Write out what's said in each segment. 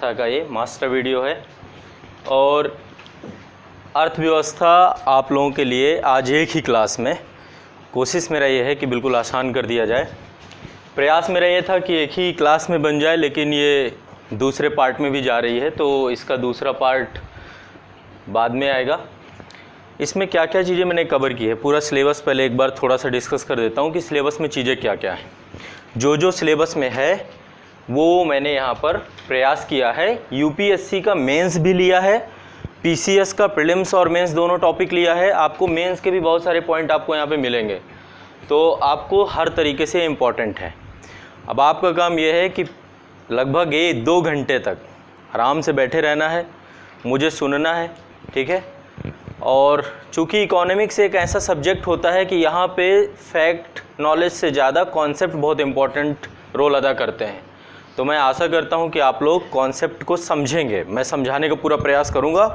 अर्थव्यवस्था का ये मास्टर वीडियो है और अर्थव्यवस्था आप लोगों के लिए आज एक ही क्लास में कोशिश मेरा ये है कि बिल्कुल आसान कर दिया जाए। प्रयास मेरा ये था कि एक ही क्लास में बन जाए, लेकिन ये दूसरे पार्ट में भी जा रही है तो इसका दूसरा पार्ट बाद में आएगा। इसमें क्या क्या चीज़ें मैंने कवर की है, पूरा सिलेबस पहले एक बार थोड़ा सा डिस्कस कर देता हूँ कि सिलेबस में चीज़ें क्या क्या हैं। जो सिलेबस में है वो मैंने यहाँ पर प्रयास किया है। यूपीएससी का मेंस भी लिया है, पीसीएस का प्रीलिम्स और मेंस दोनों टॉपिक लिया है। आपको मेंस के भी बहुत सारे पॉइंट आपको यहाँ पे मिलेंगे, तो आपको हर तरीके से इम्पॉर्टेंट है। अब आपका काम ये है कि लगभग 1-2 घंटे तक आराम से बैठे रहना है, मुझे सुनना है, ठीक है। और चूँकि इकोनॉमिक्स एक ऐसा सब्जेक्ट होता है कि यहाँ पे फैक्ट नॉलेज से ज़्यादा कॉन्सेप्ट बहुत इम्पॉर्टेंट रोल अदा करते हैं, तो मैं आशा करता हूँ कि आप लोग कॉन्सेप्ट को समझेंगे। मैं समझाने का पूरा प्रयास करूँगा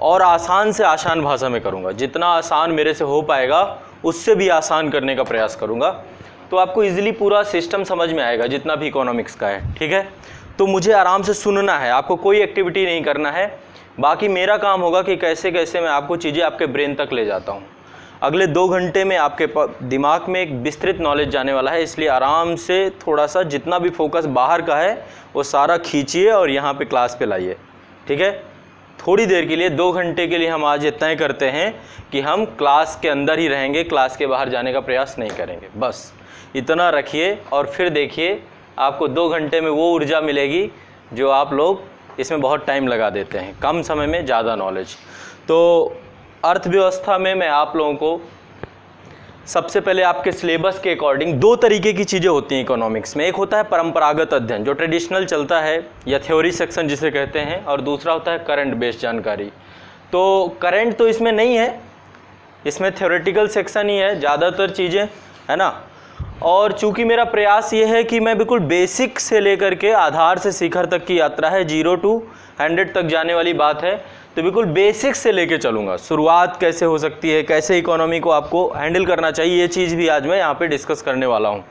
और आसान से आसान भाषा में करूँगा, जितना आसान मेरे से हो पाएगा उससे भी आसान करने का प्रयास करूँगा, तो आपको इजीली पूरा सिस्टम समझ में आएगा जितना भी इकोनॉमिक्स का है, ठीक है। तो मुझे आराम से सुनना है, आपको कोई एक्टिविटी नहीं करना है। बाकी मेरा काम होगा कि कैसे कैसे मैं आपको चीज़ें आपके ब्रेन तक ले जाता हूँ। अगले 2 घंटे में आपके दिमाग में एक विस्तृत नॉलेज जाने वाला है, इसलिए आराम से थोड़ा सा जितना भी फोकस बाहर का है वो सारा खींचिए और यहाँ पे क्लास पे लाइए, ठीक है। थोड़ी देर के लिए 2 घंटे के लिए हम आज इतना ही करते हैं कि हम क्लास के अंदर ही रहेंगे, क्लास के बाहर जाने का प्रयास नहीं करेंगे। बस इतना रखिए और फिर देखिए आपको 2 घंटे में वो ऊर्जा मिलेगी जो आप लोग इसमें बहुत टाइम लगा देते हैं, कम समय में ज़्यादा नॉलेज। तो अर्थव्यवस्था में मैं आप लोगों को सबसे पहले आपके सिलेबस के अकॉर्डिंग 2 तरीके की चीज़ें होती हैं इकोनॉमिक्स में। एक होता है परंपरागत अध्ययन जो ट्रेडिशनल चलता है या थ्योरी सेक्शन जिसे कहते हैं, और दूसरा होता है करंट बेस्ड जानकारी। तो करंट तो इसमें नहीं है, इसमें थ्योरेटिकल सेक्शन ही है ज़्यादातर चीज़ें, है ना। और चूंकि मेरा प्रयास ये है कि मैं बिल्कुल बेसिक से लेकर के आधार से शिखर तक की यात्रा है, 0 to 100 तक जाने वाली बात है, तो बिल्कुल बेसिक से लेके चलूँगा। शुरुआत कैसे हो सकती है, कैसे इकोनॉमी को आपको हैंडल करना चाहिए, ये चीज़ भी आज मैं यहाँ पे डिस्कस करने वाला हूँ।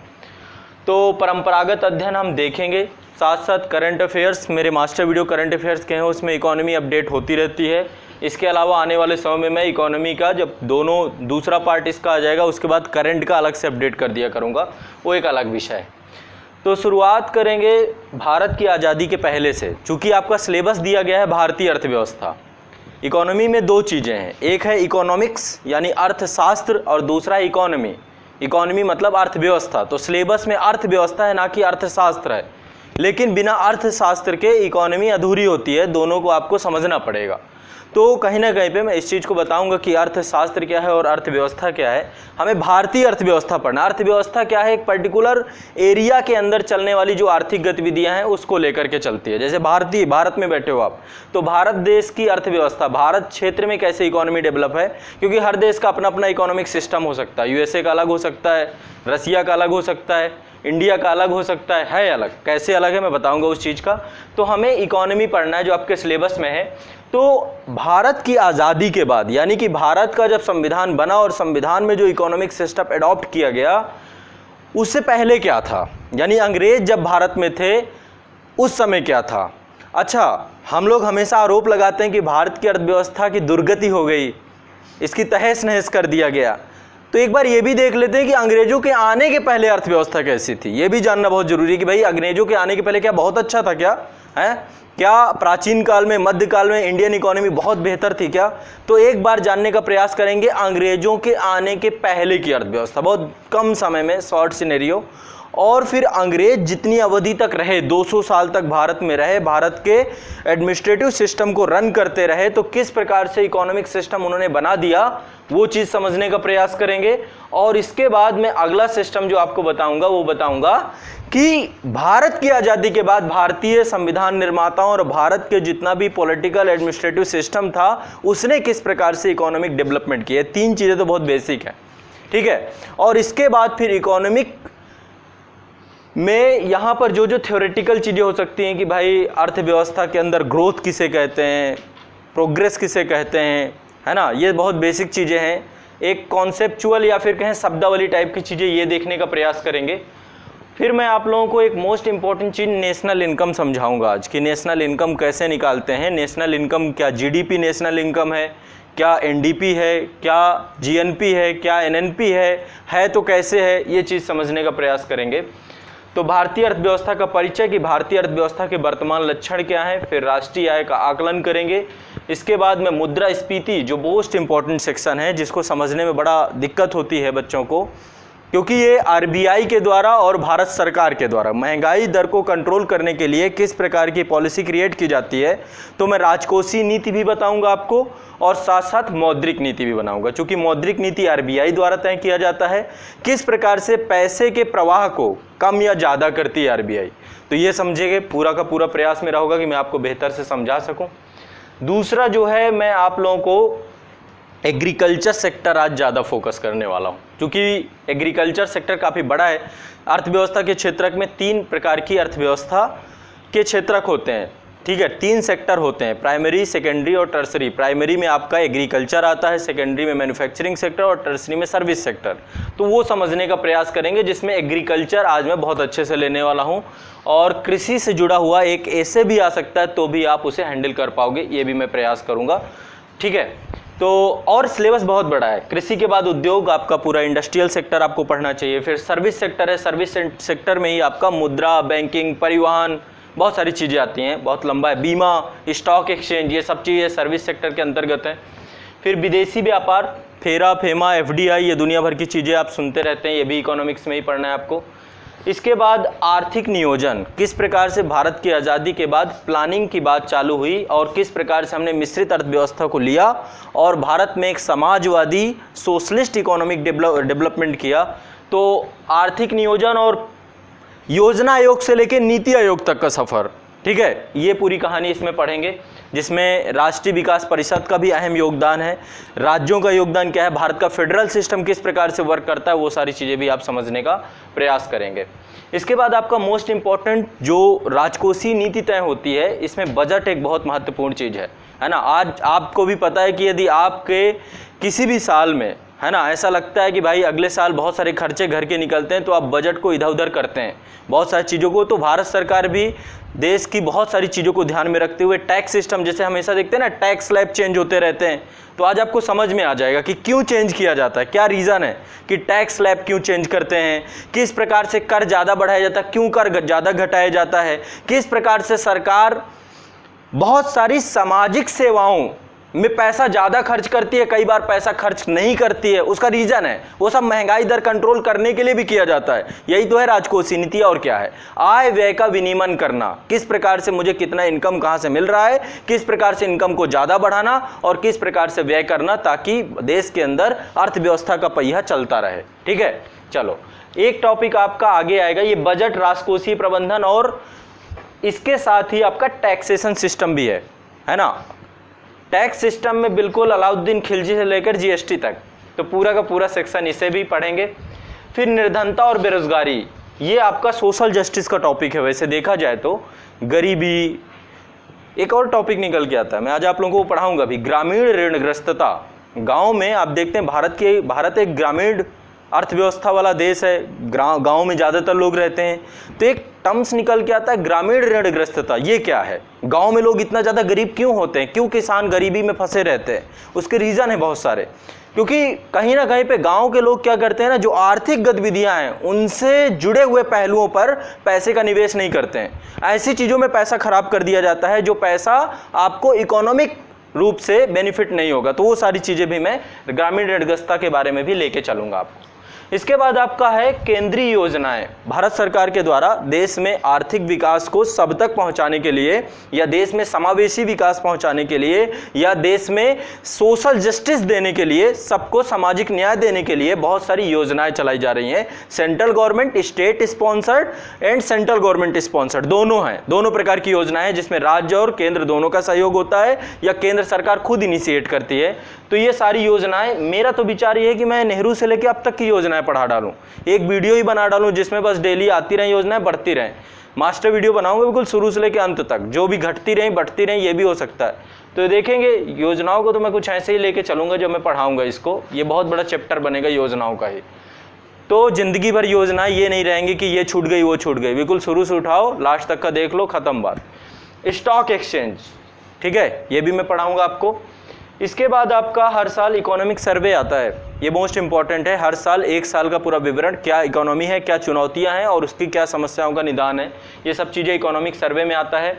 तो परंपरागत अध्ययन हम देखेंगे, साथ साथ करंट अफेयर्स, मेरे मास्टर वीडियो करंट अफेयर्स के हैं, उसमें इकोनॉमी अपडेट होती रहती है। इसके अलावा आने वाले समय में मैं इकोनॉमी का जब दूसरा पार्ट इसका आ जाएगा उसके बाद करंट का अलग से अपडेट कर दिया करूँगा, वो एक अलग विषय है। तो शुरुआत करेंगे भारत की आज़ादी के पहले से। चूँकि आपका सिलेबस दिया गया है भारतीय अर्थव्यवस्था। इकोनॉमी में 2 चीज़ें हैं, एक है इकोनॉमिक्स यानी अर्थशास्त्र और दूसरा है इकोनॉमी। इकोनॉमी मतलब अर्थव्यवस्था, तो सिलेबस में अर्थव्यवस्था है ना कि अर्थशास्त्र है, लेकिन बिना अर्थशास्त्र के इकोनॉमी अधूरी होती है, दोनों को आपको समझना पड़ेगा। तो कहीं ना कहीं पे मैं इस चीज़ को बताऊंगा कि अर्थशास्त्र क्या है और अर्थव्यवस्था क्या है। हमें भारतीय अर्थव्यवस्था पढ़ना, अर्थव्यवस्था क्या है, एक पर्टिकुलर एरिया के अंदर चलने वाली जो आर्थिक गतिविधियां हैं उसको लेकर के चलती है। जैसे भारत में बैठे हो आप, तो भारत देश की अर्थव्यवस्था, भारत क्षेत्र में कैसे इकोनॉमी डेवलप है, क्योंकि हर देश का अपना अपना इकोनॉमिक सिस्टम हो सकता है। यूएसए का अलग हो सकता है, रसिया का अलग हो सकता है, इंडिया का अलग हो सकता है अलग। कैसे अलग है मैं बताऊंगा उस चीज़ का। तो हमें इकोनॉमी पढ़ना है जो आपके सिलेबस में है। तो भारत की आज़ादी के बाद, यानी कि भारत का जब संविधान बना और संविधान में जो इकोनॉमिक सिस्टम एडॉप्ट किया गया, उससे पहले क्या था, यानी अंग्रेज जब भारत में थे उस समय क्या था। अच्छा, हम लोग हमेशा आरोप लगाते हैं कि भारत की अर्थव्यवस्था की दुर्गति हो गई, इसकी तहस नहस कर दिया गया। तो एक बार ये भी देख लेते हैं कि अंग्रेजों के आने के पहले अर्थव्यवस्था कैसी थी। ये भी जानना बहुत जरूरी है कि भाई अंग्रेजों के आने के पहले क्या बहुत अच्छा था, क्या है, क्या प्राचीन काल में, मध्यकाल में इंडियन इकोनॉमी बहुत बेहतर थी क्या। तो एक बार जानने का प्रयास करेंगे अंग्रेजों के आने के पहले की अर्थव्यवस्था, बहुत कम समय में, शॉर्ट सिनेरियो। और फिर अंग्रेज जितनी अवधि तक रहे, 200 साल तक भारत में रहे, भारत के एडमिनिस्ट्रेटिव सिस्टम को रन करते रहे, तो किस प्रकार से इकोनॉमिक सिस्टम उन्होंने बना दिया वो चीज़ समझने का प्रयास करेंगे। और इसके बाद मैं अगला सिस्टम जो आपको बताऊंगा वो बताऊंगा कि भारत की आज़ादी के बाद भारतीय संविधान निर्माताओं और भारत के जितना भी पॉलिटिकल एडमिनिस्ट्रेटिव सिस्टम था उसने किस प्रकार से इकोनॉमिक डेवलपमेंट की है। 3 चीज़ें तो बहुत बेसिक है, ठीक है। और इसके बाद फिर इकोनॉमिक में यहाँ पर जो जो थ्योरेटिकल चीज़ें हो सकती हैं कि भाई अर्थव्यवस्था के अंदर ग्रोथ किसे कहते हैं, प्रोग्रेस किसे कहते हैं, है ना, ये बहुत बेसिक चीज़ें हैं। एक कॉन्सेप्चुअल या फिर कहें शब्दावली टाइप की चीज़ें ये देखने का प्रयास करेंगे। फिर मैं आप लोगों को एक मोस्ट इंपॉर्टेंट चीज़ नेशनल इनकम समझाऊंगा आज कि नेशनल इनकम कैसे निकालते हैं। नेशनल इनकम क्या जीडीपी नेशनल इनकम है, क्या एनडीपी है, क्या जीएनपी है, क्या एनएनपी है तो कैसे है, ये चीज़ समझने का प्रयास करेंगे। तो भारतीय अर्थव्यवस्था का परिचय कि भारतीय अर्थव्यवस्था के वर्तमान लक्षण क्या हैं, फिर राष्ट्रीय आय का आकलन करेंगे। इसके बाद में मुद्रास्फीति जो मोस्ट इंपॉर्टेंट सेक्शन है, जिसको समझने में बड़ा दिक्कत होती है बच्चों को, क्योंकि ये आरबीआई के द्वारा और भारत सरकार के द्वारा महंगाई दर को कंट्रोल करने के लिए किस प्रकार की पॉलिसी क्रिएट की जाती है। तो मैं राजकोषीय नीति भी बताऊंगा आपको और साथ साथ मौद्रिक नीति भी बनाऊंगा, क्योंकि मौद्रिक नीति आरबीआई द्वारा तय किया जाता है। किस प्रकार से पैसे के प्रवाह को कम या ज़्यादा करती है आरबीआई, तो ये समझेंगे। पूरा का पूरा प्रयास मेरा होगा कि मैं आपको बेहतर से समझा सकूं। दूसरा जो है, मैं आप लोगों को एग्रीकल्चर सेक्टर आज ज़्यादा फोकस करने वाला हूँ, क्योंकि एग्रीकल्चर सेक्टर काफ़ी बड़ा है। अर्थव्यवस्था के क्षेत्रक में 3 प्रकार की अर्थव्यवस्था के क्षेत्रक होते हैं, ठीक है। 3 सेक्टर होते हैं, प्राइमरी, सेकेंडरी और टर्सरी। प्राइमरी में आपका एग्रीकल्चर आता है, सेकेंडरी में मैन्युफैक्चरिंग सेक्टर और टर्सरी में सर्विस सेक्टर। तो वो समझने का प्रयास करेंगे, जिसमें एग्रीकल्चर आज मैं बहुत अच्छे से लेने वाला हूँ। और कृषि से जुड़ा हुआ एक ऐसे भी आ सकता है तो भी आप उसे हैंडल कर पाओगे, ये भी मैं प्रयास करूँगा, ठीक है। तो और सिलेबस बहुत बड़ा है। कृषि के बाद उद्योग, आपका पूरा इंडस्ट्रियल सेक्टर आपको पढ़ना चाहिए। फिर सर्विस सेक्टर है, सर्विस सेक्टर में ही आपका मुद्रा, बैंकिंग, परिवहन, बहुत सारी चीज़ें आती हैं, बहुत लंबा है। बीमा, स्टॉक एक्सचेंज, ये सब चीज़ें सर्विस सेक्टर के अंतर्गत हैं। फिर विदेशी व्यापार, फेरा, फेमा, एफडीआई, ये दुनिया भर की चीज़ें आप सुनते रहते हैं, ये भी इकोनॉमिक्स में ही पढ़ना है आपको। इसके बाद आर्थिक नियोजन, किस प्रकार से भारत की आज़ादी के बाद प्लानिंग की बात चालू हुई और किस प्रकार से हमने मिश्रित अर्थव्यवस्था को लिया और भारत में एक समाजवादी सोशलिस्ट इकोनॉमिक डेवलपमेंट किया। तो आर्थिक नियोजन और योजना आयोग से लेकर नीति आयोग तक का सफ़र, ठीक है, ये पूरी कहानी इसमें पढ़ेंगे, जिसमें राष्ट्रीय विकास परिषद का भी अहम योगदान है। राज्यों का योगदान क्या है, भारत का फेडरल सिस्टम किस प्रकार से वर्क करता है, वो सारी चीज़ें भी आप समझने का प्रयास करेंगे। इसके बाद आपका मोस्ट इम्पॉर्टेंट जो राजकोषीय नीति तय होती है, इसमें बजट एक बहुत महत्वपूर्ण चीज़ है ना। आज आपको भी पता है कि यदि आपके किसी भी साल में, है ना, ऐसा लगता है कि भाई अगले साल बहुत सारे खर्चे घर के निकलते हैं, तो आप बजट को इधर उधर करते हैं बहुत सारी चीज़ों को। तो भारत सरकार भी देश की बहुत सारी चीज़ों को ध्यान में रखते हुए टैक्स सिस्टम, जैसे हमेशा देखते हैं ना, टैक्स स्लैब चेंज होते रहते हैं, तो आज आपको समझ में आ जाएगा कि क्यों चेंज किया जाता है, क्या रीज़न है कि टैक्स स्लैब क्यों चेंज करते हैं, किस प्रकार से कर ज़्यादा बढ़ाया जाता है, क्यों कर ज़्यादा घटाया जाता है, किस प्रकार से सरकार बहुत सारी सामाजिक सेवाओं में पैसा ज़्यादा खर्च करती है, कई बार पैसा खर्च नहीं करती है, उसका रीज़न है वो सब महंगाई दर कंट्रोल करने के लिए भी किया जाता है। यही तो है राजकोषीय नीति, और क्या है, आय व्यय का विनियमन करना, किस प्रकार से मुझे कितना इनकम कहाँ से मिल रहा है, किस प्रकार से इनकम को ज़्यादा बढ़ाना और किस प्रकार से व्यय करना, ताकि देश के अंदर अर्थव्यवस्था का पहिया चलता रहे, ठीक है। चलो, एक टॉपिक आपका आगे आएगा, ये बजट, राजकोषीय प्रबंधन, और इसके साथ ही आपका टैक्सेशन सिस्टम भी है ना। टैक्स सिस्टम में बिल्कुल अलाउद्दीन खिलजी से लेकर जीएसटी तक, तो पूरा का पूरा सेक्शन इसे भी पढ़ेंगे। फिर निर्धनता और बेरोजगारी, ये आपका सोशल जस्टिस का टॉपिक है। वैसे देखा जाए तो गरीबी एक और टॉपिक निकल के आता है, मैं आज आप लोगों को पढ़ाऊंगा भी। ग्रामीण ऋणग्रस्तता, गांव में आप देखते हैं भारत एक ग्रामीण अर्थव्यवस्था वाला देश है, गांव में ज़्यादातर लोग रहते हैं, तो एक टर्म्स निकल के आता है ग्रामीण ऋणग्रस्तता। ये क्या है, गांव में लोग इतना ज़्यादा गरीब क्यों होते हैं, क्यों किसान गरीबी में फंसे रहते हैं, उसके रीज़न है बहुत सारे। क्योंकि कहीं ना कहीं पे गांव के लोग क्या करते हैं ना, जो आर्थिक गतिविधियां हैं उनसे जुड़े हुए पहलुओं पर पैसे का निवेश नहीं करते हैं, ऐसी चीज़ों में पैसा खराब कर दिया जाता है जो पैसा आपको इकोनॉमिक रूप से बेनिफिट नहीं होगा। तो वो सारी चीज़ें भी मैं ग्रामीण ऋणग्रस्तता के बारे में भी लेके चलूँगा आपको। इसके बाद आपका है केंद्रीय योजनाएं, भारत सरकार के द्वारा देश में आर्थिक विकास को सब तक पहुंचाने के लिए, या देश में समावेशी विकास पहुंचाने के लिए, या देश में सोशल जस्टिस देने के लिए, सबको सामाजिक न्याय देने के लिए बहुत सारी योजनाएं चलाई जा रही हैं। Central government state sponsored and central government sponsored दोनों हैं, दोनों प्रकार की योजनाएं जिसमें राज्य और केंद्र दोनों का सहयोग होता है, या केंद्र सरकार खुद इनिशिएट करती है। तो ये सारी योजनाएं, मेरा तो विचार ये है कि मैं नेहरू से लेकर अब तक की योजनाएं पढ़ा डालूं, एक वीडियो ही बना डालूं जिसमें बस डेली आती रहें योजनाएं, बढ़ती रहें। मास्टर वीडियो बनाऊंगा बिल्कुल शुरू से लेकर अंत तक, जो भी घटती रहें बढ़ती रहें, ये भी हो सकता है। तो देखेंगे योजनाओं को तो मैं कुछ ऐसे ही लेके चलूंगा जब मैं पढ़ाऊंगा इसको, ये बहुत बड़ा चैप्टर बनेगा योजनाओं का ही। तो जिंदगी भर योजना ये नहीं रहेंगी कि ये छूट गई वो छूट गई, बिल्कुल शुरू से उठाओ लास्ट तक का देख लो, खत्म बात। स्टॉक एक्सचेंज, ठीक है, ये भी मैं पढ़ाऊंगा आपको। इसके बाद आपका हर साल इकोनॉमिक सर्वे आता है, ये मोस्ट इंपॉर्टेंट है। हर साल 1 साल का पूरा विवरण, क्या इकोनॉमी है, क्या चुनौतियां हैं और उसकी क्या समस्याओं का निदान है, ये सब चीज़ें इकोनॉमिक सर्वे में आता है।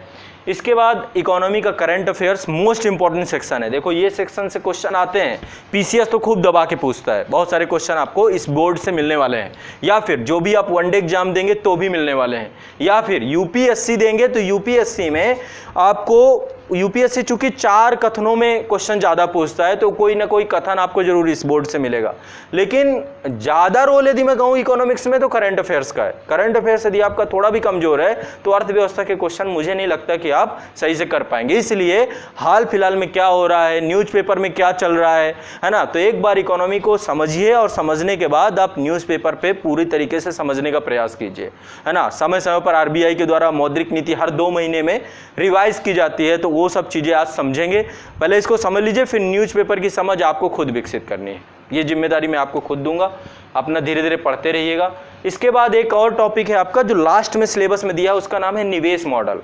इसके बाद इकोनॉमी का current affairs most important section है। देखो ये सेक्शन से क्वेश्चन आते हैं, पीसीएस तो खूब दबा के पूछता है, बहुत सारे क्वेश्चन आपको इस बोर्ड से मिलने वाले हैं, या फिर जो भी आप वनडे एग्जाम देंगे तो भी मिलने वाले हैं, या फिर यूपीएससी देंगे तो यूपीएससी में आपको, यूपीएससी चूंकि 4 कथनों में क्वेश्चन ज़्यादा पूछता है तो कोई ना कोई कथन आपको जरूर इस बोर्ड से मिलेगा, लेकिन ज़्यादा रोल यदि मैं कहूँ इकोनॉमिक्स में तो करंट अफेयर्स का है। करंट अफेयर्स यदि आपका थोड़ा भी कमजोर है तो अर्थव्यवस्था के क्वेश्चन मुझे नहीं लगता कि आप सही से कर पाएंगे। इसलिए हाल फिलहाल में क्या हो रहा है, न्यूज़पेपर में क्या चल रहा है ना, तो एक बार इकोनॉमी को समझिए और समझने के बाद आप न्यूज़पेपर पे पूरी तरीके से समझने का प्रयास कीजिए, है ना। समय समय पर आरबीआई के द्वारा मौद्रिक नीति हर 2 महीने में रिवाइज की जाती है, तो वो सब चीज़ें आज समझेंगे। पहले इसको समझ लीजिए, फिर न्यूज़पेपर की समझ आपको खुद विकसित करनी है, ये जिम्मेदारी मैं आपको खुद दूंगा, अपना धीरे धीरे पढ़ते रहिएगा। इसके बाद एक और टॉपिक है आपका जो लास्ट में सिलेबस में दिया है, उसका नाम है निवेश मॉडल,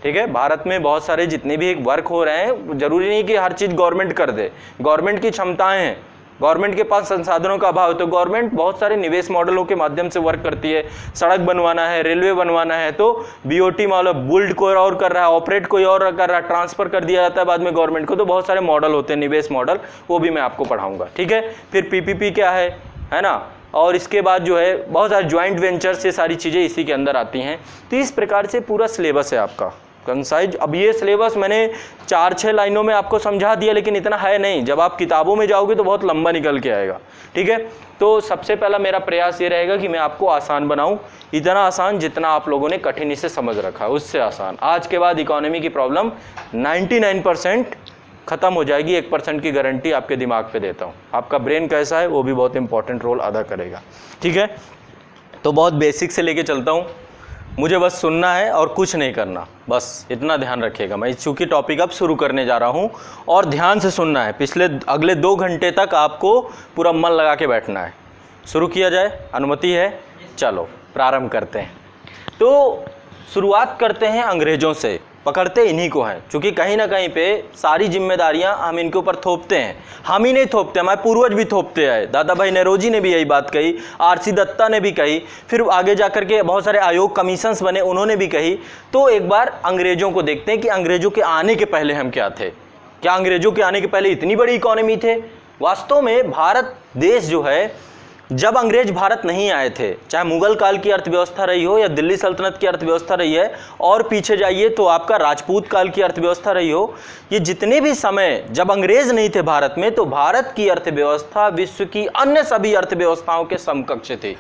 ठीक है। भारत में बहुत सारे जितने भी एक वर्क हो रहे हैं, जरूरी नहीं कि हर चीज़ गवर्नमेंट कर दे, गवर्नमेंट की क्षमताएं हैं, गवर्नमेंट के पास संसाधनों का अभाव है, तो गवर्नमेंट बहुत सारे निवेश मॉडलों के माध्यम से वर्क करती है। सड़क बनवाना है, रेलवे बनवाना है तो बीओटी मॉडल, बुल्ड कोई और कर रहा है, ऑपरेट कोई और कर रहा है, ट्रांसफर कर दिया जाता है बाद में गवर्नमेंट को, तो बहुत सारे मॉडल होते हैं निवेश मॉडल, वो भी मैं आपको पढ़ाऊंगा, ठीक है। फिर पीपीपी क्या है ना, और इसके बाद जो है बहुत सारे ज्वाइंट वेंचर्स, ये सारी चीज़ें इसी के अंदर आती हैं। तो इस प्रकार से पूरा सिलेबस है आपका कंसाइज। अब ये सिलेबस मैंने 4-6 लाइनों में आपको समझा दिया, लेकिन इतना है नहीं, जब आप किताबों में जाओगे तो बहुत लंबा निकल के आएगा, ठीक है। तो सबसे पहला मेरा प्रयास ये रहेगा कि मैं आपको आसान बनाऊं, इतना आसान जितना आप लोगों ने कठिन से समझ रखा है उससे आसान। आज के बाद इकोनॉमी की प्रॉब्लम 99% खत्म हो जाएगी, 1% की गारंटी आपके दिमाग पे देता हूँ। आपका ब्रेन कैसा है वो भी बहुत इंपॉर्टेंट रोल अदा करेगा, ठीक है। तो बहुत बेसिक से लेके चलता हूँ, मुझे बस सुनना है और कुछ नहीं करना, बस इतना ध्यान रखिएगा। मैं चूँकि टॉपिक अब शुरू करने जा रहा हूँ और ध्यान से सुनना है, अगले 2 घंटे तक आपको पूरा मन लगा के बैठना है। शुरू किया जाए, अनुमति है? चलो प्रारंभ करते हैं। तो शुरुआत करते हैं अंग्रेज़ों से, पकड़ते इन्हीं को हैं, क्योंकि कहीं ना कहीं पे सारी जिम्मेदारियां हम इनके ऊपर थोपते हैं। हम ही नहीं थोपते, हमारे पूर्वज भी थोपते आए, दादा भाई नेरोजी ने भी यही बात कही, आरसी दत्ता ने भी कही, फिर आगे जाकर के बहुत सारे आयोग कमीशंस बने, उन्होंने भी कही। तो एक बार अंग्रेज़ों को देखते हैं कि अंग्रेज़ों के आने के पहले हम क्या थे। क्या अंग्रेज़ों के आने के पहले इतनी बड़ी इकोनॉमी थे? वास्तव में भारत देश जो है, जब अंग्रेज भारत नहीं आए थे, चाहे मुगल काल की अर्थव्यवस्था रही हो या दिल्ली सल्तनत की अर्थव्यवस्था रही है, और पीछे जाइए तो आपका राजपूत काल की अर्थव्यवस्था रही हो, ये जितने भी समय जब अंग्रेज नहीं थे भारत में, तो भारत की अर्थव्यवस्था विश्व की अन्य सभी अर्थव्यवस्थाओं के समकक्ष थी।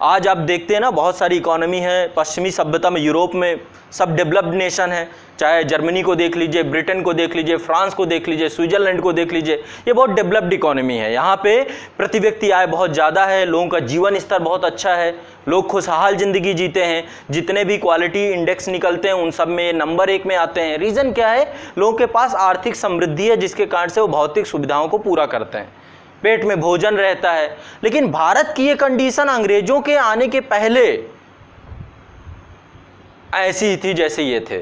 आज आप देखते हैं ना, बहुत सारी इकोनॉमी है पश्चिमी सभ्यता में, यूरोप में सब डेवलप्ड नेशन है, चाहे जर्मनी को देख लीजिए, ब्रिटेन को देख लीजिए, फ्रांस को देख लीजिए, स्विट्जरलैंड को देख लीजिए, ये बहुत डेवलप्ड इकोनॉमी है। यहाँ पे प्रति व्यक्ति आय बहुत ज़्यादा है, लोगों का जीवन स्तर बहुत अच्छा है, लोग खुशहाल ज़िंदगी जीते हैं, जितने भी क्वालिटी इंडेक्स निकलते हैं उन सब में नंबर 1 में आते हैं। रीज़न क्या है? लोगों के पास आर्थिक समृद्धि है, जिसके कारण से वो भौतिक सुविधाओं को पूरा करते हैं, पेट में भोजन रहता है। लेकिन भारत की ये कंडीशन अंग्रेजों के आने के पहले ऐसी ही थी जैसे ये थे।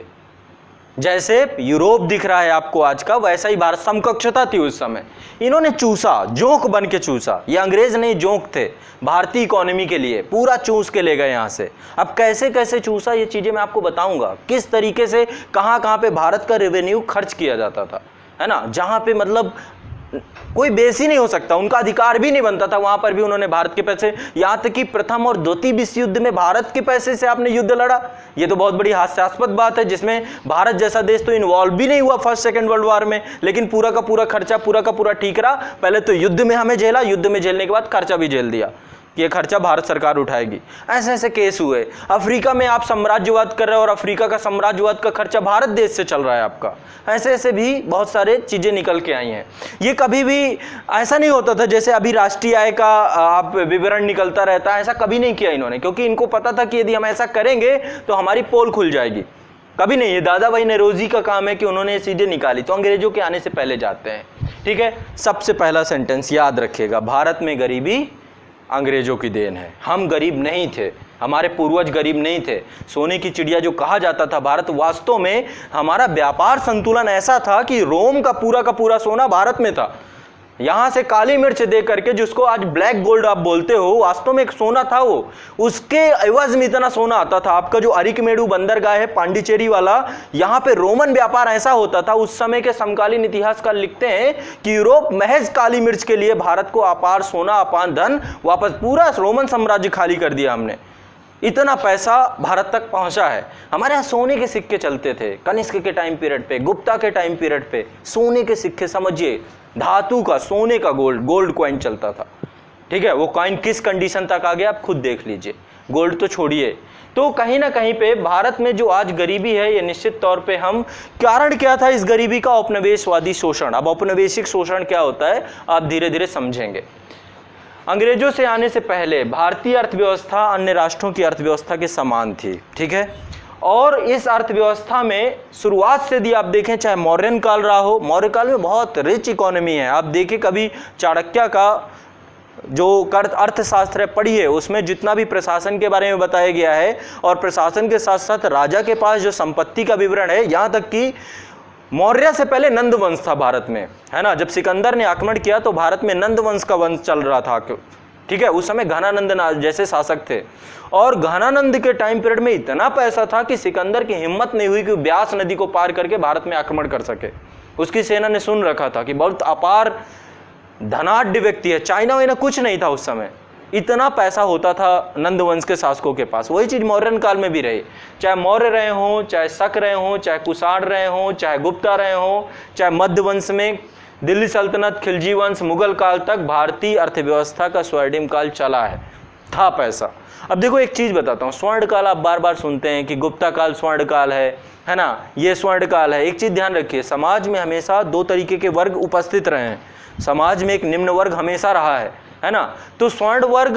जैसे यूरोप दिख रहा है आपको आज का, वैसा ही भारत, समकक्षता थी उस समय। इन्होंने चूसा, जोंक बन के चूसा, ये अंग्रेज नहीं जोंक थे, भारतीय इकोनॉमी के लिए पूरा चूस के ले गए यहाँ से। अब कैसे कैसे चूसा ये चीज़ें मैं आपको बताऊंगा, किस तरीके से कहाँ पे भारत का रेवेन्यू खर्च किया जाता था, है ना, जहाँ पे मतलब कोई बेस ही नहीं हो सकता, उनका अधिकार भी नहीं बनता था, वहां पर भी उन्होंने भारत के पैसे, यहां तक कि प्रथम और द्वितीय विश्व युद्ध में भारत के पैसे से आपने युद्ध लड़ा। ये तो बहुत बड़ी हास्यास्पद बात है, जिसमें भारत जैसा देश तो इन्वॉल्व भी नहीं हुआ फर्स्ट सेकंड वर्ल्ड वॉर में, लेकिन पूरा का पूरा खर्चा, पूरा का पूरा ठीक रहा। पहले तो युद्ध में हमें झेला, युद्ध में झेलने के बाद खर्चा भी झेल दिया कि ये खर्चा भारत सरकार उठाएगी। ऐसे ऐसे केस हुए। अफ्रीका में आप साम्राज्यवाद कर रहे हो और अफ्रीका का साम्राज्यवाद का खर्चा भारत देश से चल रहा है आपका। ऐसे ऐसे भी बहुत सारे चीज़ें निकल के आई हैं। ये कभी भी ऐसा नहीं होता था जैसे अभी राष्ट्रीय आय का आप विवरण निकलता रहता है, ऐसा कभी नहीं किया इन्होंने, क्योंकि इनको पता था कि यदि हम ऐसा करेंगे तो हमारी पोल खुल जाएगी। कभी नहीं, ये दादा भाई नेरोजी का काम है कि उन्होंने ये चीज़ें निकाली। तो अंग्रेजों के आने से पहले जाते हैं, ठीक है। सबसे पहला सेंटेंस याद रखिएगा, भारत में गरीबी अंग्रेजों की देन है। हम गरीब नहीं थे, हमारे पूर्वज गरीब नहीं थे। सोने की चिड़िया जो कहा जाता था भारत, वास्तव में हमारा व्यापार संतुलन ऐसा था कि रोम का पूरा सोना भारत में था। यहां से काली मिर्च दे करके जिसको आज ब्लैक गोल्ड आप बोलते हो, वास्तव में एक सोना था वो, उसके एवज में इतना सोना आता था। आपका जो अरिकमेडु बंदरगाह है पांडिचेरी वाला, यहां पे रोमन व्यापार ऐसा होता था। उस समय के समकालीन इतिहासकार लिखते हैं कि यूरोप महज काली मिर्च के लिए भारत को अपार सोना अपार धन वापस, पूरा रोमन साम्राज्य खाली कर दिया हमने। इतना पैसा भारत तक पहुंचा है। हमारे यहाँ सोने के सिक्के चलते थे कनिष्क के टाइम पीरियड पे, गुप्ता के टाइम पीरियड पे सोने के सिक्के, समझिए धातु का, सोने का गोल्ड कॉइन चलता था। ठीक है, वो कॉइन किस कंडीशन तक आ गया आप खुद देख लीजिए, गोल्ड तो छोड़िए। तो कहीं ना कहीं पे भारत में जो आज गरीबी है, ये निश्चित तौर पे हम, कारण क्या था इस गरीबी का? औपनिवेशवादी शोषण। अब औपनिवेशिक शोषण क्या होता है आप धीरे धीरे समझेंगे। अंग्रेजों से आने से पहले भारतीय अर्थव्यवस्था अन्य राष्ट्रों की अर्थव्यवस्था के समान थी। ठीक है, और इस अर्थव्यवस्था में शुरुआत से यदि आप देखें, चाहे मौर्यन काल रहा हो, मौर्य काल में बहुत रिच इकोनॉमी है। आप देखें कभी चाणक्य का जो अर्थशास्त्र है पढ़िए, उसमें जितना भी प्रशासन के बारे में बताया गया है, और प्रशासन के साथ साथ राजा के पास जो संपत्ति का विवरण है, यहाँ तक कि मौर्य से पहले नंद वंश था भारत में, है ना। जब सिकंदर ने आक्रमण किया तो भारत में नंद वंश का वंश चल रहा था। ठीक है, उस समय घनानंद जैसे शासक थे, और घनानंद के टाइम पीरियड में इतना पैसा था कि सिकंदर की हिम्मत नहीं हुई कि ब्यास नदी को पार करके भारत में आक्रमण कर सके। उसकी सेना ने सुन रखा था कि बहुत अपार धनाढ्य व्यक्ति है, चाइना वाइना कुछ नहीं था उस समय, इतना पैसा होता था नंद वंश के शासकों के पास। वही चीज मौर्यन काल में भी रही, चाहे मौर्य रहे हों, चाहे शक रहे हों, चाहे कुषाण रहे हों, चाहे गुप्ता रहे हों, चाहे मध्य वंश में दिल्ली सल्तनत, खिलजी वंश, मुगल काल तक भारतीय अर्थव्यवस्था का स्वर्णिम काल चला है, था पैसा। अब देखो एक चीज बताता हूँ, स्वर्ण काल आप बार बार सुनते हैं कि गुप्ता काल स्वर्ण काल है ना, ये स्वर्ण काल है। एक चीज ध्यान रखिए, समाज में हमेशा दो तरीके के वर्ग उपस्थित रहे हैं। समाज में एक निम्न वर्ग हमेशा रहा है ना। तो स्वर्ण वर्ग,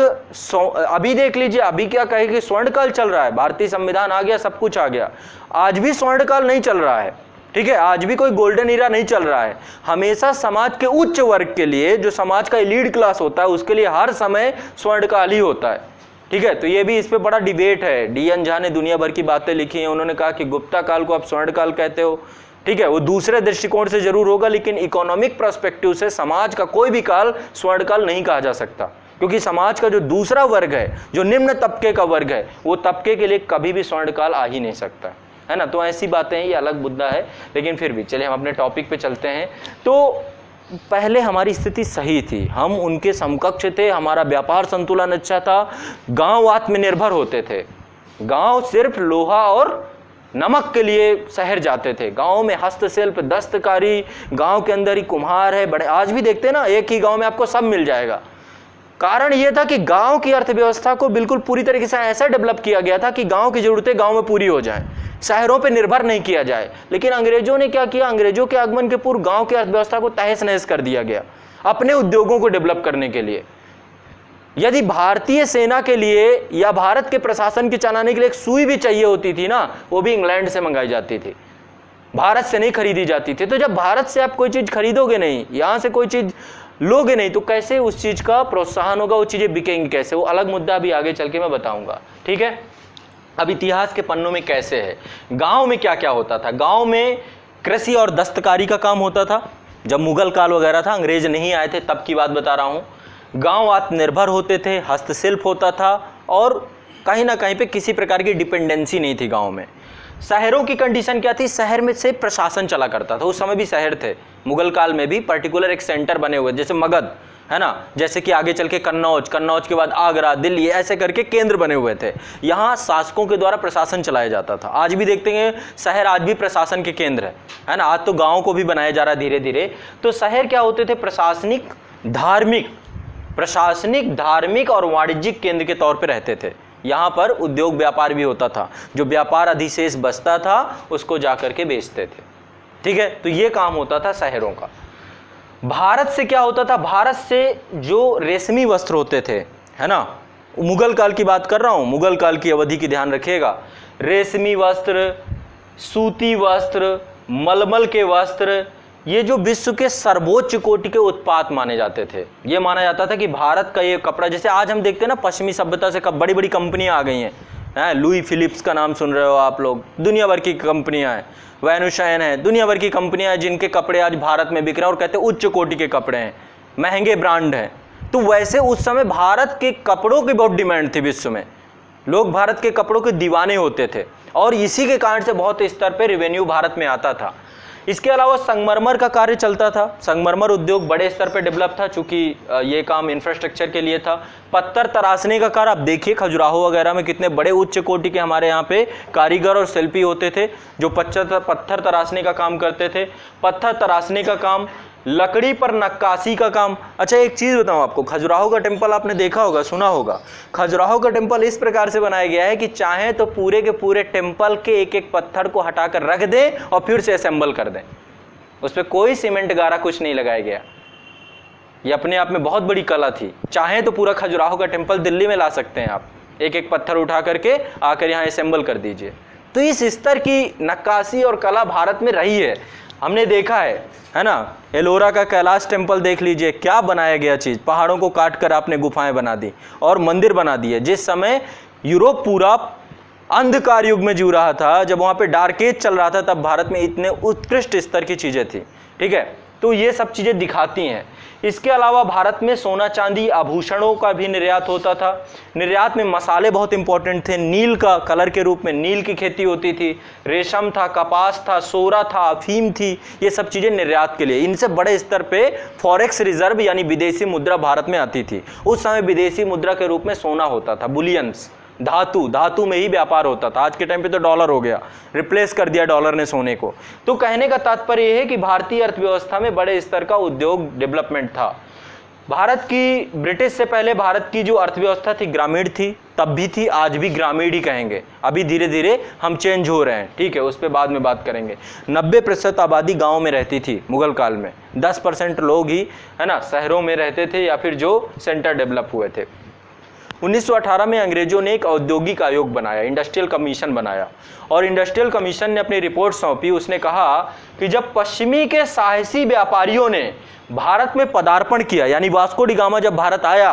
अभी देख लीजिए, अभी क्या कहे कि स्वर्ण काल चल रहा है, भारतीय संविधान आ गया, सब कुछ आ गया, आज भी स्वर्ण काल नहीं चल रहा है। ठीक है, आज भी कोई गोल्डन ईरा नहीं चल रहा है। हमेशा समाज के उच्च वर्ग के लिए, जो समाज का एलीट क्लास होता है, उसके लिए हर समय स्वर्ण काल ही होता है। ठीक है, तो ये भी इस पे बड़ा डिबेट है। डी.एन. झा ने दुनिया भर की बातें लिखी हैं, उन्होंने कहा कि गुप्ता काल को आप स्वर्ण काल कहते हो। ठीक है, वो दूसरे दृष्टिकोण से जरूर होगा, लेकिन इकोनॉमिक पर्सपेक्टिव से समाज का कोई भी काल स्वर्ण काल नहीं कहा जा सकता, क्योंकि समाज का जो दूसरा वर्ग है, जो निम्न तबके का वर्ग है, वो तबके के लिए कभी भी स्वर्ण काल आ ही नहीं सकता, है ना। तो ऐसी बातें हैं, ये अलग मुद्दा है, लेकिन फिर भी चलिए हम अपने टॉपिक पे चलते हैं। तो पहले हमारी स्थिति सही थी, हम उनके समकक्ष थे, हमारा व्यापार संतुलन अच्छा था, गांव आत्मनिर्भर होते थे। गांव सिर्फ लोहा और नमक के लिए शहर जाते थे। गांव में हस्तशिल्प, दस्तकारी, गांव के अंदर ही कुम्हार है बड़े, आज भी देखते हैं ना, एक ही गांव में आपको सब मिल जाएगा। कारण यह था कि गांव की अर्थव्यवस्था को बिल्कुल पूरी तरीके से ऐसा डेवलप किया गया था कि गांव की जरूरतें गांव में पूरी हो जाएं, शहरों पे निर्भर नहीं किया जाए। लेकिन अंग्रेजों ने क्या किया, अंग्रेजों के आगमन के पूर्व गांव की अर्थव्यवस्था को तहस नहस कर दिया गया अपने उद्योगों को डेवलप करने के लिए। यदि भारतीय सेना के लिए या भारत के प्रशासन के चलाने के लिए एक सुई भी चाहिए होती थी ना, वो भी इंग्लैंड से मंगाई जाती थी, भारत से नहीं खरीदी जाती थी। तो जब भारत से आप कोई चीज खरीदोगे नहीं, यहां से कोई चीज लोगे नहीं, तो कैसे उस चीज का प्रोत्साहन होगा, वो चीजें बिकेंगी कैसे, वो अलग मुद्दा भी आगे चल के मैं बताऊंगा। ठीक है, अब इतिहास के पन्नों में कैसे है, गांव में क्या क्या होता था। गांव में कृषि और दस्तकारी का काम होता था, जब मुगल काल वगैरह था, अंग्रेज नहीं आए थे तब की बात बता रहा हूं। गांव आत्मनिर्भर होते थे, हस्तशिल्प होता था, और कहीं ना कहीं पे किसी प्रकार की डिपेंडेंसी नहीं थी गांव में। शहरों की कंडीशन क्या थी, शहर में से प्रशासन चला करता था। उस समय भी शहर थे, मुगल काल में भी पर्टिकुलर एक सेंटर बने हुए, जैसे मगध है ना, जैसे कि आगे चल के कन्नौज, कन्नौज के बाद आगरा, दिल्ली, ऐसे करके केंद्र बने हुए थे। यहाँ शासकों के द्वारा प्रशासन चलाया जाता था। आज भी देखते हैं शहर आज भी प्रशासन के केंद्र है ना। आज तो गाँव को भी बनाया जा रहा है धीरे धीरे। तो शहर क्या होते थे, प्रशासनिक, धार्मिक और वाणिज्यिक केंद्र के तौर पर रहते थे। यहाँ पर उद्योग व्यापार भी होता था, जो व्यापार अधिशेष बचता था उसको जाकर के बेचते थे। ठीक है, तो ये काम होता था शहरों का। भारत से क्या होता था, भारत से जो रेशमी वस्त्र होते थे, है ना, मुगल काल की बात कर रहा हूँ, मुगल काल की अवधि की ध्यान रखिएगा। रेशमी वस्त्र, सूती वस्त्र, मलमल के वस्त्र, ये जो विश्व के सर्वोच्च कोटि के उत्पाद माने जाते थे। ये माना जाता था कि भारत का ये कपड़ा, जैसे आज हम देखते हैं ना पश्चिमी सभ्यता से कब बड़ी बड़ी कंपनियां आ गई हैं, लुई फिलिप्स का नाम सुन रहे हो आप लोग, दुनिया भर की कंपनियां हैं, वैनुशायन है, दुनिया भर की कंपनियां हैं जिनके कपड़े आज भारत में बिक रहे हैं और कहते हैं उच्च कोटि के कपड़े हैं, महंगे ब्रांड हैं। तो वैसे उस समय भारत के कपड़ों की बहुत डिमांड थी विश्व में, लोग भारत के कपड़ों के दीवाने होते थे और इसी के कारण से बहुत स्तर पे रेवेन्यू भारत में आता था। इसके अलावा संगमरमर का कार्य चलता था, संगमरमर उद्योग बड़े स्तर पे डेवलप था चूंकि ये काम इंफ्रास्ट्रक्चर के लिए था। पत्थर तराशने का कार्य आप देखिए खजुराहो वगैरह में कितने बड़े उच्च कोटि के हमारे यहाँ पे कारीगर और शिल्पी होते थे जो पत्थर तराशने का काम करते थे। पत्थर तराशने का काम, लकड़ी पर नक्काशी का काम। अच्छा एक चीज़ बताऊं आपको, खजुराहो का टेम्पल आपने देखा होगा, सुना होगा। खजुराहो का टेम्पल इस प्रकार से बनाया गया है कि चाहे तो पूरे के पूरे टेम्पल के एक एक पत्थर को हटाकर रख दें और फिर से असेंबल कर दें, उस पर कोई सीमेंट गारा कुछ नहीं लगाया गया। ये अपने आप में बहुत बड़ी कला थी। चाहे तो पूरा खजुराहो का टेम्पल दिल्ली में ला सकते हैं आप, एक एक पत्थर उठा करके आकर यहाँ असेंबल कर दीजिए। तो इस स्तर की नक्काशी और कला भारत में रही है, हमने देखा है ना। एलोरा का कैलाश टेम्पल देख लीजिए, क्या बनाया गया चीज़, पहाड़ों को काट कर आपने गुफाएं बना दी और मंदिर बना दिए। जिस समय यूरोप पूरा अंधकार युग में जी रहा था, जब वहाँ पे डार्क एज चल रहा था, तब भारत में इतने उत्कृष्ट स्तर की चीज़ें थी। ठीक है, तो ये सब चीज़ें दिखाती हैं। इसके अलावा भारत में सोना चांदी आभूषणों का भी निर्यात होता था। निर्यात में मसाले बहुत इंपॉर्टेंट थे, नील का कलर के रूप में नील की खेती होती थी, रेशम था, कपास था, सोरा था, अफीम थी, ये सब चीज़ें निर्यात के लिए। इनसे बड़े स्तर पे फॉरेक्स रिजर्व यानी विदेशी मुद्रा भारत में आती थी। उस समय विदेशी मुद्रा के रूप में सोना होता था, बुलियंस, धातु में ही व्यापार होता था। आज के टाइम पे तो डॉलर हो गया, रिप्लेस कर दिया डॉलर ने सोने को। तो कहने का तात्पर्य यह है कि भारतीय अर्थव्यवस्था में बड़े स्तर का उद्योग डेवलपमेंट था। भारत की, ब्रिटिश से पहले भारत की जो अर्थव्यवस्था थी ग्रामीण थी, तब भी थी, आज भी ग्रामीण ही कहेंगे। अभी धीरे धीरे हम चेंज हो रहे हैं, ठीक है, उस पर बाद में बात करेंगे। 90% आबादी गाँव में रहती थी मुगल काल में, 10% लोग ही है ना शहरों में रहते थे या फिर जो सेंटर डेवलप हुए थे। 1918 में अंग्रेजों ने एक औद्योगिक आयोग बनाया, इंडस्ट्रियल कमीशन बनाया, और इंडस्ट्रियल कमीशन ने अपनी रिपोर्ट सौंपी। उसने कहा कि जब पश्चिमी के साहसी व्यापारियों ने भारत में पदार्पण किया, यानी वास्को डी गामा जब भारत आया,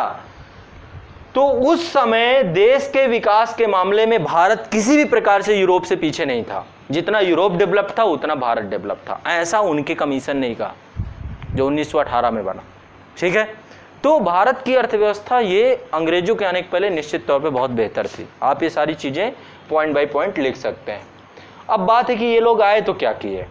तो उस समय देश के विकास के मामले में भारत किसी भी प्रकार से यूरोप से पीछे नहीं था। जितना यूरोप डेवलप था उतना भारत डेवलप था, ऐसा उनके कमीशन ने कहा जो 1918 में बना। ठीक है, तो भारत की अर्थव्यवस्था ये अंग्रेजों के आने के पहले निश्चित तौर पे बहुत बेहतर थी। आप ये सारी चीज़ें पॉइंट बाय पॉइंट लिख सकते हैं। अब बात है कि ये लोग आए तो क्या किए।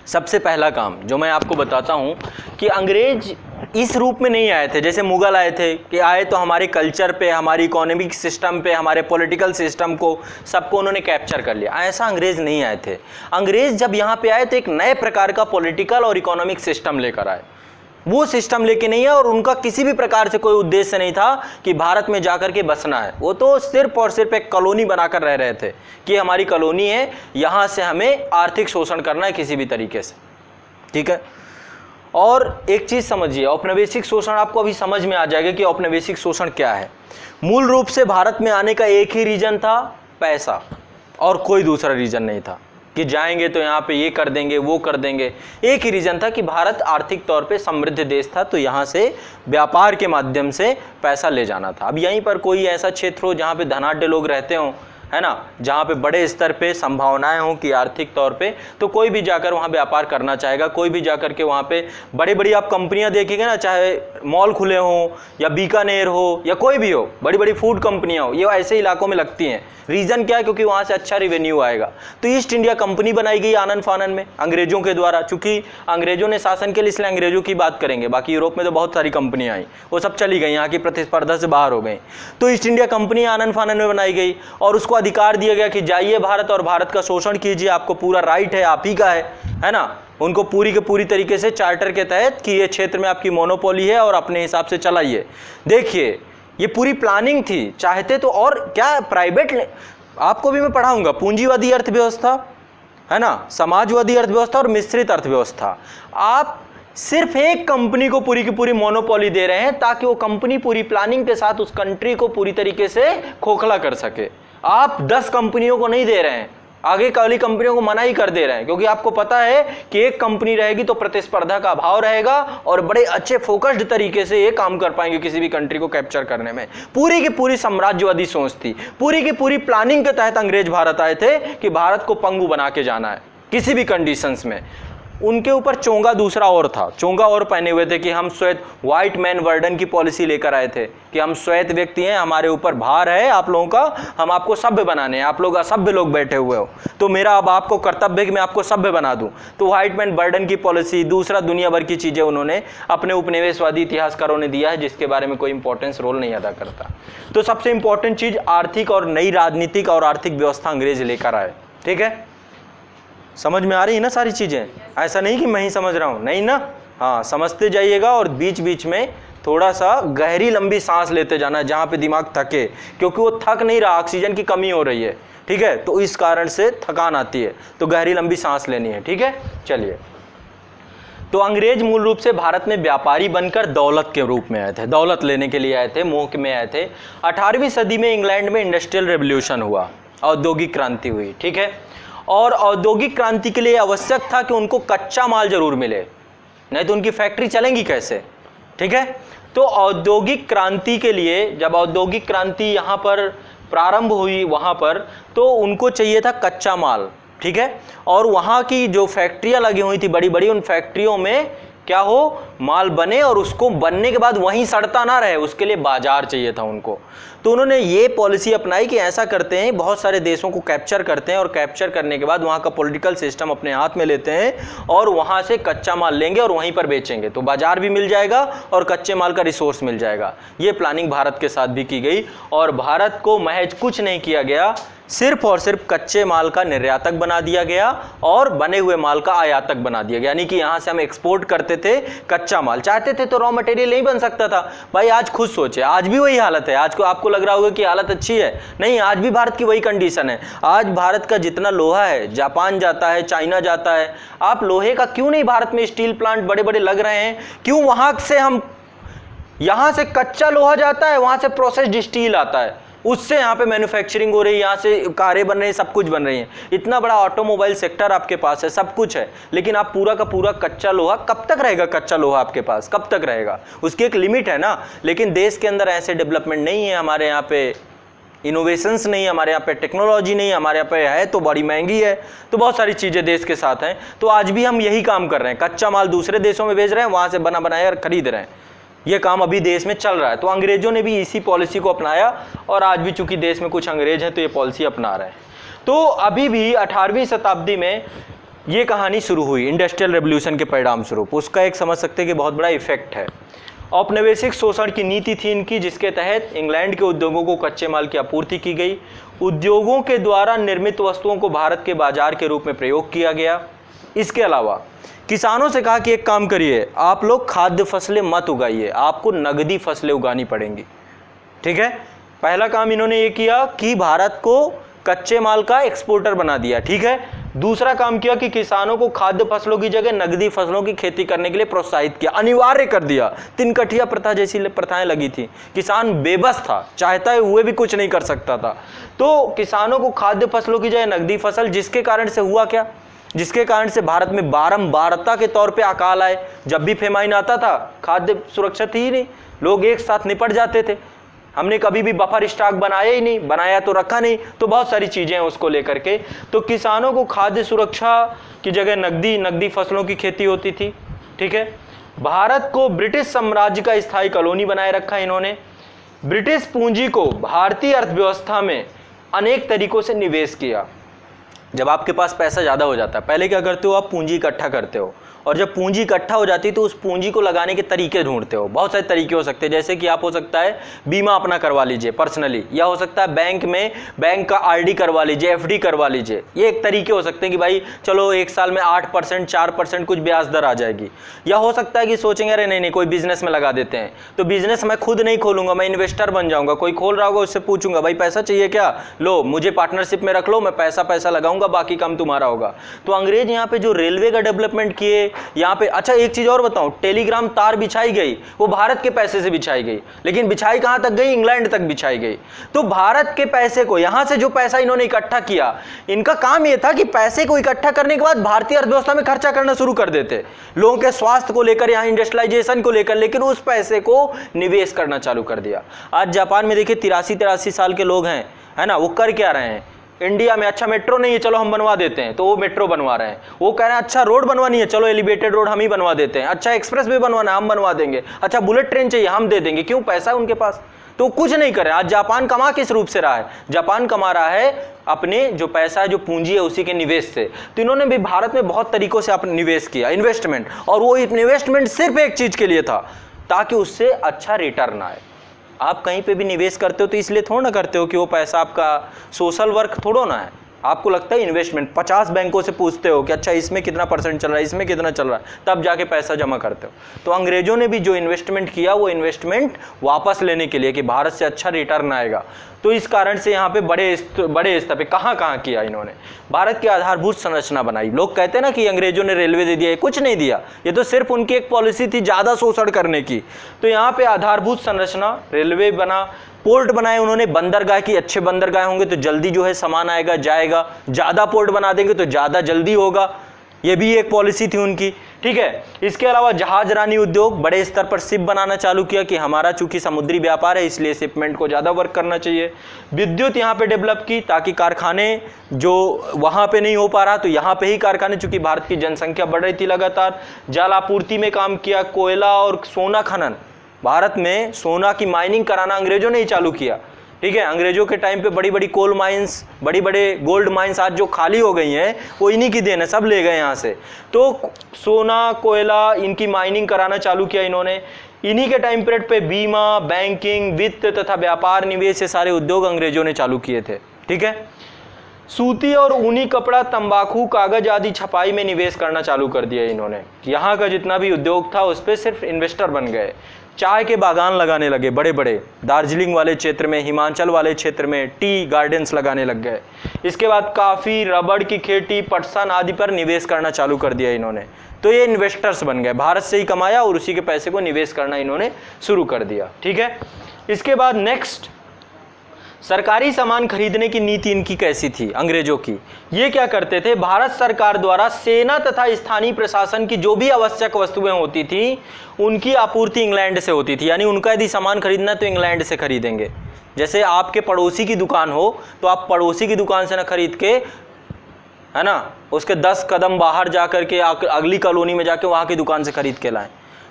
सबसे पहला काम जो मैं आपको बताता हूँ कि अंग्रेज इस रूप में नहीं आए थे जैसे मुगल आए थे, कि आए तो हमारे कल्चर पे, हमारी इकोनॉमिक सिस्टम पे, हमारे पॉलिटिकल सिस्टम को, सबको उन्होंने कैप्चर कर लिया। ऐसा अंग्रेज नहीं आए थे। अंग्रेज जब यहाँ पे आए तो एक नए प्रकार का पॉलिटिकल और इकोनॉमिक सिस्टम लेकर आए। वो सिस्टम लेके नहीं है और उनका किसी भी प्रकार से कोई उद्देश्य नहीं था कि भारत में जाकर के बसना है। वो तो सिर्फ और सिर्फ एक कॉलोनी बनाकर रह रहे थे कि हमारी कॉलोनी है, यहाँ से हमें आर्थिक शोषण करना है किसी भी तरीके से। ठीक है, और एक चीज़ समझिए, औपनिवेशिक शोषण आपको अभी समझ में आ जाएगा कि औपनिवेशिक शोषण क्या है। मूल रूप से भारत में आने का एक ही रीजन था, पैसा, और कोई दूसरा रीजन नहीं था कि जाएंगे तो यहाँ पे ये कर देंगे वो कर देंगे। एक ही रीजन था कि भारत आर्थिक तौर पे समृद्ध देश था, तो यहाँ से व्यापार के माध्यम से पैसा ले जाना था। अब यहीं पर कोई ऐसा क्षेत्र हो जहाँ पे धनाढ्य लोग रहते हों, है ना, जहाँ पे बड़े स्तर पे संभावनाएं हों कि आर्थिक तौर पे, तो कोई भी जाकर वहाँ व्यापार करना चाहेगा। कोई भी जाकर के वहाँ पे बड़ी बड़ी आप कंपनियाँ देखेंगे ना, चाहे मॉल खुले हों या बीकानेर हो या कोई भी हो, बड़ी बड़ी फूड कंपनियाँ हो, ये ऐसे इलाकों में लगती हैं। रीज़न क्या है? क्योंकि वहाँ से अच्छा रेवेन्यू आएगा। तो ईस्ट इंडिया कंपनी बनाई गई आनन फानन में अंग्रेजों के द्वारा, चूँकि अंग्रेजों ने शासन के लिए, इसलिए अंग्रेजों की बात करेंगे। बाकी यूरोप में तो बहुत सारी कंपनियाँ आई, वो सब चली गई, यहाँ की प्रतिस्पर्धा से बाहर हो गई। तो ईस्ट इंडिया कंपनी आनन फानन में बनाई गई और उसको अधिकार दिया गया कि जाइए भारत और भारत का शोषण कीजिए, आपको पूरा राइट है, आप ही का है ना। उनको पूरी के पूरी तरीके से चार्टर के तहत कि ये क्षेत्र में आपकी मोनोपोली है और अपने हिसाब से चलाइए। देखिए ये पूरी प्लानिंग थी, चाहते तो और क्या प्राइवेट, आपको भी मैं पढ़ाऊंगा, पूंजीवादी अर्थव्यवस्था, है ना, समाजवादी अर्थव्यवस्था और मिश्रित अर्थव्यवस्था। आप सिर्फ एक कंपनी को पूरी की पूरी मोनोपोली दे रहे हैं ताकि वो कंपनी पूरी प्लानिंग के साथ उस कंट्री को पूरी तरीके से खोखला कर सके। आप 10 कंपनियों को नहीं दे रहे हैं, आगे वाली कंपनियों को मना ही कर दे रहे हैं, क्योंकि आपको पता है कि एक कंपनी रहेगी तो प्रतिस्पर्धा का अभाव रहेगा और बड़े अच्छे फोकस्ड तरीके से ये काम कर पाएंगे किसी भी कंट्री को कैप्चर करने में। पूरी की पूरी साम्राज्यवादी सोच थी, पूरी की पूरी प्लानिंग के तहत अंग्रेज भारत आए थे कि भारत को पंगु बना के जाना है किसी भी कंडीशंस में। उनके ऊपर चोंगा दूसरा और था, चोंगा और पहने हुए थे कि हम श्वेत व्हाइट मैन वर्डन की पॉलिसी लेकर आए थे कि हम श्वेत व्यक्ति हैं, हमारे ऊपर भार है आप लोगों का, हम आपको सभ्य बनाने हैं, आप लोग असभ्य लोग बैठे हुए हो, तो मेरा अब आपको कर्तव्य है कि मैं आपको सभ्य बना दूं। तो व्हाइट मैन वर्डन की पॉलिसी, दूसरा दुनिया भर की चीज़ें उन्होंने अपने उपनिवेशवादी इतिहासकारों ने दिया है, जिसके बारे में कोई इंपॉर्टेंस रोल नहीं अदा करता। तो सबसे इंपॉर्टेंट चीज़ आर्थिक और नई राजनीतिक और आर्थिक व्यवस्था अंग्रेज लेकर आए। ठीक है, समझ में आ रही है ना सारी चीज़ें? ऐसा नहीं कि मैं ही समझ रहा हूँ, नहीं ना, हाँ समझते जाइएगा और बीच बीच में थोड़ा सा गहरी लंबी सांस लेते जाना जहाँ पे दिमाग थके, क्योंकि वो थक नहीं रहा, ऑक्सीजन की कमी हो रही है। ठीक है, तो इस कारण से थकान आती है, तो गहरी लंबी सांस लेनी है। ठीक है, चलिए। तो अंग्रेज मूल रूप से भारत में व्यापारी बनकर दौलत के रूप में आए थे, दौलत लेने के लिए आए थे, मोह में आए थे। 18वीं सदी में इंग्लैंड में इंडस्ट्रियल रेवोल्यूशन हुआ, औद्योगिक क्रांति हुई। ठीक है, और औद्योगिक क्रांति के लिए आवश्यक था कि उनको कच्चा माल जरूर मिले, नहीं तो उनकी फैक्ट्री चलेंगी कैसे। ठीक है, तो औद्योगिक क्रांति के लिए, जब औद्योगिक क्रांति यहाँ पर प्रारंभ हुई वहाँ पर, तो उनको चाहिए था कच्चा माल। ठीक है, और वहाँ की जो फैक्ट्रियाँ लगी हुई थी बड़ी बड़ी, उन फैक्ट्रियों में क्या हो, माल बने और उसको बनने के बाद वहीं सड़ता ना रहे, उसके लिए बाजार चाहिए था उनको। तो उन्होंने ये पॉलिसी अपनाई कि ऐसा करते हैं, बहुत सारे देशों को कैप्चर करते हैं और कैप्चर करने के बाद वहाँ का पॉलिटिकल सिस्टम अपने हाथ में लेते हैं और वहाँ से कच्चा माल लेंगे और वहीं पर बेचेंगे, तो बाजार भी मिल जाएगा और कच्चे माल का रिसोर्स मिल जाएगा। ये प्लानिंग भारत के साथ भी की गई और भारत को महज कुछ नहीं किया गया, सिर्फ और सिर्फ कच्चे माल का निर्यातक बना दिया गया और बने हुए माल का आयातक बना दिया गया। यानी कि यहाँ से हम एक्सपोर्ट करते थे कच्चा माल, चाहते थे तो रॉ मटेरियल नहीं बन सकता था। भाई आज खुद सोचे, आज भी वही हालत है। आज को आपको लग रहा होगा कि हालत अच्छी है, नहीं, आज भी भारत की वही कंडीशन है। आज भारत का जितना लोहा है जापान जाता है, चाइना जाता है। आप लोहे का क्यों नहीं, भारत में स्टील प्लांट बड़े बड़े लग रहे हैं, क्यों? वहाँ से हम, यहाँ से कच्चा लोहा जाता है, वहाँ से प्रोसेस्ड स्टील आता है, उससे यहाँ पे मैन्युफैक्चरिंग हो रही है, यहाँ से कारें बन रही हैं, सब कुछ बन रही हैं। इतना बड़ा ऑटोमोबाइल सेक्टर आपके पास है, सब कुछ है, लेकिन आप पूरा का पूरा कच्चा लोहा, कब तक रहेगा कच्चा लोहा आपके पास, कब तक रहेगा? उसकी एक लिमिट है ना। लेकिन देश के अंदर ऐसे डेवलपमेंट नहीं है, हमारे यहाँ पे इनोवेशंस नहीं, हमारे यहाँ पे टेक्नोलॉजी नहीं, हमारे यहाँ पे है तो बड़ी महंगी है, तो बहुत सारी चीज़ें देश के साथ हैं। तो आज भी हम यही काम कर रहे हैं, कच्चा माल दूसरे देशों में भेज रहे हैं, वहाँ से बना बनाया खरीद रहे हैं। ये काम अभी देश में चल रहा है। तो अंग्रेजों ने भी इसी पॉलिसी को अपनाया और आज भी चूंकि देश में कुछ अंग्रेज हैं तो ये पॉलिसी अपना रहे हैं। तो अभी भी 18वीं शताब्दी में ये कहानी शुरू हुई इंडस्ट्रियल रेवोल्यूशन के परिणाम स्वरूप। उसका एक समझ सकते हैं कि बहुत बड़ा इफेक्ट है। औपनिवेशिक शोषण की नीति थी इनकी, जिसके तहत इंग्लैंड के उद्योगों को कच्चे माल की आपूर्ति की गई। उद्योगों के द्वारा निर्मित वस्तुओं को भारत के बाजार के रूप में प्रयोग किया गया। इसके अलावा किसानों से कहा कि एक काम करिए, आप लोग खाद्य फसलें मत उगाइए, आपको नगदी फसलें उगानी पड़ेंगी। ठीक है, पहला काम इन्होंने ये किया कि भारत को कच्चे माल का एक्सपोर्टर बना दिया। ठीक है, दूसरा काम किया कि किसानों को खाद्य फसलों की जगह नगदी फसलों की खेती करने के लिए प्रोत्साहित किया, अनिवार्य कर दिया। तिनकठिया प्रथा जैसी प्रथाएं लगी थी, किसान बेबस था, चाहता है हुए भी कुछ नहीं कर सकता था। तो किसानों को खाद्य फसलों की जगह नगदी फसल, जिसके कारण से हुआ क्या, जिसके कारण से भारत में बारंबारता के तौर पे अकाल आए। जब भी फेमाइन आता था, खाद्य सुरक्षा थी ही नहीं, लोग एक साथ निपट जाते थे। हमने कभी भी बफर स्टॉक बनाया ही नहीं, बनाया तो रखा नहीं, तो बहुत सारी चीज़ें हैं उसको लेकर के। तो किसानों को खाद्य सुरक्षा की जगह नगदी फसलों की खेती होती थी। ठीक है, भारत को ब्रिटिश साम्राज्य का स्थायी कॉलोनी बनाए रखा इन्होंने। ब्रिटिश पूंजी को भारतीय अर्थव्यवस्था में अनेक तरीकों से निवेश किया। जब आपके पास पैसा ज़्यादा हो जाता है, पहले क्या करते हो, आप पूंजी इकट्ठा करते हो, और जब पूंजी इकट्ठा हो जाती है तो उस पूंजी को लगाने के तरीके ढूंढते हो। बहुत सारे तरीके हो सकते हैं, जैसे कि आप हो सकता है बीमा अपना करवा लीजिए पर्सनली, या हो सकता है बैंक में बैंक का आरडी करवा लीजिए, एफडी करवा लीजिए। ये एक तरीके हो सकते हैं कि भाई चलो एक साल में 8% 4% कुछ ब्याज दर आ जाएगी। या हो सकता है कि सोचेंगे अरे नहीं कोई बिजनेस में लगा देते हैं, तो बिजनेस मैं खुद नहीं खोलूंगा, मैं इन्वेस्टर बन जाऊंगा। कोई खोल रहा होगा उससे पूछूंगा भाई पैसा चाहिए क्या, लो मुझे पार्टनरशिप में रख लो, मैं पैसा लगाऊंगा, बाकी काम तुम्हारा होगा। तो अंग्रेज यहाँ पे जो रेलवे का डेवलपमेंट किए, यहाँ पे। अच्छा एक चीज और बताऊं, टेलीग्राम तार बिछाई गई वो भारत के पैसे से बिछाई गई, लेकिन बिछाई कहां तक गई? इंग्लैंड तक बिछाई गई। तो भारत के पैसे को, यहां से जो पैसा इन्होंने इकट्ठा किया, इनका काम यह था कि पैसे को इकट्ठा करने के बाद भारतीय अर्थव्यवस्था में खर्चा करना शुरू कर देते, लोगों के स्वास्थ्य को लेकर, यहां इंडस्ट्रियलाइजेशन को लेकर, लेकिन उस पैसे को निवेश करना चालू कर दिया। आज जापान में देखिए 83 साल के लोग हैं, है ना, वो कर क्या रहे हैं? इंडिया में अच्छा मेट्रो नहीं है, चलो हम बनवा देते हैं, तो वो मेट्रो बनवा रहे हैं। वो कह रहे हैं अच्छा रोड बनवानी है, चलो एलिवेटेड रोड हम ही बनवा देते हैं। अच्छा एक्सप्रेस वे बनवाना है, हम बनवा देंगे। अच्छा बुलेट ट्रेन चाहिए, हम दे देंगे। क्यों? पैसा है उनके पास, तो कुछ नहीं कर रहे। आज जापान कमा किस रूप से रहा है? जापान कमा रहा है अपने जो पैसा है, जो पूंजी है, उसी के निवेश से। तो इन्होंने भी भारत में बहुत तरीकों से अपने निवेश किया, इन्वेस्टमेंट, और वो इन्वेस्टमेंट सिर्फ एक चीज के लिए था, ताकि उससे अच्छा रिटर्न आए। आप कहीं पे भी निवेश करते हो तो इसलिए थोड़ा ना करते हो कि वो पैसा आपका सोशल वर्क थोड़ा ना है। आपको लगता है इन्वेस्टमेंट, 50 बैंकों से पूछते हो कि अच्छा इसमें कितना परसेंट चल रहा है, इसमें कितना चल रहा है, तब जाके पैसा जमा करते हो। तो अंग्रेजों ने भी जो इन्वेस्टमेंट किया, वो इन्वेस्टमेंट वापस लेने के लिए कि भारत से अच्छा रिटर्न आएगा। तो इस कारण से यहाँ पे बड़े स्तर पे कहाँ किया इन्होंने? भारत की आधारभूत संरचना बनाई। लोग कहते हैं ना कि अंग्रेजों ने रेलवे दे दिया, कुछ नहीं दिया, ये तो सिर्फ उनकी एक पॉलिसी थी ज़्यादा शोषण करने की। तो यहाँ पे आधारभूत संरचना, रेलवे बना, पोर्ट बनाए उन्होंने, बंदरगाह की, अच्छे बंदरगाह होंगे तो जल्दी जो है सामान आएगा जाएगा, ज़्यादा पोर्ट बना देंगे तो ज़्यादा जल्दी होगा, ये भी एक पॉलिसी थी उनकी। ठीक है, इसके अलावा जहाजरानी उद्योग, बड़े स्तर पर शिप बनाना चालू किया कि हमारा चूंकि समुद्री व्यापार है इसलिए शिपमेंट को ज़्यादा वर्क करना चाहिए। विद्युत यहाँ पे डेवलप की, ताकि कारखाने जो वहाँ पे नहीं हो पा रहा तो यहाँ पे ही कारखाने, चूंकि भारत की जनसंख्या बढ़ रही थी लगातार। जल आपूर्ति में काम किया, कोयला और सोना खनन, भारत में सोना की माइनिंग कराना अंग्रेजों ने ही चालू किया। ठीक है, अंग्रेजों के टाइम पे बड़ी बड़ी कोल माइंस, बड़ी बड़े गोल्ड माइंस आज जो खाली हो गई हैं वो इन्हीं की देन है, सब ले गए यहाँ से। तो सोना, कोयला, इनकी माइनिंग कराना चालू किया इन्होंने। इन्हीं के टाइम पीरियड पे बीमा, बैंकिंग, वित्त तथा व्यापार, निवेश, ये सारे उद्योग अंग्रेजों ने चालू किए थे। ठीक है, सूती और ऊनी कपड़ा, तंबाकू, कागज आदि छपाई में निवेश करना चालू कर दिया इन्होंने। यहाँ का जितना भी उद्योग था उस पर सिर्फ इन्वेस्टर बन गए। चाय के बागान लगाने लगे बड़े बड़े, दार्जिलिंग वाले क्षेत्र में, हिमाचल वाले क्षेत्र में टी गार्डन्स लगाने लग गए। इसके बाद काफ़ी, रबड़ की खेती, पटसन आदि पर निवेश करना चालू कर दिया इन्होंने। तो ये इन्वेस्टर्स बन गए, भारत से ही कमाया और उसी के पैसे को निवेश करना इन्होंने शुरू कर दिया। ठीक है, इसके बाद नेक्स्ट, सरकारी सामान खरीदने की नीति इनकी कैसी थी अंग्रेजों की? ये क्या करते थे, भारत सरकार द्वारा सेना तथा स्थानीय प्रशासन की जो भी आवश्यक वस्तुएं होती थी उनकी आपूर्ति इंग्लैंड से होती थी। यानी उनका यदि सामान खरीदना है तो इंग्लैंड से खरीदेंगे। जैसे आपके पड़ोसी की दुकान हो तो आप पड़ोसी की दुकान से ना खरीद के, है ना, उसके 10 कदम बाहर जा करके अगली कॉलोनी में जाके वहाँ की दुकान से खरीद के लाएं।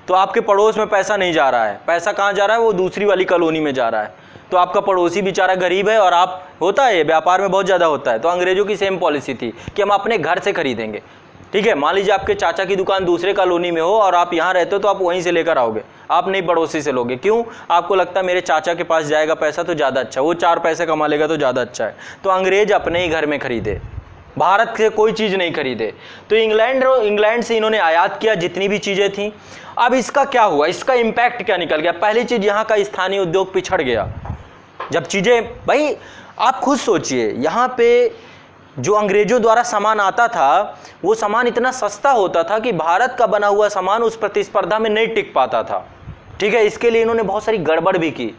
तो आपके पड़ोस में पैसा नहीं जा रहा है, पैसा कहाँ जा रहा है? वो दूसरी वाली कॉलोनी में जा रहा है। तो आपका पड़ोसी बेचारा गरीब है और आप, होता है व्यापार में बहुत ज़्यादा होता है। तो अंग्रेजों की सेम पॉलिसी थी कि हम अपने घर से खरीदेंगे। ठीक है, मान लीजिए आपके चाचा की दुकान दूसरे कॉलोनी में हो और आप यहाँ रहते हो तो आप वहीं से लेकर आओगे, आप नहीं पड़ोसी से लोगे। क्यों? आपको लगता है मेरे चाचा के पास जाएगा पैसा तो ज़्यादा अच्छा, वो 4 पैसे कमा लेगा तो ज़्यादा अच्छा है। तो अंग्रेज अपने ही घर में खरीदे, भारत से कोई चीज़ नहीं खरीदे। तो इंग्लैंड से इन्होंने आयात किया जितनी भी चीज़ें थी। अब इसका क्या हुआ, इसका इम्पैक्ट क्या निकल गया? पहली चीज़, यहाँ का स्थानीय उद्योग पिछड़ गया। जब चीज़ें, भाई आप खुद सोचिए, यहाँ पे जो अंग्रेजों द्वारा सामान आता था वो सामान इतना सस्ता होता था कि भारत का बना हुआ सामान उस प्रतिस्पर्धा में नहीं टिक पाता था। ठीक है, इसके लिए इन्होंने बहुत सारी गड़बड़ भी की।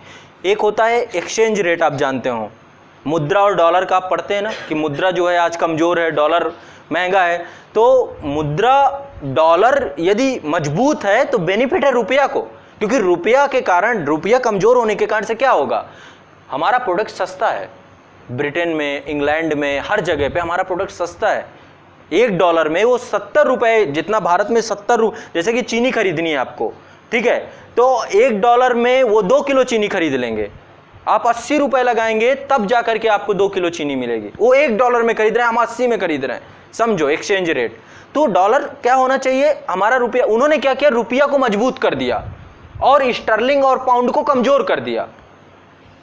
एक होता है एक्सचेंज रेट, आप जानते हो, मुद्रा और डॉलर का आप पढ़ते हैं ना कि मुद्रा जो है आज कमज़ोर है, डॉलर महंगा है। तो मुद्रा, डॉलर यदि मजबूत है तो बेनिफिट है रुपया को, क्योंकि रुपया के कारण, रुपया कमज़ोर होने के कारण से क्या होगा, हमारा प्रोडक्ट सस्ता है। ब्रिटेन में, इंग्लैंड में, हर जगह पे हमारा प्रोडक्ट सस्ता है। $1 में वो 70 रुपये, जितना भारत में 70 रुपये, जैसे कि चीनी खरीदनी है आपको, ठीक है, तो $1 में वो 2 किलो चीनी खरीद लेंगे। आप 80 रुपये लगाएंगे तब जा करके आपको 2 किलो चीनी मिलेगी। वो $1 में खरीद रहे हैं, हम 80 में खरीद रहे हैं। समझो एक्सचेंज रेट। तो डॉलर क्या होना चाहिए, हमारा रुपया। उन्होंने क्या किया, रुपया को मजबूत कर दिया और स्टर्लिंग और पाउंड को कमजोर कर दिया।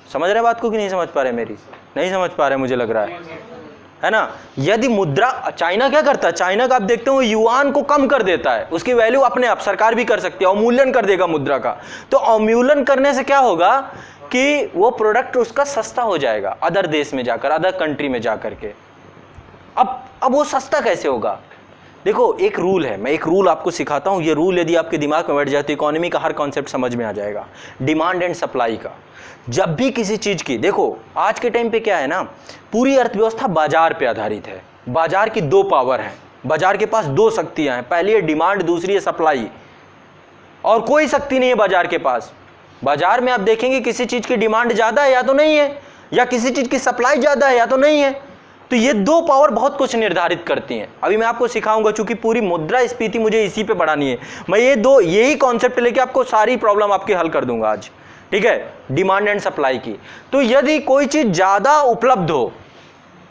समझ रहे बात को कि नहीं समझ पा रहे? मेरी नहीं समझ पा रहे, मुझे लग रहा है ना। यदि मुद्रा, चाइना क्या करता है, चाइना का आप देखते हो युआन को कम कर देता है, उसकी वैल्यू अपने आप सरकार भी कर सकती है, अवमूल्यन कर देगा मुद्रा का। तो अवमूल्यन करने से क्या होगा कि वो प्रोडक्ट उसका सस्ता हो जाएगा अदर देश में जाकर, अदर कंट्री में जाकर के। अब वो सस्ता कैसे होगा, देखो एक रूल है, मैं एक रूल आपको सिखाता हूँ, ये रूल यदि आपके दिमाग में बैठ जाए तो इकोनॉमी का हर कॉन्सेप्ट समझ में आ जाएगा। डिमांड एंड सप्लाई का, जब भी किसी चीज़ की, देखो आज के टाइम पे क्या है ना, पूरी अर्थव्यवस्था बाजार पे आधारित है। बाजार की दो पावर हैं, बाजार के पास दो शक्तियाँ हैं, पहली है डिमांड, दूसरी है सप्लाई, और कोई शक्ति नहीं है बाजार के पास। बाजार में आप देखेंगे किसी चीज़ की डिमांड ज़्यादा है या तो नहीं है, या किसी चीज़ की सप्लाई ज़्यादा है या तो नहीं है। तो ये दो पावर बहुत कुछ निर्धारित करती हैं। अभी मैं आपको सिखाऊंगा, चूंकि पूरी मुद्रास्फीति मुझे इसी पे बढ़ानी है, मैं यही कॉन्सेप्ट लेके आपको सारी प्रॉब्लम आपकी हल कर दूंगा आज, ठीक है, डिमांड एंड सप्लाई की। तो यदि कोई चीज़ ज़्यादा उपलब्ध हो,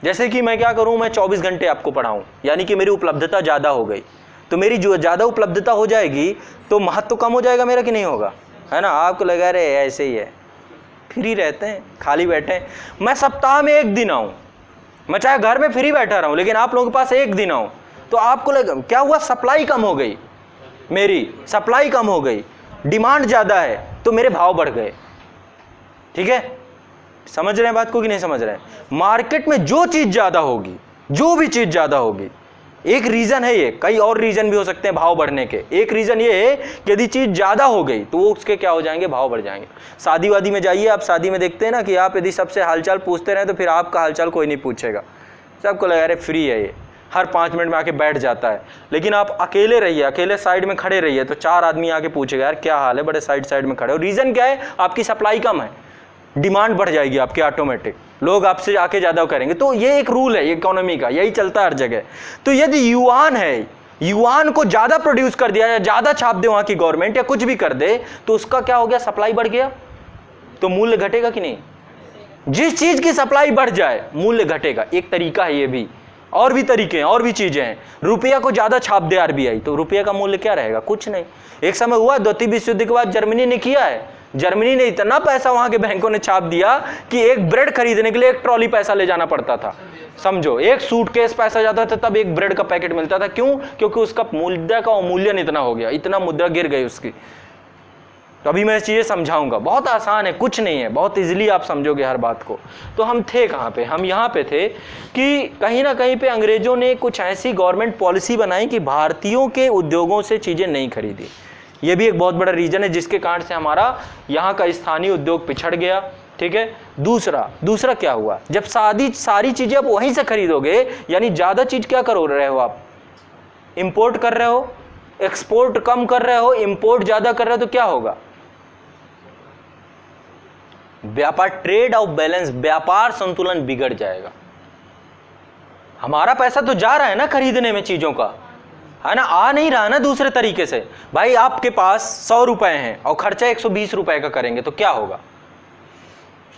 जैसे कि मैं क्या करूँ, मैं 24 घंटे आपको पढ़ाऊँ, यानी कि मेरी उपलब्धता ज़्यादा हो गई, तो मेरी जो ज़्यादा उपलब्धता हो जाएगी तो महत्व कम हो जाएगा मेरा कि नहीं होगा, है ना। आपको लगा रहे ऐसे ही है, फ्री रहते हैं, खाली बैठे हैं, मैं सप्ताह में एक दिन आऊँ, मैं चाहे घर में फ्री बैठा रहा हूँ, लेकिन आप लोगों के पास एक दिन आऊँ, तो आपको लगा क्या हुआ, सप्लाई कम हो गई, मेरी सप्लाई कम हो गई, डिमांड ज़्यादा है तो मेरे भाव बढ़ गए। ठीक है, समझ रहे हैं बात को कि नहीं समझ रहे हैं। मार्केट में जो चीज़ ज़्यादा होगी, जो भी चीज़ ज़्यादा होगी, एक रीज़न है ये, कई और रीज़न भी हो सकते हैं भाव बढ़ने के। एक रीज़न ये है कि यदि चीज़ ज़्यादा हो गई तो वो उसके क्या हो जाएंगे, भाव बढ़ जाएंगे। शादी वादी में जाइए आप, शादी में देखते हैं ना कि आप यदि सबसे हालचाल पूछते रहें तो फिर आपका हालचाल कोई नहीं पूछेगा, सबको लगा रहे फ्री है ये, हर 5 मिनट में आके बैठ जाता है। लेकिन आप अकेले रहिए, अकेले साइड में खड़े रहिए तो 4 आदमी आके पूछेगा यार क्या हाल है, बड़े साइड में खड़े हो। रीज़न क्या है, आपकी सप्लाई कम है, डिमांड बढ़ जाएगी आपकी ऑटोमेटिक, लोग आपसे आके ज़्यादा करेंगे। तो ये एक रूल है इकोनॉमी का, यही चलता है हर जगह। तो यदि युआन है, युआन को ज़्यादा प्रोड्यूस कर दिया या ज़्यादा छाप दे वहाँ की गवर्नमेंट या कुछ भी कर दे, तो उसका क्या हो गया, सप्लाई बढ़ गया, तो मूल्य घटेगा कि नहीं। जिस चीज़ की सप्लाई बढ़ जाए मूल्य घटेगा, एक तरीका है ये भी, और भी तरीके हैं, और भी चीज़ें हैं। रुपया को ज़्यादा छाप दे आरबीआई तो रुपये का मूल्य क्या रहेगा, कुछ नहीं। एक समय हुआ द्वितीय विश्व युद्ध के बाद जर्मनी ने किया है, जर्मनी ने इतना पैसा वहां के बैंकों ने छाप दिया कि एक ब्रेड खरीदने के लिए एक ट्रॉली पैसा ले जाना पड़ता था। समझो, एक सूटकेस पैसा जाता था तब एक ब्रेड का पैकेट मिलता था। क्यों? क्योंकि उसका मुद्रा का अवमूल्यन इतना हो गया, इतना मुद्रा गिर गई उसकी। तो अभी मैं चीज़ें समझाऊंगा, बहुत आसान है, कुछ नहीं है, बहुत इजीली आप समझोगे हर बात को। तो हम थे कहाँ पे, हम यहाँ पे थे कि कहीं ना कहीं पे अंग्रेजों ने कुछ ऐसी गवर्नमेंट पॉलिसी बनाई कि भारतीयों के उद्योगों से चीज़ें नहीं खरीदी। ये भी एक बहुत बड़ा रीजन है जिसके कारण से हमारा यहाँ का स्थानीय उद्योग पिछड़ गया। ठीक है, दूसरा क्या हुआ, जब सारी चीज़ें आप वहीं से खरीदोगे, यानी ज़्यादा चीज़ क्या कर रहे हो आप, इंपोर्ट कर रहे हो, एक्सपोर्ट कम कर रहे हो, इंपोर्ट ज़्यादा कर रहे हो, तो क्या होगा, व्यापार, ट्रेड ऑफ बैलेंस, व्यापार संतुलन बिगड़ जाएगा। हमारा पैसा तो जा रहा है ना खरीदने में चीज़ों का, है ना, आ नहीं रहा ना दूसरे तरीके से। भाई आपके पास 100 रुपए हैं और खर्चा 120 रुपए का करेंगे तो क्या होगा,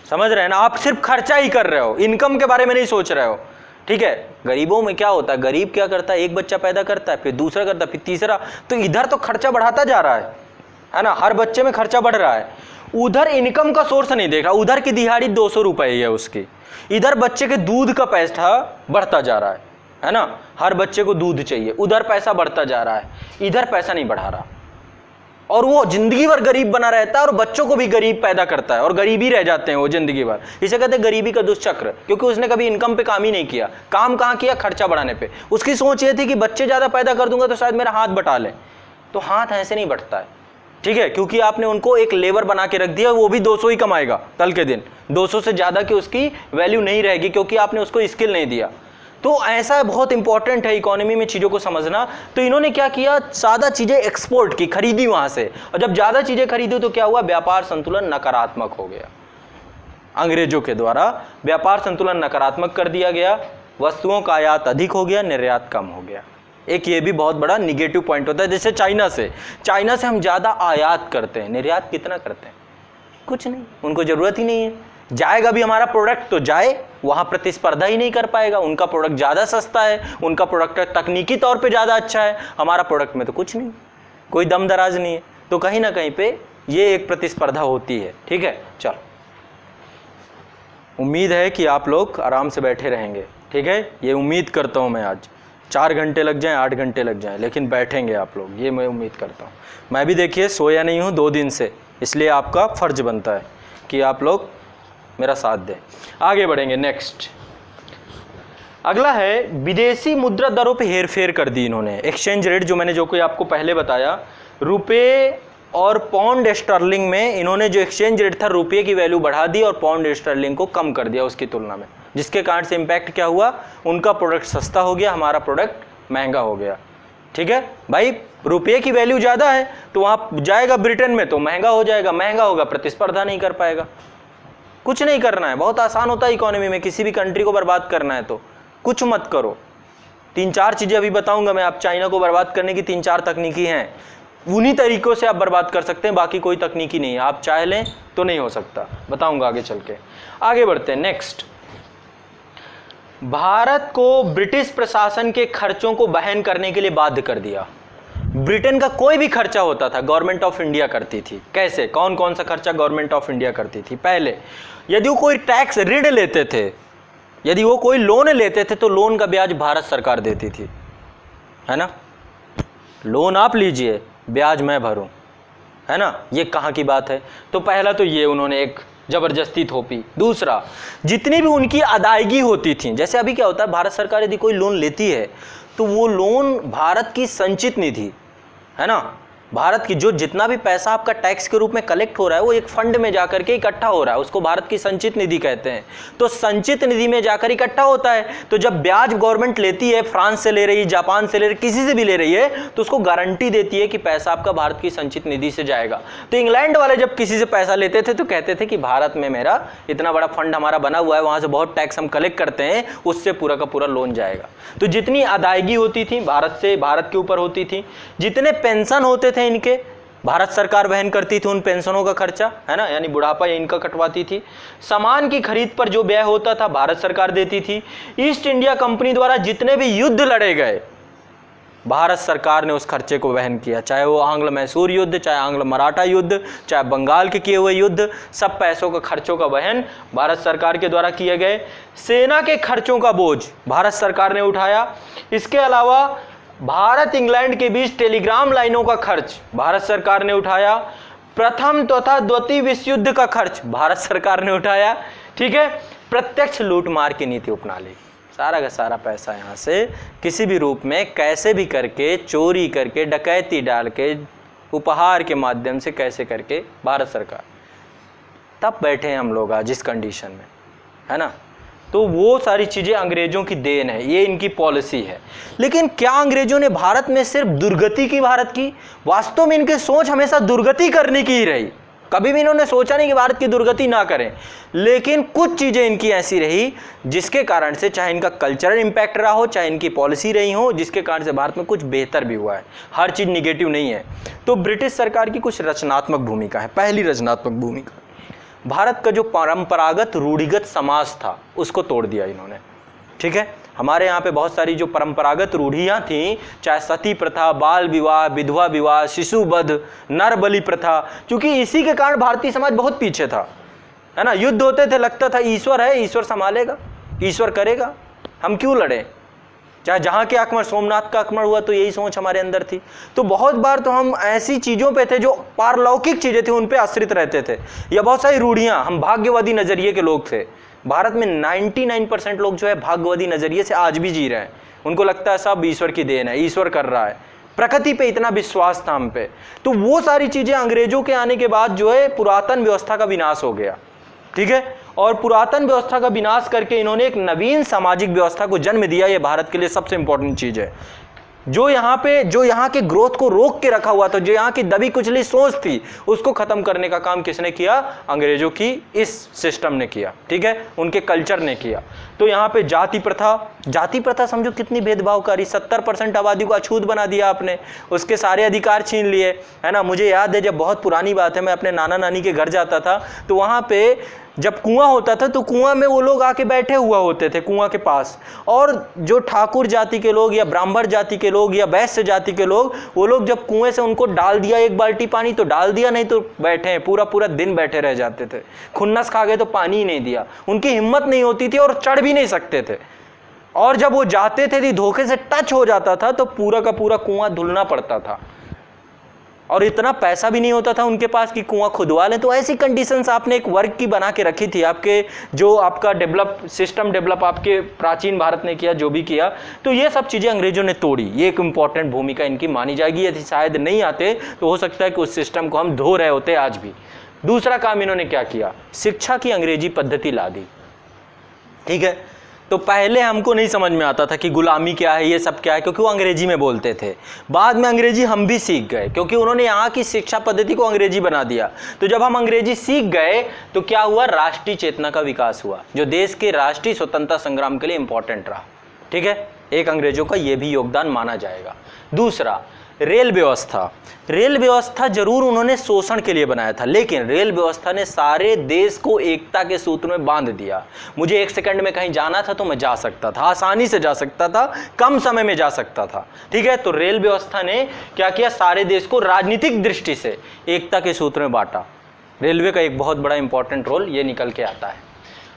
समझ रहे हैं ना। आप सिर्फ खर्चा ही कर रहे हो, इनकम के बारे में नहीं सोच रहे हो। ठीक है, गरीबों में क्या होता है, गरीब क्या करता है, एक बच्चा पैदा करता है, फिर दूसरा करता है, फिर तीसरा, तो इधर तो खर्चा बढ़ाता जा रहा है ना, हर बच्चे में खर्चा बढ़ रहा है। उधर इनकम का सोर्स नहीं देख रहा, उधर की दिहाड़ी 200 रुपए है उसकी, इधर बच्चे के दूध का पैसा बढ़ता जा रहा है ना, हर बच्चे को दूध चाहिए, उधर पैसा बढ़ता जा रहा है, इधर पैसा नहीं बढ़ा रहा, और वो जिंदगी भर गरीब बना रहता है और बच्चों को भी गरीब पैदा करता है और गरीबी रह जाते हैं वो जिंदगी भर। इसे कहते हैं गरीबी का दुष्चक्र, क्योंकि उसने कभी इनकम पे काम ही नहीं किया। काम कहाँ किया, खर्चा बढ़ाने पे। उसकी सोच ये थी कि बच्चे ज़्यादा पैदा कर दूंगा तो शायद मेरा हाथ बटा ले, तो हाथ ऐसे नहीं बढ़ता है। ठीक है, क्योंकि आपने उनको एक लेबर बना के रख दिया, वो भी 200 ही कमाएगा कल के दिन, 200 से ज़्यादा की उसकी वैल्यू नहीं रहेगी, क्योंकि आपने उसको स्किल नहीं दिया। तो ऐसा बहुत इंपॉर्टेंट है इकोनॉमी में चीज़ों को समझना। तो इन्होंने क्या किया, ज़्यादा चीज़ें एक्सपोर्ट की, खरीदी वहाँ से, और जब ज़्यादा चीज़ें खरीदी तो क्या हुआ, व्यापार संतुलन नकारात्मक हो गया। अंग्रेजों के द्वारा व्यापार संतुलन नकारात्मक कर दिया गया, वस्तुओं का आयात अधिक हो गया, निर्यात कम हो गया। एक ये भी बहुत बड़ा निगेटिव पॉइंट होता है। जैसे चाइना से हम ज़्यादा आयात करते हैं, निर्यात कितना करते हैं, कुछ नहीं, उनको ज़रूरत ही नहीं है। जाएगा भी हमारा प्रोडक्ट तो जाए, वहाँ प्रतिस्पर्धा ही नहीं कर पाएगा, उनका प्रोडक्ट ज़्यादा सस्ता है, उनका प्रोडक्ट तकनीकी तौर पे ज़्यादा अच्छा है, हमारा प्रोडक्ट में तो कुछ नहीं, कोई दम दराज नहीं है। तो कहीं ना कहीं पे ये एक प्रतिस्पर्धा होती है। ठीक है, चलो, उम्मीद है कि आप लोग आराम से बैठे रहेंगे। ठीक है, ये उम्मीद करता हूँ मैं, आज 4 घंटे लग जाएं, 8 घंटे लग जाएं, लेकिन बैठेंगे आप लोग, ये मैं उम्मीद करता हूँ। मैं भी देखिए सोया नहीं हूँ 2 दिन से, इसलिए आपका फ़र्ज बनता है कि आप लोग मेरा साथ दें। आगे बढ़ेंगे, नेक्स्ट अगला है विदेशी मुद्रा दरों पे हेरफेर कर दी इन्होंने। एक्सचेंज रेट जो मैंने जो कोई आपको पहले बताया, रुपए और पाउंड स्टर्लिंग में इन्होंने जो एक्सचेंज रेट था रुपये की वैल्यू बढ़ा दी और पाउंड स्टर्लिंग को कम कर दिया उसकी तुलना में, जिसके कारण से इम्पैक्ट क्या हुआ, उनका प्रोडक्ट सस्ता हो गया, हमारा प्रोडक्ट महंगा हो गया। ठीक है भाई, रुपये की वैल्यू ज़्यादा है तो वहाँ जाएगा ब्रिटेन में तो महंगा हो जाएगा, महंगा होगा प्रतिस्पर्धा नहीं कर पाएगा। कुछ नहीं करना है, बहुत आसान होता है इकोनॉमी में, किसी भी कंट्री को बर्बाद करना है तो कुछ मत करो। 3-4 चीज़ें अभी बताऊंगा मैं, आप चाइना को बर्बाद करने की 3-4 तकनीकी हैं, उन्हीं तरीकों से आप बर्बाद कर सकते हैं, बाकी कोई तकनीकी नहीं है। आप चाह लें तो नहीं हो सकता, बताऊंगा आगे चल के। आगे बढ़ते हैं नेक्स्ट। भारत को ब्रिटिश प्रशासन के खर्चों को वहन करने के लिए बाध्य कर दिया। ब्रिटेन का कोई भी खर्चा होता था गवर्नमेंट ऑफ इंडिया करती थी। कैसे, कौन कौन सा खर्चा गवर्नमेंट ऑफ इंडिया करती थी? पहले यदि वो कोई टैक्स ऋण लेते थे, यदि वो कोई लोन लेते थे तो लोन का ब्याज भारत सरकार देती थी, है ना। लोन आप लीजिए, ब्याज मैं भरूं, है ना, ये कहाँ की बात है? तो पहला तो ये उन्होंने एक जबरदस्ती थोपी। दूसरा, जितनी भी उनकी अदायगी होती थी, जैसे अभी क्या होता है, भारत सरकार यदि कोई लोन लेती है तो वो लोन भारत की संचित निधि, है ना, भारत की जो जितना भी पैसा आपका टैक्स के रूप में कलेक्ट हो रहा है वो एक फंड में जाकर के इकट्ठा हो रहा है, उसको भारत की संचित निधि कहते हैं। तो संचित निधि में जाकर इकट्ठा होता है, तो जब ब्याज गवर्नमेंट लेती है, फ्रांस से ले रही है, जापान से ले रही है, किसी से भी ले रही है, तो उसको गारंटी देती है कि पैसा आपका भारत की संचित निधि से जाएगा। तो इंग्लैंड वाले जब किसी से पैसा लेते थे तो कहते थे कि भारत में मेरा इतना बड़ा फंड हमारा बना हुआ है, वहां से बहुत टैक्स हम कलेक्ट करते हैं, उससे पूरा का पूरा लोन जाएगा। तो जितनी अदायगी होती थी भारत से, भारत के ऊपर होती थी, जितने पेंशन होते थे इनके, भारत सरकार वहन करती थी उन पेंशनों का खर्चा, है ना, यानी बुढ़ापा इनका कटवाती थी। सामान की खरीद पर जो व्यय होता था भारत सरकार देती थी। ईस्ट इंडिया कंपनी द्वारा जितने भी युद्ध लड़े गए, भारत सरकार ने उस खर्चे को वहन किया, चाहे वो आंग्ल मैसूर युद्ध, चाहे आंग्ल मराठा युद्ध, चाहे बंगाल के किए हुए युद्ध, सब पैसों का खर्चों का वहन भारत सरकार के द्वारा किए गए। सेना के खर्चों का बोझ भारत सरकार ने उठाया। इसके अलावा भारत इंग्लैंड के बीच टेलीग्राम लाइनों का खर्च भारत सरकार ने उठाया। प्रथम तथा द्वितीय विश्व युद्ध का खर्च भारत सरकार ने उठाया। ठीक है, प्रत्यक्ष लूटमार की नीति अपना ली, सारा का सारा पैसा यहाँ से किसी भी रूप में कैसे भी करके, चोरी करके, डकैती डाल के, उपहार के माध्यम से कैसे करके भारत सरकार, तब बैठे हैं हम लोग आज इस कंडीशन में, है ना। तो वो सारी चीज़ें अंग्रेजों की देन है, ये इनकी पॉलिसी है। लेकिन क्या अंग्रेजों ने भारत में सिर्फ दुर्गति की भारत की? वास्तव में इनकी सोच हमेशा दुर्गति करने की ही रही, कभी भी इन्होंने सोचा नहीं कि भारत की दुर्गति ना करें। लेकिन कुछ चीज़ें इनकी ऐसी रही जिसके कारण से, चाहे इनका कल्चरल इम्पैक्ट रहा हो, चाहे इनकी पॉलिसी रही हो, जिसके कारण से भारत में कुछ बेहतर भी हुआ है। हर चीज़ निगेटिव नहीं है। तो ब्रिटिश सरकार की कुछ रचनात्मक भूमिका है। पहली रचनात्मक भूमिका, भारत का जो परंपरागत रूढ़िगत समाज था उसको तोड़ दिया इन्होंने। ठीक है, हमारे यहाँ पे बहुत सारी जो परंपरागत रूढ़ियाँ थीं, चाहे सती प्रथा, बाल विवाह, विधवा विवाह, शिशुवध, नर बलि प्रथा, क्योंकि इसी के कारण भारतीय समाज बहुत पीछे था, है ना। युद्ध होते थे, लगता था ईश्वर है, ईश्वर संभालेगा, ईश्वर करेगा, हम क्यों लड़ें। चाहे जहाँ के आक्रमण, सोमनाथ का आक्रमण हुआ तो यही सोच हमारे अंदर थी। तो बहुत बार तो हम ऐसी चीज़ों पे थे जो पारलौकिक चीज़ें थी उन पे आश्रित रहते थे, या बहुत सारी रूढ़ियाँ, हम भाग्यवादी नज़रिए के लोग थे। भारत में 99% लोग जो है भाग्यवादी नज़रिए से आज भी जी रहे हैं। उनको लगता है सब ईश्वर की देन है, ईश्वर कर रहा है, प्रकृति पे इतना विश्वास था हम पे। तो वो सारी चीज़ें अंग्रेजों के आने के बाद जो है पुरातन व्यवस्था का विनाश हो गया। ठीक है, और पुरातन व्यवस्था का विनाश करके इन्होंने एक नवीन सामाजिक व्यवस्था को जन्म दिया। ये भारत के लिए सबसे इंपॉर्टेंट चीज़ है। जो यहाँ के ग्रोथ को रोक के रखा हुआ था, जो यहाँ की दबी कुचली सोच थी, उसको खत्म करने का काम किसने किया? अंग्रेजों की इस सिस्टम ने किया। ठीक है, उनके कल्चर ने किया। तो यहाँ पे जाति प्रथा समझो कितनी भेदभावकारी, 70% आबादी को अछूत बना दिया आपने, उसके सारे अधिकार छीन लिए, है ना। मुझे याद है, जब बहुत पुरानी बात है, मैं अपने नाना नानी के घर जाता था तो वहाँ पे जब कुआं होता था तो कुआं में वो लोग आके बैठे हुआ होते थे कुआं के पास, और जो ठाकुर जाति के लोग या ब्राह्मण जाति के लोग या वैश्य जाति के लोग, वो लोग जब कुएं से उनको डाल दिया एक बाल्टी पानी तो डाल दिया, नहीं तो बैठे हैं, पूरा पूरा दिन बैठे रह जाते थे। खुन्नस खा गए तो पानी ही नहीं दिया, उनकी हिम्मत नहीं होती थी और चढ़ भी नहीं सकते थे। और जब वो जाते थे धोखे से टच हो जाता था तो पूरा का पूरा कुआं धुलना पड़ता था। और इतना पैसा भी नहीं होता था उनके पास कि कुआं खुदवा लें। तो ऐसी कंडीशंस आपने एक वर्ग की बना के रखी थी, आपके जो आपका सिस्टम डेवलप आपके प्राचीन भारत ने किया, जो भी किया, तो ये सब चीज़ें अंग्रेजों ने तोड़ी। ये एक इंपॉर्टेंट भूमिका इनकी मानी जाएगी। यदि शायद नहीं आते तो हो सकता है कि उस सिस्टम को हम धो रहे होते आज भी। दूसरा काम इन्होंने क्या किया, शिक्षा की अंग्रेजी पद्धति ला दी। ठीक है, तो पहले हमको नहीं समझ में आता था कि गुलामी क्या है, ये सब क्या है, क्योंकि वो अंग्रेजी में बोलते थे। बाद में अंग्रेजी हम भी सीख गए, क्योंकि उन्होंने यहाँ की शिक्षा पद्धति को अंग्रेजी बना दिया। तो जब हम अंग्रेजी सीख गए तो क्या हुआ, राष्ट्रीय चेतना का विकास हुआ, जो देश के राष्ट्रीय स्वतंत्रता संग्राम के लिए इंपॉर्टेंट रहा। ठीक है, एक अंग्रेजों का ये भी योगदान माना जाएगा। दूसरा, रेल व्यवस्था। रेल व्यवस्था जरूर उन्होंने शोषण के लिए बनाया था, लेकिन रेल व्यवस्था ने सारे देश को एकता के सूत्र में बांध दिया। मुझे 1 सेकंड में कहीं जाना था तो मैं जा सकता था, आसानी से जा सकता था, कम समय में जा सकता था। ठीक है, तो रेल व्यवस्था ने क्या किया, सारे देश को राजनीतिक दृष्टि से एकता के सूत्र में बांटा। रेलवे का एक बहुत बड़ा इंपॉर्टेंट रोल ये निकल के आता है।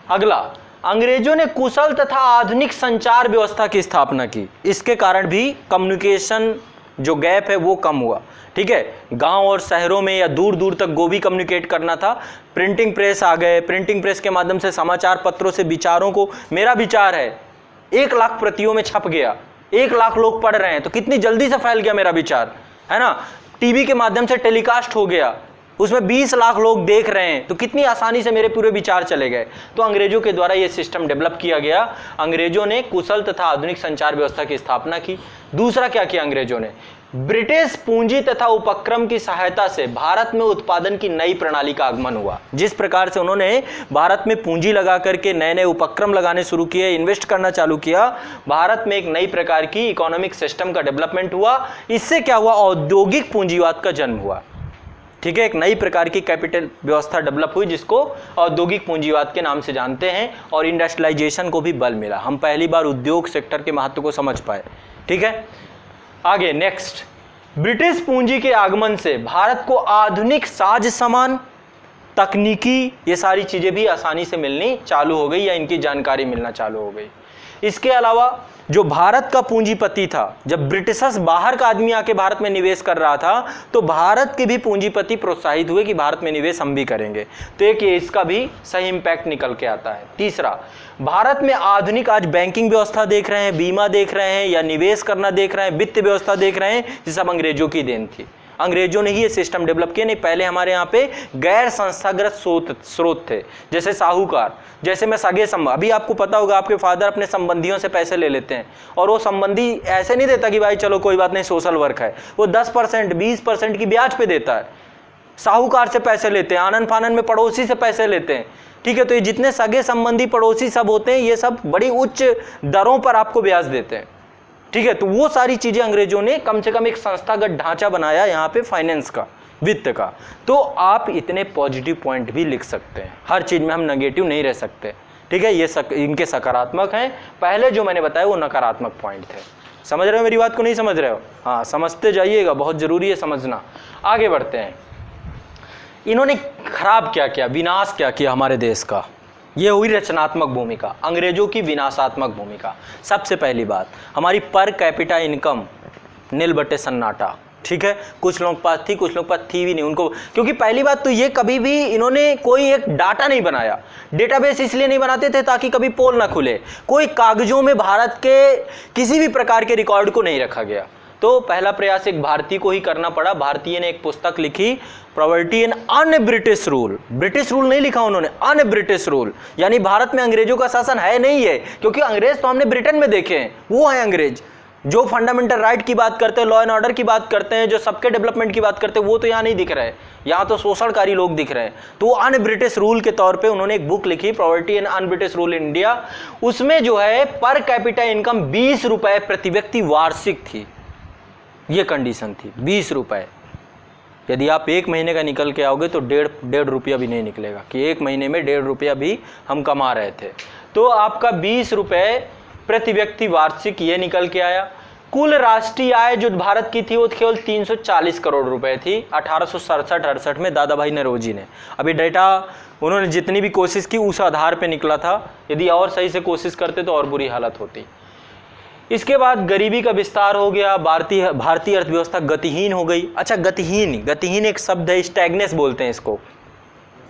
अगला, अंग्रेजों ने कुशल तथा आधुनिक संचार व्यवस्था की स्थापना की। इसके कारण भी कम्युनिकेशन जो गैप है वो कम हुआ। ठीक है, गांव और शहरों में या दूर दूर तक वो भी कम्युनिकेट करना था। प्रिंटिंग प्रेस आ गए, प्रिंटिंग प्रेस के माध्यम से समाचार पत्रों से विचारों को, मेरा विचार है 1 लाख प्रतियों में छप गया, 1 लाख लोग पढ़ रहे हैं, तो कितनी जल्दी से फैल गया मेरा विचार, है ना। टीवी के माध्यम से टेलीकास्ट हो गया, उसमें 20 लाख लोग देख रहे हैं, तो कितनी आसानी से मेरे पूरे विचार चले गए। तो अंग्रेजों के द्वारा यह सिस्टम डेवलप किया गया। अंग्रेजों ने कुशल तथा आधुनिक संचार व्यवस्था की स्थापना की। दूसरा क्या किया अंग्रेजों ने, ब्रिटिश पूंजी तथा उपक्रम की सहायता से भारत में उत्पादन की नई प्रणाली का आगमन हुआ। जिस प्रकार से उन्होंने भारत में पूंजी लगा करके नए नए उपक्रम लगाने शुरू किए, इन्वेस्ट करना चालू किया, भारत में एक नई प्रकार की इकोनॉमिक सिस्टम का डेवलपमेंट हुआ। इससे क्या हुआ, औद्योगिक पूंजीवाद का जन्म हुआ। ठीक है, एक नई प्रकार की कैपिटल व्यवस्था डेवलप हुई, जिसको औद्योगिक पूंजीवाद के नाम से जानते हैं, और इंडस्ट्रियलाइजेशन को भी बल मिला। हम पहली बार उद्योग सेक्टर के महत्व को समझ पाए। ठीक है, आगे नेक्स्ट, ब्रिटिश पूंजी के आगमन से भारत को आधुनिक साज सामान, तकनीकी, ये सारी चीजें भी आसानी से मिलनी चालू हो गई, या इनकी जानकारी मिलना चालू हो गई। इसके अलावा जो भारत का पूंजीपति था, जब ब्रिटिशर्स बाहर का आदमी आके भारत में निवेश कर रहा था, तो भारत के भी पूंजीपति प्रोत्साहित हुए कि भारत में निवेश हम भी करेंगे। तो एक इसका भी सही इंपैक्ट निकल के आता है। तीसरा, भारत में आधुनिक आज बैंकिंग व्यवस्था देख रहे हैं, बीमा देख रहे हैं, या निवेश करना देख रहे हैं, वित्त व्यवस्था देख रहे हैं, ये सब अंग्रेजों की देन थी। अंग्रेजों ने ही ये सिस्टम डेवलप किया। नहीं, पहले हमारे यहाँ पे गैर संस्थागत स्रोत थे, जैसे साहूकार, जैसे मैं सगे संबंध, अभी आपको पता होगा आपके फादर अपने संबंधियों से पैसे ले लेते हैं, और वो संबंधी ऐसे नहीं देता कि भाई चलो कोई बात नहीं सोशल वर्क है, वो 10% 20% की ब्याज पे देता है। साहूकार से पैसे लेते हैं, आनन फानन में पड़ोसी से पैसे लेते हैं। ठीक है, तो ये जितने सगे संबंधी पड़ोसी सब होते हैं, ये सब बड़ी उच्च दरों पर आपको ब्याज देते हैं। ठीक है, तो वो सारी चीजें अंग्रेजों ने कम से कम एक संस्थागत ढांचा बनाया यहाँ पे फाइनेंस का, वित्त का। तो आप इतने पॉजिटिव पॉइंट भी लिख सकते हैं, हर चीज में हम नेगेटिव नहीं रह सकते। ठीक है, ये इनके सकारात्मक हैं, पहले जो मैंने बताया वो नकारात्मक पॉइंट थे। समझ रहे हो मेरी बात को, नहीं समझ रहे हो? हाँ, समझते जाइएगा, बहुत जरूरी है समझना। आगे बढ़ते हैं। इन्होंने खराब क्या किया, विनाश क्या किया हमारे देश का, ये हुई रचनात्मक भूमिका, अंग्रेजों की विनाशात्मक भूमिका। सबसे पहली बात, हमारी पर कैपिटा इनकम नील बटे सन्नाटा। ठीक है, कुछ लोग पास थी, कुछ लोग पास थी भी नहीं उनको, क्योंकि पहली बात तो ये कभी भी इन्होंने कोई एक डाटा नहीं बनाया। डेटाबेस इसलिए नहीं बनाते थे ताकि कभी पोल ना खुले, कोई कागजों में भारत के किसी भी प्रकार के रिकॉर्ड को नहीं रखा गया। तो पहला प्रयास एक भारतीय को ही करना पड़ा। भारतीय ने एक पुस्तक लिखी, property in un British rule. British rule नहीं लिखा उन्होंने, अन ब्रिटिश रूल, यानी भारत में अंग्रेजों का शासन है नहीं है, क्योंकि अंग्रेज तो हमने ब्रिटेन में देखे हैं, वो है अंग्रेज जो फंडामेंटल राइट की बात करते हैं, लॉ एंड ऑर्डर की बात करते हैं, जो सबके डेवलपमेंट की बात करते हैं, वो तो यहाँ नहीं दिख रहे हैं, यहाँ तो शोषणकारी लोग दिख रहे हैं। तो वो अन ब्रिटिश रूल के तौर पे उन्होंने एक बुक लिखी, property and un British rule in India. उसमें जो है पर कैपिटा इनकम 20 रुपए प्रति व्यक्ति वार्षिक थी, ये कंडीशन थी, 20 रुपए। यदि आप 1 महीने का निकल के आओगे तो डेढ़ रुपया भी नहीं निकलेगा, कि 1 महीने में 1.5 रुपया भी हम कमा रहे थे। तो आपका 20 रुपए प्रति व्यक्ति वार्षिक ये निकल के आया। कुल राष्ट्रीय आय जो भारत की थी वो केवल 340 करोड़ रुपए थी 1867-68 में दादा भाई नौरोजी ने। अभी डेटा उन्होंने जितनी भी कोशिश की उस आधार पे निकला था, यदि और सही से कोशिश करते तो और बुरी हालत होती। इसके बाद गरीबी का विस्तार हो गया, भारतीय अर्थव्यवस्था गतिहीन हो गई। अच्छा, गतिहीन एक शब्द है, स्टैग्नेस बोलते हैं इसको,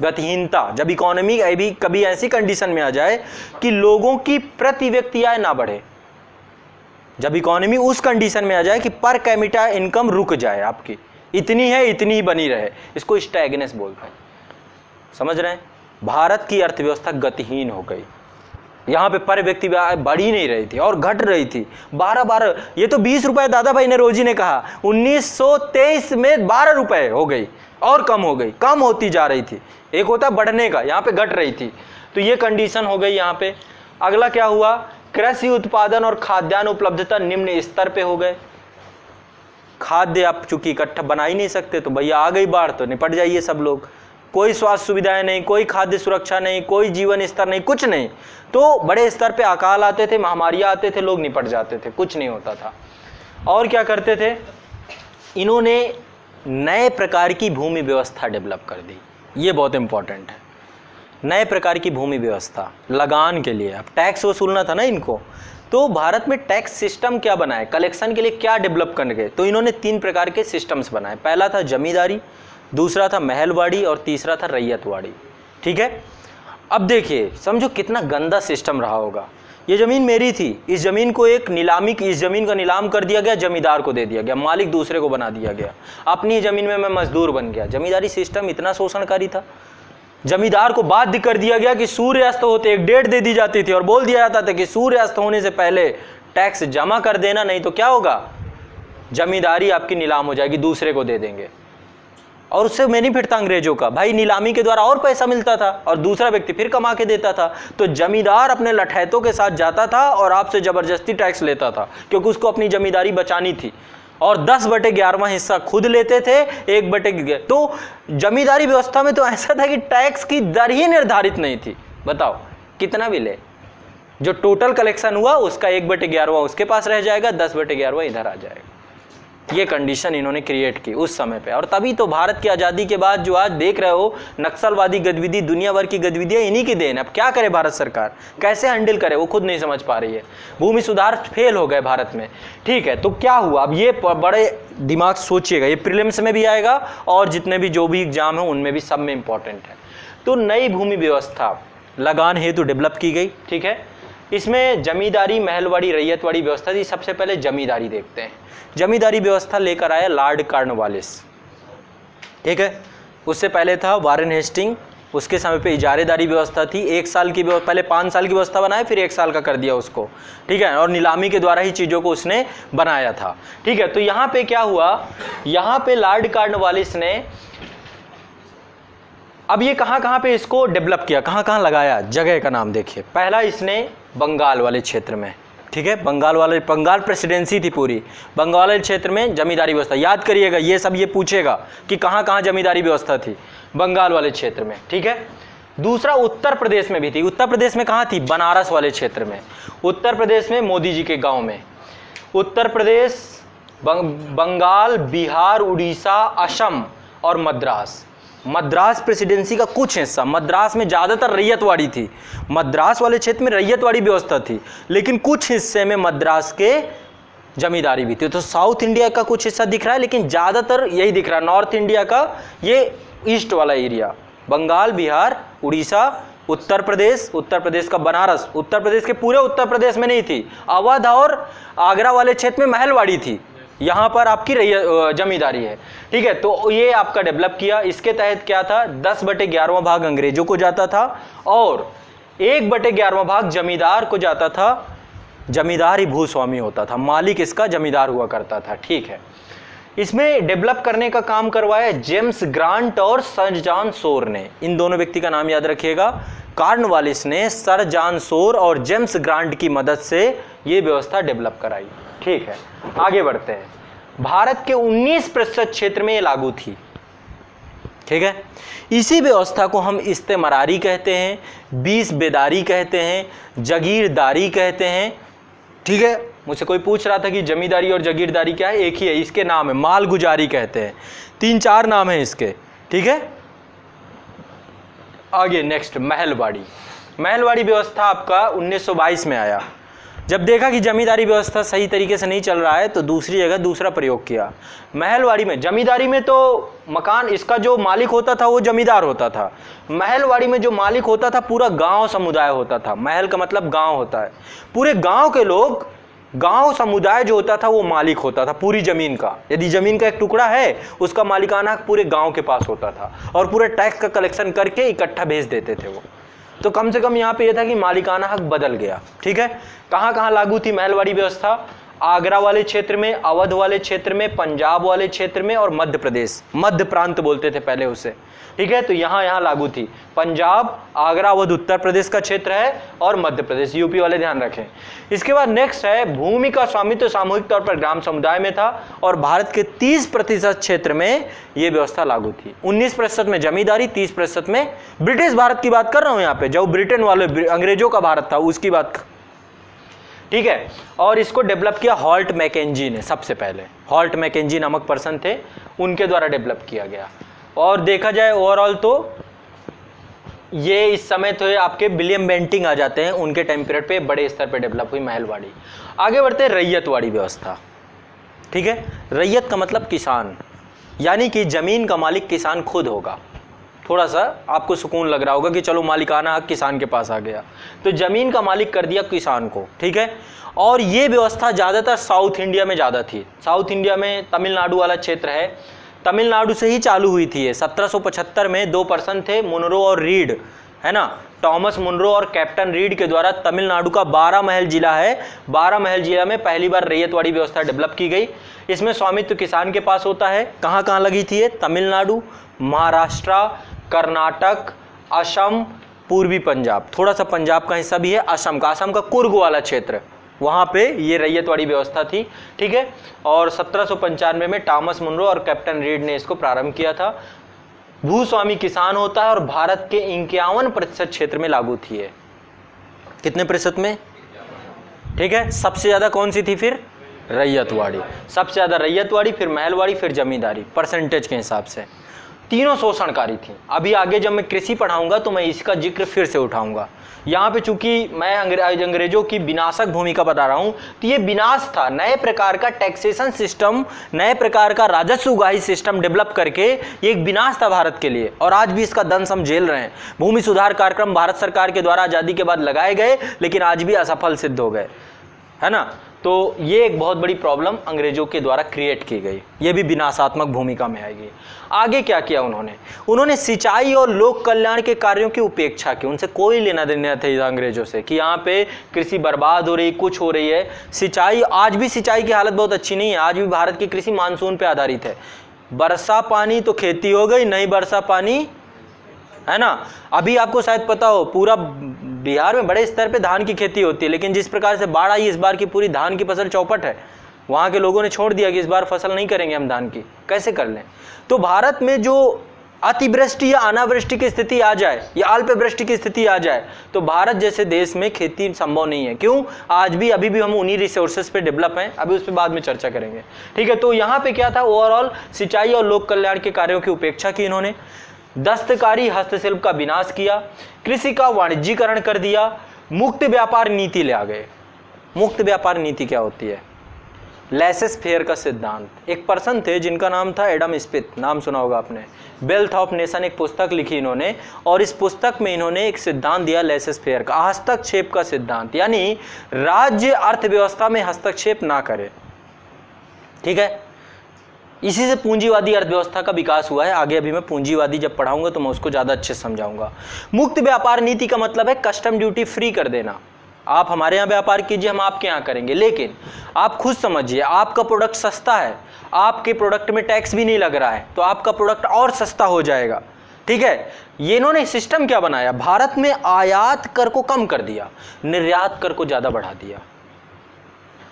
गतिहीनता। जब इकोनॉमी कभी ऐसी कंडीशन में आ जाए कि लोगों की प्रति व्यक्ति आय ना बढ़े, जब इकोनॉमी उस कंडीशन में आ जाए कि पर कैपिटा इनकम रुक जाए, आपकी इतनी है इतनी ही बनी रहे, इसको स्टैग्नेस बोलते हैं। समझ रहे हैं? भारत की अर्थव्यवस्था गतिहीन हो गई, यहाँ पे पर व्यक्ति बढ़ ही नहीं रही थी और घट रही थी। 12 ये तो 20 रुपए दादा भाई नौरोजी ने कहा, 1923 में 12 रुपए हो गई और कम हो गई, कम होती जा रही थी। एक होता बढ़ने का, यहाँ पे घट रही थी, तो ये कंडीशन हो गई यहाँ पे। अगला क्या हुआ, कृषि उत्पादन और खाद्यान्न उपलब्धता निम्न स्तर पे हो गए। खाद्य आप चूंकि इकट्ठा बना ही नहीं सकते, तो भैया आ गई बाढ़ तो निपट जाइए सब लोग, कोई स्वास्थ्य सुविधाएं नहीं, कोई खाद्य सुरक्षा नहीं, कोई जीवन स्तर नहीं, कुछ नहीं, तो बड़े स्तर पे अकाल आते थे, महामारियां आते थे, लोग निपट जाते थे, कुछ नहीं होता था। और क्या करते थे, इन्होंने नए प्रकार की भूमि व्यवस्था डेवलप कर दी। ये बहुत इंपॉर्टेंट है, नए प्रकार की भूमि व्यवस्था लगान के लिए। अब टैक्स वसूलना था ना इनको, तो भारत में टैक्स सिस्टम क्या बनाए, कलेक्शन के लिए क्या डेवलप कर गए, तो इन्होंने 3 प्रकार के सिस्टम्स बनाए। पहला था जमींदारी, दूसरा था महलवाड़ी और तीसरा था रैयतवाड़ी। ठीक है, अब देखिए समझो कितना गंदा सिस्टम रहा होगा। ये ज़मीन मेरी थी, इस ज़मीन को इस ज़मीन का नीलाम कर दिया गया, जमींदार को दे दिया गया, मालिक दूसरे को बना दिया गया, अपनी ज़मीन में मैं मजदूर बन गया। जमींदारी सिस्टम इतना शोषणकारी था, जमींदार को बाध्य कर दिया गया कि सूर्यास्त होते एक डेट दे दी जाती थी और बोल दिया जाता था कि सूर्यास्त होने से पहले टैक्स जमा कर देना, नहीं तो क्या होगा, जमींदारी आपकी नीलाम हो जाएगी, दूसरे को दे देंगे। और उससे बेनिफिट था अंग्रेजों का, भाई नीलामी के द्वारा और पैसा मिलता था और दूसरा व्यक्ति फिर कमा के देता था। तो जमींदार अपने लठैतों के साथ जाता था और आपसे जबरदस्ती टैक्स लेता था, क्योंकि उसको अपनी जमींदारी बचानी थी, और 10/11वां हिस्सा खुद लेते थे, 1/11। तो जमींदारी व्यवस्था में तो ऐसा था कि टैक्स की दर ही निर्धारित नहीं थी। बताओ कितना भी ले, जो टोटल कलेक्शन हुआ उसका 1/11वां उसके पास रह जाएगा, 10/11वां इधर आ जाएगा। ये कंडीशन इन्होंने क्रिएट की उस समय पे। और तभी तो भारत की आज़ादी के बाद जो आज देख रहे हो नक्सलवादी गतिविधि, दुनिया भर की गतिविधियाँ इन्हीं की देन। अब क्या करे भारत सरकार, कैसे हैंडल करे, वो खुद नहीं समझ पा रही है। भूमि सुधार फेल हो गए भारत में। ठीक है, तो क्या हुआ, अब ये बड़े दिमाग सोचिएगा, ये प्रीलिम्स में भी आएगा और जितने भी जो भी एग्जाम है उनमें भी सब में इंपॉर्टेंट है। तो नई भूमि व्यवस्था लगान हेतु डेवलप की गई। ठीक है, इसमें जमींदारी, महलवाड़ी, रैयतवाड़ी व्यवस्था थी। सबसे पहले जमींदारी देखते हैं। जमींदारी व्यवस्था लेकर आया लॉर्ड कॉर्नवालिस। ठीक है, उससे पहले था वारेन हेस्टिंग, उसके समय पे इजारेदारी व्यवस्था थी। 1 साल की व्यवस्था, पहले 5 साल की व्यवस्था बनाए, फिर 1 साल का कर दिया उसको। ठीक है, और नीलामी के द्वारा ही चीज़ों को उसने बनाया था। ठीक है, तो यहाँ पे क्या हुआ, यहाँ पे लॉर्ड कॉर्नवालिस ने अब ये कहाँ पे इसको डेवलप किया, कहाँ लगाया, जगह का नाम देखिए। पहला इसने बंगाल वाले क्षेत्र में, ठीक है, बंगाल प्रेसिडेंसी थी पूरी, बंगाल वाले क्षेत्र में जमींदारी व्यवस्था। याद करिएगा, ये सब ये पूछेगा कि कहाँ जमींदारी व्यवस्था थी, बंगाल वाले क्षेत्र में। ठीक है, दूसरा उत्तर प्रदेश में भी थी। उत्तर प्रदेश में कहाँ थी, बनारस वाले क्षेत्र में। उत्तर प्रदेश में मोदी जी के गाँव में। उत्तर प्रदेश, बंगाल, बिहार, उड़ीसा, असम और मद्रास प्रेसिडेंसी का कुछ हिस्सा। मद्रास में ज़्यादातर रैयतवाड़ी थी, मद्रास वाले क्षेत्र में रैयतवाड़ी व्यवस्था थी, लेकिन कुछ हिस्से में मद्रास के जमींदारी भी थी। तो साउथ इंडिया का कुछ हिस्सा दिख रहा है, लेकिन ज़्यादातर यही दिख रहा है, नॉर्थ इंडिया का ये ईस्ट वाला एरिया, बंगाल, बिहार, उड़ीसा, उत्तर प्रदेश का बनारस। उत्तर प्रदेश के पूरे उत्तर प्रदेश में नहीं थी, अवध और आगरा वाले क्षेत्र में महलवाड़ी थी, यहाँ पर आपकी जमींदारी है। ठीक है, तो ये आपका डेवलप किया। इसके तहत क्या था, 10/11वां भाग अंग्रेजों को जाता था और 1/11वां भाग जमींदार को जाता था। जमींदार ही भूस्वामी होता था, मालिक इसका जमींदार हुआ करता था। ठीक है, इसमें डेवलप करने का काम करवाया जेम्स ग्रांट और सर जॉन शोर ने। इन दोनों व्यक्ति का नाम याद रखिएगा। कॉर्नवालिस ने सर जॉन शोर और जेम्स ग्रांट की मदद से ये व्यवस्था डेवलप कराई। ठीक है, आगे बढ़ते हैं। भारत के 19% क्षेत्र में ये लागू थी। ठीक है, इसी व्यवस्था को हम इस्तेमरारी कहते हैं, 20 बेदारी कहते हैं, जगीरदारी कहते हैं। ठीक है, मुझसे कोई पूछ रहा था कि जमींदारी और जगीरदारी क्या है, एक ही है, इसके नाम है मालगुजारी कहते हैं। 3-4 नाम है इसके। ठीक है, आगे नेक्स्ट महलवाड़ी। महलवाड़ी व्यवस्था आपका 1922 में आया। जब देखा कि जमींदारी व्यवस्था सही तरीके से नहीं चल रहा है तो दूसरी जगह दूसरा प्रयोग किया। महलवाड़ी में, जमींदारी में तो मकान इसका जो मालिक होता था वो जमींदार होता था, महलवाड़ी में जो मालिक होता था पूरा गांव समुदाय होता था। महल का मतलब गांव होता है, पूरे गांव के लोग, गांव समुदाय जो होता था वो मालिक होता था पूरी जमीन का। यदि जमीन का एक टुकड़ा है उसका मालिकाना हक पूरे गांव के पास होता था और पूरे टैक्स का कलेक्शन करके इकट्ठा भेज देते थे वो। तो कम से कम यहाँ पे यह था कि मालिकाना हक बदल गया। ठीक है, कहाँ कहाँ लागू थी महलवाड़ी व्यवस्था? आगरा वाले क्षेत्र में, अवध वाले क्षेत्र में, पंजाब वाले क्षेत्र में और मध्य प्रदेश, मध्य प्रांत बोलते थे पहले उसे। ठीक है, तो यहाँ लागू थी। पंजाब, आगरा, अवध उत्तर प्रदेश का क्षेत्र है और मध्य प्रदेश यूपी वाले, ध्यान रखें। इसके बाद नेक्स्ट है भूमि का स्वामित्व सामूहिक तौर पर ग्राम समुदाय में था और भारत के 30% क्षेत्र में यह व्यवस्था लागू थी। 19% में जमींदारी, 30% में ब्रिटिश भारत की बात कर रहा हूं यहाँ पे, जो ब्रिटेन वाले अंग्रेजों का भारत था उसकी बात। ठीक है, और इसको डेवलप किया हॉल्ट मैकेंजी ने सबसे पहले। हॉल्ट मैकेंजी नामक पर्सन थे, उनके द्वारा डेवलप किया गया। और देखा जाए ओवरऑल तो ये इस समय तो आपके विलियम बेंटिंग आ जाते हैं, उनके टाइम पीरियड पे बड़े स्तर पे डेवलप हुई महलवाड़ी। आगे बढ़ते हैं रैयतवाड़ी व्यवस्था। ठीक है, रैयत का मतलब किसान, यानी कि जमीन का मालिक किसान खुद होगा। थोड़ा सा आपको सुकून लग रहा होगा कि चलो मालिकाना हक किसान के पास आ गया, तो जमीन का मालिक कर दिया किसान को। ठीक है, और ये व्यवस्था ज़्यादातर साउथ इंडिया में ज़्यादा थी। साउथ इंडिया में तमिलनाडु वाला क्षेत्र है, तमिलनाडु से ही चालू हुई थी ये। 1775 में 2 पर्सन थे, मुनरो और रीड, है ना, टॉमस मुनरो और कैप्टन रीड के द्वारा तमिलनाडु का 12 महल जिला है, 12 महल जिला में पहली बार रैयतवाड़ी व्यवस्था डेवलप की गई। इसमें स्वामित्व किसान के पास होता है। कहाँ कहाँ लगी थी ये? तमिलनाडु, महाराष्ट्र, कर्नाटक, असम, पूर्वी पंजाब, थोड़ा सा पंजाब का हिस्सा भी है, असम का कुर्ग वाला क्षेत्र, वहाँ पे ये रैयतवाड़ी व्यवस्था थी। ठीक है, और 1795 में टॉमस मुनरो और कैप्टन रीड ने इसको प्रारंभ किया था। भूस्वामी किसान होता है और भारत के 51% क्षेत्र में लागू थी ये। कितने प्रतिशत में? ठीक है, सबसे ज़्यादा कौन सी थी फिर? रैयतवाड़ी। सबसे ज़्यादा रैयतवाड़ी, फिर महलवाड़ी, फिर जमींदारी, परसेंटेज के हिसाब से। तीनों शोषणकारी थी। अभी आगे जब मैं कृषि पढ़ाऊंगा तो मैं इसका जिक्र फिर से उठाऊंगा। यहाँ पे चूंकि मैं अंग्रेजों की विनाशक भूमिका बता रहा हूँ, तो ये विनाश था। नए प्रकार का टैक्सेशन सिस्टम, नए प्रकार का राजस्व उगाही सिस्टम डेवलप करके ये एक विनाश था भारत के लिए, और आज भी इसका दंश हम झेल रहे हैं। भूमि सुधार कार्यक्रम भारत सरकार के द्वारा आज़ादी के बाद लगाए गए, लेकिन आज भी असफल सिद्ध हो गए, है ना। तो ये एक बहुत बड़ी प्रॉब्लम अंग्रेजों के द्वारा क्रिएट की गई, ये भी विनाशात्मक भूमिका में आएगी। आगे क्या किया उन्होंने सिंचाई और लोक कल्याण के कार्यों की उपेक्षा की। उनसे कोई लेना देना था अंग्रेजों से कि यहाँ पे कृषि बर्बाद हो रही, कुछ हो रही है। सिंचाई, आज भी सिंचाई की हालत बहुत अच्छी नहीं है। आज भी भारत की कृषि मानसून पे आधारित है। वर्षा पानी तो खेती हो गई, नहीं वर्षा पानी, है ना। अभी आपको शायद पता हो पूरा बिहार में बड़े स्तर पे धान की खेती होती है, लेकिन जिस प्रकार से बाढ़ आई इस बार की पूरी धान की फसल चौपट है। वहाँ के लोगों ने छोड़ दिया कि इस बार फसल नहीं करेंगे हम धान की, कैसे कर लें। तो भारत में जो अतिवृष्टि या अनावृष्टि की स्थिति आ जाए या अल्पवृष्टि की स्थिति आ जाए तो भारत जैसे देश में खेती संभव नहीं है। क्यों? आज भी अभी भी हम उन्हीं रिसोर्सेज पे डेवलप हैं, अभी उस पर बाद में चर्चा करेंगे। ठीक है, तो यहाँ पे क्या था, ओवरऑल सिंचाई और लोक कल्याण के कार्यों की उपेक्षा की इन्होंने। दस्तकारी हस्तशिल्प का विनाश किया, कृषि का वाणिज्यीकरण कर दिया, मुक्त व्यापार नीति ले आ गए। मुक्त व्यापार नीति क्या होती है? लेसेस फेयर का सिद्धांत। एक पर्सन थे जिनका नाम था एडम स्मिथ, नाम सुना होगा आपने। वेल्थ ऑफ नेशन एक पुस्तक लिखी इन्होंने, और इस पुस्तक में इन्होंने एक सिद्धांत दिया लेसेस फेयर का, हस्तक्षेप का सिद्धांत, यानी राज्य अर्थव्यवस्था में हस्तक्षेप ना करे। ठीक है, इसी से पूंजीवादी अर्थव्यवस्था का विकास हुआ है। आगे अभी मैं पूंजीवादी जब पढ़ाऊंगा तो मैं उसको ज़्यादा अच्छे से समझाऊंगा। मुक्त व्यापार नीति का मतलब है कस्टम ड्यूटी फ्री कर देना। आप हमारे यहाँ व्यापार कीजिए, हम आपके यहाँ करेंगे, लेकिन आप खुद समझिए, आपका प्रोडक्ट सस्ता है, आपके प्रोडक्ट में टैक्स भी नहीं लग रहा है, तो आपका प्रोडक्ट और सस्ता हो जाएगा। ठीक है, ये इन्होंने सिस्टम क्या बनाया, भारत में आयात कर को कम कर दिया, निर्यात कर को ज़्यादा बढ़ा दिया।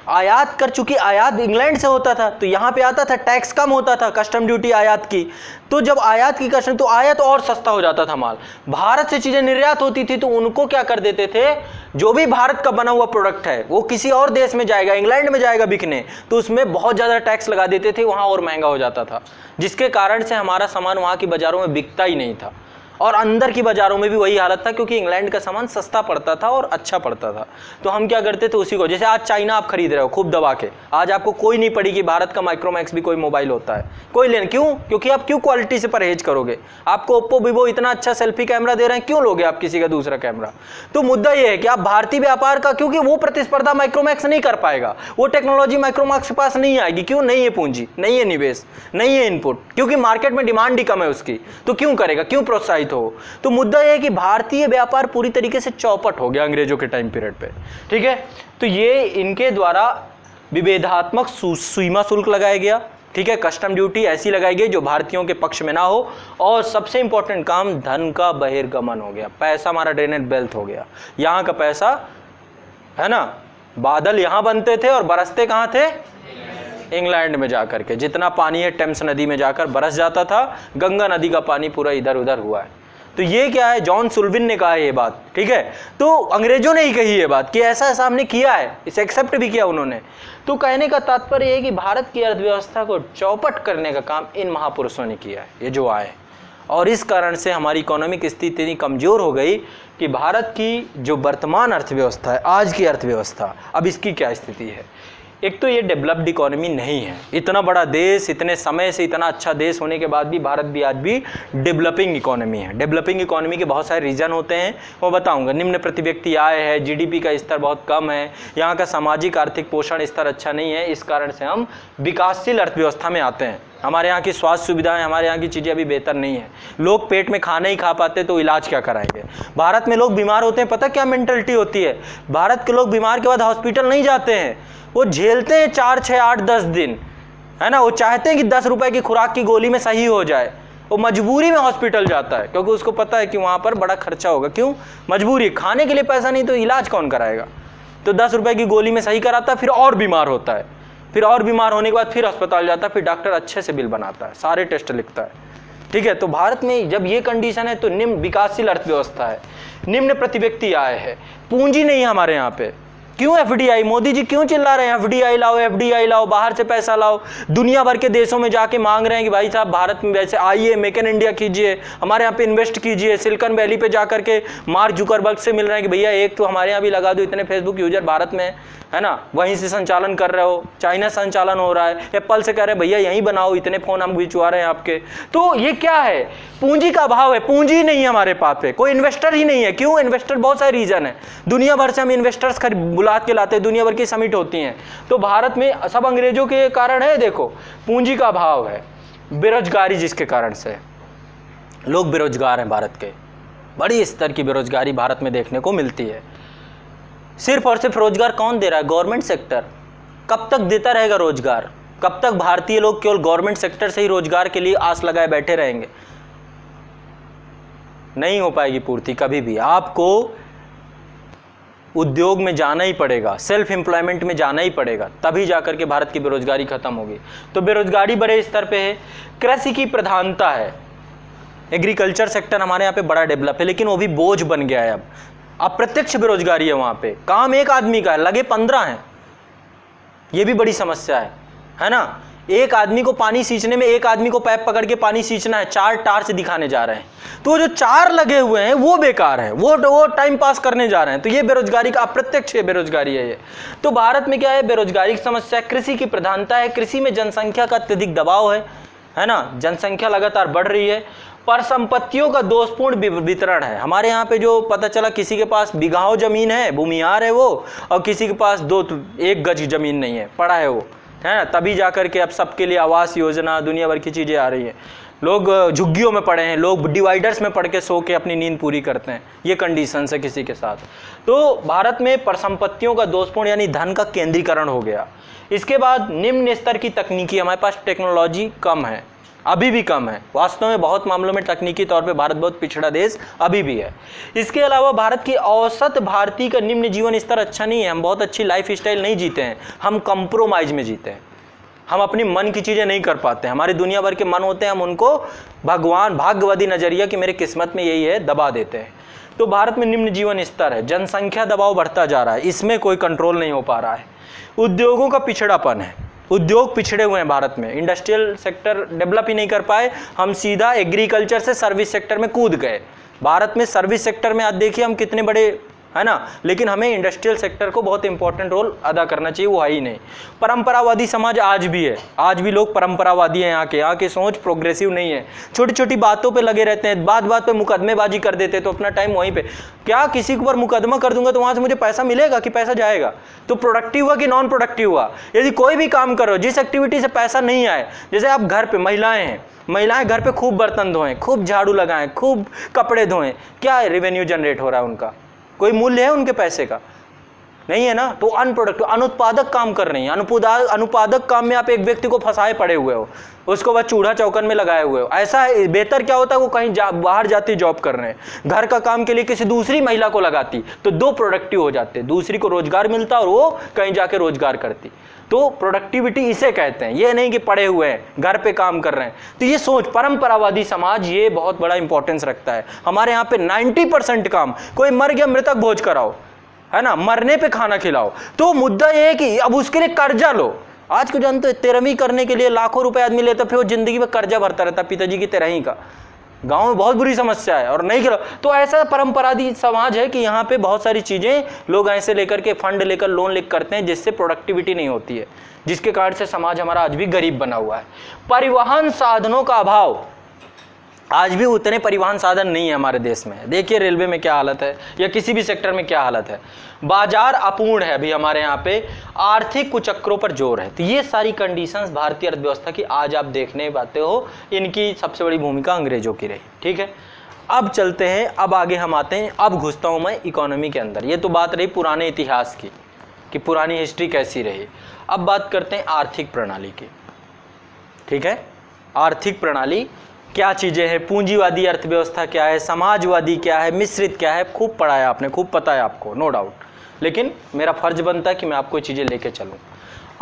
आयात कर, चूंकि आयात इंग्लैंड से होता था तो यहाँ पे आता था, टैक्स कम होता था, कस्टम ड्यूटी आयात की, तो जब आयात की कस्टम, तो आयात और सस्ता हो जाता था माल। भारत से चीजें निर्यात होती थी तो उनको क्या कर देते थे, जो भी भारत का बना हुआ प्रोडक्ट है वो किसी और देश में जाएगा, इंग्लैंड में जाएगा बिकने, तो उसमें बहुत ज़्यादा टैक्स लगा देते थे, वहाँ और महंगा हो जाता था, जिसके कारण से हमारा सामान वहाँ की बाज़ारों में बिकता ही नहीं था। और अंदर की बाज़ारों में भी वही हालत था, क्योंकि इंग्लैंड का सामान सस्ता पड़ता था और अच्छा पड़ता था। तो हम क्या करते थे उसी को, जैसे आज चाइना आप खरीद रहे हो खूब दबा के, आज आपको कोई नहीं पड़ी कि भारत का माइक्रोमैक्स भी कोई मोबाइल होता है, कोई लेना, क्यों? क्योंकि आप क्यों क्वालिटी से परहेज करोगे? आपको ओप्पो वीवो इतना अच्छा सेल्फी कैमरा दे रहे हैं, क्यों लोगे आप किसी का दूसरा कैमरा? तो मुद्दा यह है कि आप भारतीय व्यापार का, क्योंकि वो प्रतिस्पर्धा माइक्रोमैक्स नहीं कर पाएगा, वो टेक्नोलॉजी माइक्रोमैक्स के पास नहीं आएगी। क्यों? नहीं है पूंजी, नहीं है निवेश, नहीं है इनपुट, क्योंकि मार्केट में डिमांड ही कम है उसकी, तो क्यों करेगा, क्यों प्रोत्साहित हो? तो मुद्दा यह है कि भारतीय व्यापार पूरी तरीके से चौपट हो गया अंग्रेजों के टाइम पीरियड पे, ठीक है। तो ये इनके द्वारा विभेदात्मक सीमा शुल्क लगाया गया, ठीक है, कस्टम ड्यूटी ऐसी लगाई गई जो भारतीयों के पक्ष में ना हो, और सबसे इंपॉर्टेंट काम धन का बहिर्गमन हो गया, पैसा हमारा ड्रेनेड बेल्ट हो गया, यहाँ का पैसा है ना, बादल यहाँ बनते थे और बरसते कहाँ थे? इंग्लैंड में जाकर के। जितना पानी है टेम्स नदी में जाकर बरस जाता था, गंगा नदी का पानी पूरा इधर उधर हुआ है। तो ये क्या है, जॉन सुल्विन ने कहा है ये बात, ठीक है। तो अंग्रेजों ने ही कही ये बात कि ऐसा ऐसा हमने किया है, इसे एक्सेप्ट भी किया उन्होंने। तो कहने का तात्पर्य है कि भारत की अर्थव्यवस्था को चौपट करने का काम इन महापुरुषों ने किया है, ये जो आए, और इस कारण से हमारी इकोनॉमिक स्थिति इतनी कमज़ोर हो गई कि भारत की जो वर्तमान अर्थव्यवस्था है, आज की अर्थव्यवस्था, अब इसकी क्या स्थिति है। एक तो ये डेवलप्ड इकोनॉमी नहीं है, इतना बड़ा देश, इतने समय से इतना अच्छा देश होने के बाद भी भारत भी आज भी डेवलपिंग इकोनॉमी है। डेवलपिंग इकोनॉमी के बहुत सारे रीज़न होते हैं, वो बताऊंगा। निम्न प्रति व्यक्ति आय है, जीडीपी का स्तर बहुत कम है, यहाँ का सामाजिक आर्थिक पोषण स्तर अच्छा नहीं है, इस कारण से हम विकासशील अर्थव्यवस्था में आते हैं। हमारे यहाँ की स्वास्थ्य सुविधाएं, हमारे यहाँ की चीज़ें अभी बेहतर नहीं है, लोग पेट में खाना ही खा पाते तो इलाज क्या कराएंगे। भारत में लोग बीमार होते हैं, पता क्या मेंटलिटी होती है, भारत के लोग बीमार के बाद हॉस्पिटल नहीं जाते हैं, वो झेलते हैं 4, 6, 8, 10 दिन, है ना। वो चाहते हैं कि 10 रुपए की खुराक की गोली में सही हो जाए, वो मजबूरी में हॉस्पिटल जाता है, क्योंकि उसको पता है कि वहाँ पर बड़ा खर्चा होगा। क्यों? मजबूरी, खाने के लिए पैसा नहीं तो इलाज कौन कराएगा। तो 10 रुपए की गोली में सही कराता है, फिर और बीमार होता है, फिर और बीमार होने के बाद फिर अस्पताल जाता है, फिर डॉक्टर अच्छे से बिल बनाता है, सारे टेस्ट लिखता है, ठीक है। तो भारत में जब ये कंडीशन है तो निम्न विकासशील अर्थव्यवस्था है, निम्न प्रति व्यक्ति आय है, पूंजी नहीं है हमारे यहाँ पे। क्यों एफडीआई? मोदी जी क्यों चिल्ला रहे हैं एफडीआई लाओ, एफडीआई लाओ, बाहर से पैसा लाओ। दुनिया भर के देशों में जाके मांग रहे हैं कि भाई साहब भारत में वैसे आइए, मेक इन इंडिया कीजिए, हमारे यहाँ पे इन्वेस्ट कीजिए। सिलिकॉन वैली पे जाकर के मार्क जुकरबर्ग से मिल रहे हैं कि भैया एक तो हमारे यहाँ भी लगा दो, इतने फेसबुक यूजर भारत में है ना, वहीं से संचालन कर रहे हो, चाइना संचालन हो रहा है, एप्पल से कह रहे हैं भैया यहीं बनाओ, इतने फोन हम भिजवा रहे हैं आपके। तो ये क्या है? पूंजी का अभाव है, पूंजी नहीं है हमारे पास पे, कोई इन्वेस्टर ही नहीं है। क्यों? इन्वेस्टर बहुत सारे रीजन है, दुनिया भर से हम इन्वेस्टर्स बुला के लाते हैं, दुनिया भर की समिट होती हैं। तो भारत में सब अंग्रेजों के कारण है, देखो पूंजी का अभाव है, बेरोजगारी जिसके कारण से लोग बेरोजगार हैं, भारत के बड़ी स्तर की बेरोजगारी भारत में देखने को मिलती है। सिर्फ और सिर्फ रोजगार कौन दे रहा है? Government sector. कब तक देता रहेगा रोजगार? कब तक भारतीय लोग केवल गवर्नमेंट सेक्टर से ही रोजगार के लिए आस लगाए बैठे रहेंगे? नहीं हो पाएगी पूर्ति कभी भी। आपको उद्योग में जाना ही पड़ेगा, सेल्फ एम्प्लॉयमेंट में जाना ही पड़ेगा, तभी जाकर के भारत की बेरोजगारी खत्म होगी। तो बेरोजगारी बड़े स्तर पे है, कृषि की प्रधानता है, एग्रीकल्चर सेक्टर हमारे यहाँ पे बड़ा डेवलप है, लेकिन वो भी बोझ बन गया है। अब अप्रत्यक्ष बेरोजगारी है, वहाँ पे काम एक आदमी का है, लगे 15 हैं, ये भी बड़ी समस्या है ना। एक आदमी को पानी सींचने में, एक आदमी को पाइप पकड़ के पानी सींचना है, 4 टार्च दिखाने जा रहे हैं, तो जो 4 लगे हुए हैं वो बेकार है, वो टाइम पास करने जा रहे हैं। तो ये बेरोजगारी का अप्रत्यक्ष बेरोजगारी है ये। तो भारत में क्या है? बेरोजगारी की समस्या, कृषि की प्रधानता है, कृषि में जनसंख्या का अत्यधिक दबाव है ना, जनसंख्या लगातार बढ़ रही है। पर संपत्तियों का दोषपूर्ण वितरण है। हमारे यहाँ पे जो पता चला, किसी के पास बिघाओं जमीन है, भूमिहार है वो, और किसी के पास 1 गज जमीन नहीं है, पड़ा है वो, है ना। तभी जाकर के अब सबके लिए आवास योजना, दुनिया भर की चीज़ें आ रही हैं। लोग झुग्गियों में पड़े हैं, लोग डिवाइडर्स में पड़ के सो के अपनी नींद पूरी करते हैं, ये कंडीशन है किसी के साथ। तो भारत में परिसंपत्तियों का दोषपूर्ण यानी धन का केंद्रीकरण हो गया। इसके बाद निम्न स्तर की तकनीकी, हमारे पास टेक्नोलॉजी कम है, अभी भी कम है। वास्तव में बहुत मामलों में तकनीकी तौर पे भारत बहुत पिछड़ा देश अभी भी है। इसके अलावा भारत की औसत भारतीय का निम्न जीवन स्तर अच्छा नहीं है, हम बहुत अच्छी लाइफ स्टाइल नहीं जीते हैं, हम कंप्रोमाइज में जीते हैं, हम अपनी मन की चीज़ें नहीं कर पाते। हमारे दुनिया भर के मन होते हैं, हम उनको भगवान भाग्यवादी नज़रिया कि मेरे किस्मत में यही है दबा देते हैं। तो भारत में निम्न जीवन स्तर है, जनसंख्या दबाव बढ़ता जा रहा है, इसमें कोई कंट्रोल नहीं हो पा रहा है। उद्योगों का पिछड़ापन उद्योग पिछड़े हुए हैं भारत में, इंडस्ट्रियल सेक्टर डेवलप ही नहीं कर पाए, हम सीधा एग्रीकल्चर से सर्विस सेक्टर में कूद गए। भारत में सर्विस सेक्टर में आज देखिए हम कितने बड़े, है ना, लेकिन हमें इंडस्ट्रियल सेक्टर को बहुत इंपॉर्टेंट रोल अदा करना चाहिए, वो है ही नहीं। परंपरावादी समाज आज भी है, आज भी लोग परंपरावादी हैं, यहाँ के सोच प्रोग्रेसिव नहीं है, छोटी छोटी बातों पे लगे रहते हैं, बात बात पे मुकदमेबाजी कर देते हैं, तो अपना टाइम वहीं पे, क्या किसी के ऊपर मुकदमा कर दूंगा तो वहाँ से मुझे पैसा मिलेगा कि पैसा जाएगा? तो प्रोडक्टिव हुआ कि नॉन प्रोडक्टिव हुआ? यदि कोई भी काम करो जिस एक्टिविटी से पैसा नहीं आए, जैसे आप घर पे महिलाएं हैं, महिलाएं घर पे खूब बर्तन धोएं, खूब झाड़ू लगाएं, खूब कपड़े धोएं, क्या रेवेन्यू जनरेट हो रहा है उनका? कोई मूल्य है उनके पैसे का? नहीं है ना। तो अनप्रोडक्टिव, अनुत्पादक काम कर रही हैं। अनुत्पादक काम में आप एक व्यक्ति को फंसाए पड़े हुए हो, उसको बस चूल्हा चौकन में लगाए हुए हो। ऐसा बेहतर क्या होता है वो कहीं बाहर जाती जॉब कर रहे हैं, घर का काम के लिए किसी दूसरी महिला को लगाती, तो दो प्रोडक्टिव हो जाते, दूसरी को रोजगार मिलता और वो कहीं जाके रोजगार करती। तो प्रोडक्टिविटी इसे कहते हैं, ये नहीं कि पड़े हुए हैं घर पे काम कर रहे हैं। तो ये सोच परंपरावादी समाज ये बहुत बड़ा इंपॉर्टेंस रखता है। हमारे यहाँ पे 90% काम, कोई मर गया मृतक भोज कराओ, है ना, मरने पे खाना खिलाओ। तो मुद्दा ये है कि अब उसके लिए कर्जा लो। आज को जानते हो 13वीं करने के लिए लाखों रुपए आदमी लेता, फिर वो जिंदगी में कर्जा भरता रहता पिताजी की 13वीं का। गांव में बहुत बुरी समस्या है और नहीं खिलाओ। तो ऐसा परंपरावादी समाज है कि यहाँ पे बहुत सारी चीजें लोग ऐसे लेकर के फंड लेकर लोन लेकर करते हैं, जिससे प्रोडक्टिविटी नहीं होती है, जिसके कारण से समाज हमारा आज भी गरीब बना हुआ है। परिवहन साधनों का अभाव, आज भी उतने परिवहन साधन नहीं है हमारे देश में। देखिए रेलवे में क्या हालत है या किसी भी सेक्टर में क्या हालत है। बाजार अपूर्ण है अभी हमारे यहाँ पे, आर्थिक कुचक्रों पर जोर है। तो ये सारी कंडीशंस भारतीय अर्थव्यवस्था की आज आप देखने पाते हो, इनकी सबसे बड़ी भूमिका अंग्रेजों की रही। ठीक है, अब चलते हैं, अब आगे हम आते हैं, अब घुसता हूँ मैं इकोनॉमी के अंदर। ये तो बात रही पुराने इतिहास की कि पुरानी हिस्ट्री कैसी रही। अब बात करते हैं आर्थिक प्रणाली की। ठीक है, आर्थिक प्रणाली क्या चीज़ें हैं, पूंजीवादी अर्थव्यवस्था क्या है, समाजवादी क्या है, मिश्रित क्या है, खूब पढ़ा है आपने, खूब पता है आपको, नो डाउट। लेकिन मेरा फर्ज बनता है कि मैं आपको चीज़ें लेके चलूँ।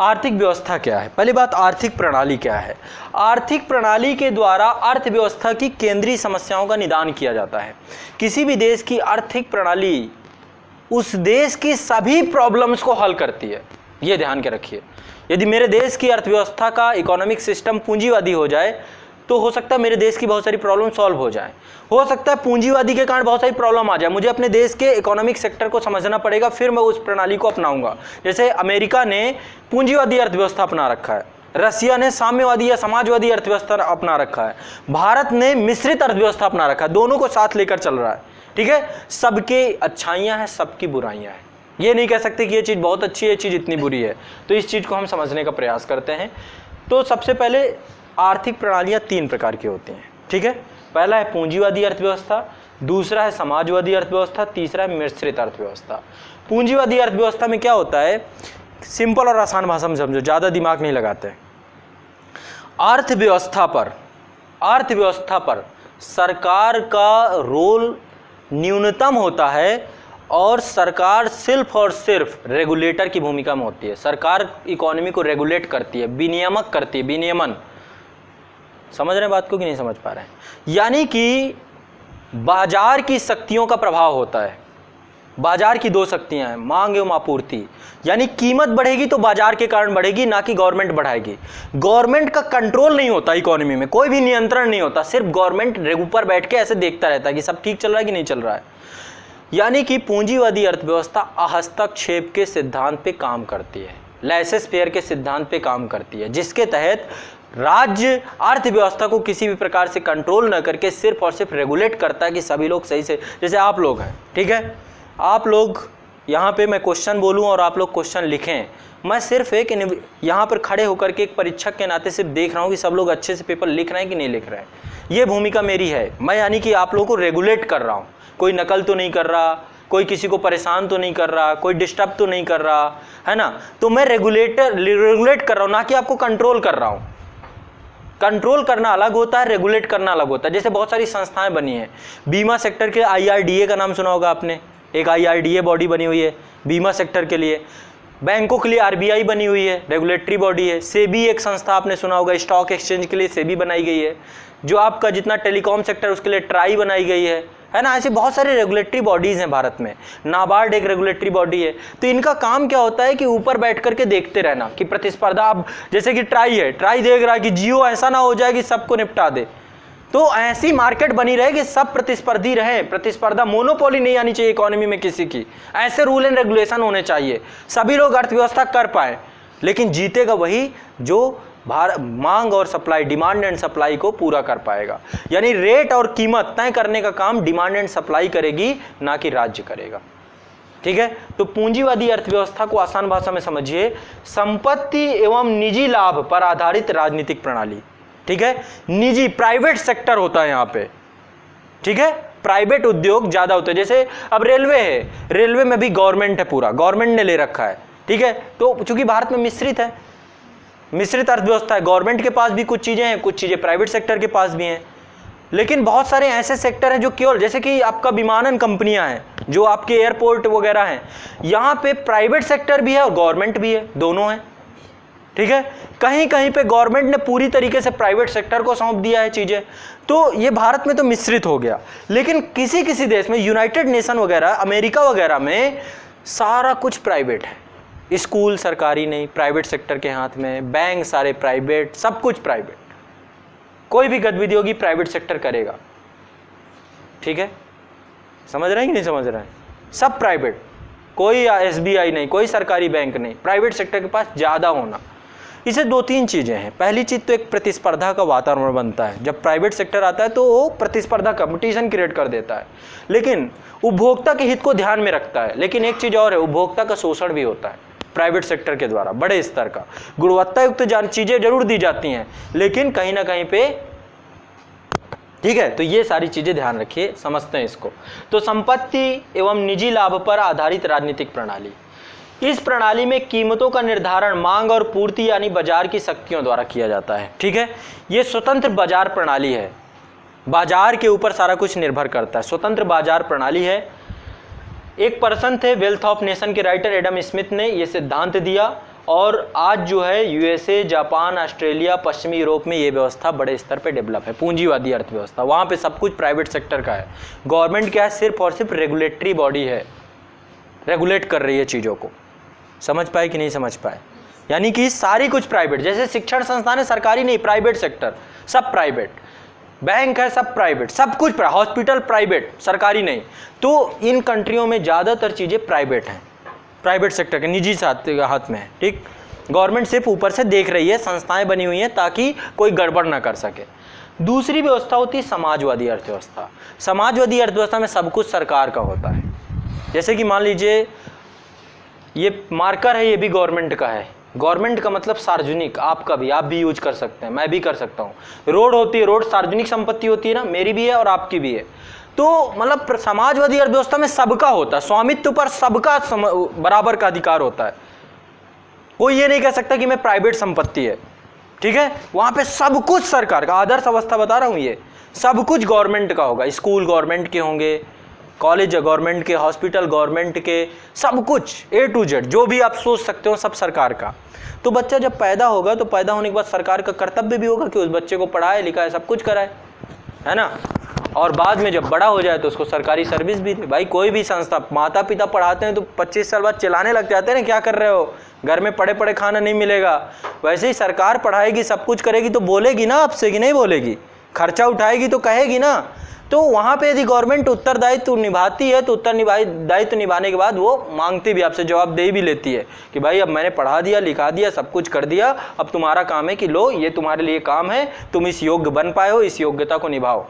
आर्थिक व्यवस्था क्या है? पहली बात, आर्थिक प्रणाली क्या है? आर्थिक प्रणाली के द्वारा अर्थव्यवस्था की केंद्रीय समस्याओं का निदान किया जाता है। किसी भी देश की आर्थिक प्रणाली उस देश की सभी प्रॉब्लम्स को हल करती है, ये ध्यान के रखिए। यदि मेरे देश की अर्थव्यवस्था का इकोनॉमिक सिस्टम पूंजीवादी हो जाए तो हो सकता है मेरे देश की बहुत सारी प्रॉब्लम सॉल्व हो जाए। हो सकता है पूंजीवादी के कारण बहुत सारी प्रॉब्लम आ जाए, मुझे अपने देश के इकोनॉमिक सेक्टर को समझना पड़ेगा, फिर मैं उस प्रणाली को अपनाऊंगा। जैसे अमेरिका ने पूंजीवादी अर्थव्यवस्था अपना रखा है, रसिया ने साम्यवादी या समाजवादी अर्थव्यवस्था अपना रखा है, भारत ने मिश्रित अर्थव्यवस्था अपना रखा है, दोनों को साथ लेकर चल रहा है। ठीक है, सबके अच्छाइयाँ हैं, सबकी बुराइयाँ हैं। ये नहीं कह सकते कि ये चीज़ बहुत अच्छी है, ये चीज़ इतनी बुरी है। तो इस चीज़ को हम समझने का प्रयास करते हैं। तो सबसे पहले आर्थिक प्रणालियाँ 3 प्रकार की होती हैं। ठीक है, पहला है पूंजीवादी अर्थव्यवस्था, दूसरा है समाजवादी अर्थव्यवस्था, तीसरा है मिश्रित अर्थव्यवस्था। पूंजीवादी अर्थव्यवस्था में क्या होता है, सिंपल और आसान भाषा में समझो, ज़्यादा दिमाग नहीं लगाते। अर्थव्यवस्था पर सरकार का रोल न्यूनतम होता है और सरकार सिर्फ और सिर्फ रेगुलेटर की भूमिका में होती है। सरकार इकोनॉमी को रेगुलेट करती है, विनियमक करती है, विनियमन। समझ रहे हैं बात को कि नहीं समझ पा रहे हैं? यानी कि बाजार की शक्तियों का प्रभाव होता है। बाजार की 2 शक्तियां हैं, मांग एवं आपूर्ति। यानी कीमत बढ़ेगी तो बाजार के कारण बढ़ेगी, ना कि गवर्नमेंट बढ़ाएगी। गवर्नमेंट का कंट्रोल नहीं होता इकोनॉमी में, कोई भी नियंत्रण नहीं होता, सिर्फ गवर्नमेंट ऊपर बैठ के ऐसे देखता रहता है कि सब ठीक चल रहा है कि नहीं चल रहा है। यानी कि पूंजीवादी अर्थव्यवस्था हस्तक्षेप के सिद्धांत पे काम करती है, लेसेस फेयर के सिद्धांत पे काम करती है, जिसके तहत राज्य अर्थव्यवस्था को किसी भी प्रकार से कंट्रोल न करके सिर्फ और सिर्फ रेगुलेट करता है कि सभी लोग सही से, जैसे आप लोग हैं, ठीक है, आप लोग यहाँ पे मैं क्वेश्चन बोलूँ और आप लोग क्वेश्चन लिखें, मैं सिर्फ एक यहाँ पर खड़े होकर के एक परीक्षक के नाते सिर्फ देख रहा हूँ कि सब लोग अच्छे से पेपर लिख रहे हैं कि नहीं लिख रहे हैं। ये भूमिका मेरी है, मैं यानी कि आप लोगों को रेगुलेट कर रहा हूँ। कोई नकल तो नहीं कर रहा, कोई किसी को परेशान तो नहीं कर रहा, कोई डिस्टर्ब तो नहीं कर रहा, है ना। तो मैं रेगुलेट कर रहा हूँ, ना कि आपको कंट्रोल कर रहा हूँ। कंट्रोल करना अलग होता है, रेगुलेट करना अलग होता है। जैसे बहुत सारी संस्थाएं बनी हैं, बीमा सेक्टर के IRDA का नाम सुना होगा आपने, एक IRDA बॉडी बनी हुई है बीमा सेक्टर के लिए। बैंकों के लिए आरबीआई बनी हुई है, रेगुलेटरी बॉडी है। सेबी एक संस्था आपने सुना होगा, स्टॉक एक्सचेंज के लिए सेबी बनाई गई है। जो आपका जितना टेलीकॉम सेक्टर उसके लिए ट्राई बनाई गई है ना। ऐसे बहुत सारे रेगुलेटरी बॉडीज़ हैं भारत में। नाबार्ड एक रेगुलेटरी बॉडी है। तो इनका काम क्या होता है कि ऊपर बैठ करके देखते रहना कि प्रतिस्पर्धा, अब जैसे कि ट्राई है, ट्राई देख रहा है कि जियो ऐसा ना हो जाए कि सबको निपटा दे, तो ऐसी मार्केट बनी रहे कि सब प्रतिस्पर्धी रहे, प्रतिस्पर्धा, मोनोपोली नहीं आनी चाहिए इकोनॉमी में किसी की। ऐसे रूल एंड रेगुलेशन होने चाहिए, सभी लोग अर्थव्यवस्था कर पाए, लेकिन जीतेगा वही जो मांग और सप्लाई, डिमांड एंड सप्लाई को पूरा कर पाएगा। यानी रेट और कीमत तय करने का काम डिमांड एंड सप्लाई करेगी, ना कि राज्य करेगा। ठीक है। तो पूंजीवादी अर्थव्यवस्था को आसान भाषा में समझिए, संपत्ति एवं निजी लाभ पर आधारित राजनीतिक प्रणाली। ठीक है। निजी, प्राइवेट सेक्टर होता है यहाँ पे। ठीक है। प्राइवेट उद्योग ज्यादा होते हैं। जैसे अब रेलवे है, रेलवे में भी गवर्नमेंट है, पूरा गवर्नमेंट ने ले रखा है। ठीक है। तो चूंकि भारत में मिश्रित है, मिश्रित अर्थव्यवस्था है, गवर्नमेंट के पास भी कुछ चीजें हैं, कुछ चीजें प्राइवेट सेक्टर के पास भी हैं। लेकिन बहुत सारे ऐसे सेक्टर हैं जो केवल, जैसे कि आपका विमानन कंपनियां हैं, जो आपके एयरपोर्ट वगैरह हैं, यहाँ पे प्राइवेट सेक्टर भी है और गवर्नमेंट भी है, दोनों है। ठीक है। कहीं कहीं पे गवर्नमेंट ने पूरी तरीके से प्राइवेट सेक्टर को सौंप दिया है चीजें। तो ये भारत में तो मिश्रित हो गया, लेकिन किसी किसी देश में, यूनाइटेड नेशन वगैरह, अमेरिका वगैरह में सारा कुछ प्राइवेट है। स्कूल सरकारी नहीं, प्राइवेट सेक्टर के हाथ में, बैंक सारे प्राइवेट, सब कुछ प्राइवेट। कोई भी गतिविधि होगी प्राइवेट सेक्टर करेगा। ठीक है। समझ रहे हैं कि नहीं समझ रहे हैं? सब प्राइवेट, कोई एसबीआई नहीं, कोई सरकारी बैंक नहीं, प्राइवेट सेक्टर के पास ज्यादा होना। इसे दो तीन चीजें हैं। पहली चीज तो एक प्रतिस्पर्धा का वातावरण बनता है। जब प्राइवेट सेक्टर आता है तो वो प्रतिस्पर्धा, कंपटीशन क्रिएट कर देता है, लेकिन उपभोक्ता के हित को ध्यान में रखता है। लेकिन एक चीज और है, उपभोक्ता का शोषण भी होता है प्राइवेट सेक्टर के द्वारा, बड़े स्तर का। गुणवत्ता युक्त चीजें जरूर दी जाती हैं, लेकिन कहीं ना कहीं पे। ठीक है। तो ये सारी चीजें ध्यान रखिए, समझते हैं इसको। तो संपत्ति एवं निजी लाभ पर आधारित राजनीतिक प्रणाली, इस प्रणाली में कीमतों का निर्धारण मांग और पूर्ति यानी बाजार की शक्तियों द्वारा किया जाता है। ठीक है। ये स्वतंत्र बाजार प्रणाली है, बाजार के ऊपर सारा कुछ निर्भर करता है, स्वतंत्र बाजार प्रणाली है। एक पर्सन थे, वेल्थ ऑफ नेशन के राइटर एडम स्मिथ ने ये सिद्धांत दिया, और आज जो है यूएसए, जापान, ऑस्ट्रेलिया, पश्चिमी यूरोप में ये व्यवस्था बड़े स्तर पे डेवलप है, पूंजीवादी अर्थव्यवस्था। वहाँ पे सब कुछ प्राइवेट सेक्टर का है। गवर्नमेंट क्या है, सिर्फ और सिर्फ रेगुलेटरी बॉडी है, रेगुलेट कर रही है चीज़ों को। समझ पाए कि नहीं समझ पाए? यानी कि सारी कुछ प्राइवेट, जैसे शिक्षण संस्थान है, सरकारी नहीं, प्राइवेट सेक्टर, सब प्राइवेट। बैंक है, सब प्राइवेट, सब कुछ, हॉस्पिटल प्राइवेट, सरकारी नहीं। तो इन कंट्रियों में ज़्यादातर चीज़ें प्राइवेट हैं, प्राइवेट सेक्टर के, निजी हाथ में है। ठीक। गवर्नमेंट सिर्फ ऊपर से देख रही है, संस्थाएं बनी हुई हैं ताकि कोई गड़बड़ ना कर सके। दूसरी व्यवस्था होती है समाजवादी अर्थव्यवस्था। समाजवादी अर्थव्यवस्था में सब कुछ सरकार का होता है। जैसे कि मान लीजिए ये मार्कर है, ये भी गवर्नमेंट का है। गवर्नमेंट का मतलब सार्वजनिक, आपका भी, आप भी यूज कर सकते हैं, मैं भी कर सकता हूँ। रोड होती है, रोड सार्वजनिक संपत्ति होती है ना, मेरी भी है और आपकी भी है। तो मतलब समाजवादी अर्थव्यवस्था में सबका होता है, स्वामित्व पर सबका बराबर का अधिकार होता है। कोई ये नहीं कह सकता कि मैं प्राइवेट संपत्ति है। ठीक है। वहां पे सब कुछ सरकार का, आदर्श अवस्था बता रहा हूं, ये सब कुछ गवर्नमेंट का होगा। स्कूल गवर्नमेंट के होंगे, कॉलेज गवर्नमेंट के, हॉस्पिटल गवर्नमेंट के, सब कुछ A to Z जो भी आप सोच सकते हो सब सरकार का। तो बच्चा जब पैदा होगा तो पैदा होने के बाद सरकार का कर्तव्य भी होगा कि उस बच्चे को पढ़ाए लिखाए, सब कुछ कराए, है ना। और बाद में जब बड़ा हो जाए तो उसको सरकारी सर्विस भी दे। भाई कोई भी संस्था, माता पिता पढ़ाते हैं तो 25 साल बाद चिल्लाने लग जाते हैं ना, क्या कर रहे हो, घर में पड़े पड़े खाना नहीं मिलेगा। वैसे ही सरकार पढ़ाएगी, सब कुछ करेगी तो बोलेगी ना आपसे कि नहीं बोलेगी, खर्चा उठाएगी तो कहेगी ना। तो वहाँ पे यदि गवर्नमेंट उत्तरदायित्व निभाती है तो उत्तरदायित्व निभाने के बाद वो मांगती भी, आपसे जवाबदेही भी लेती है कि भाई अब मैंने पढ़ा दिया, लिखा दिया, सब कुछ कर दिया, अब तुम्हारा काम है कि लो ये तुम्हारे लिए काम है, तुम इस योग्य बन पाए हो, इस योग्यता को निभाओ।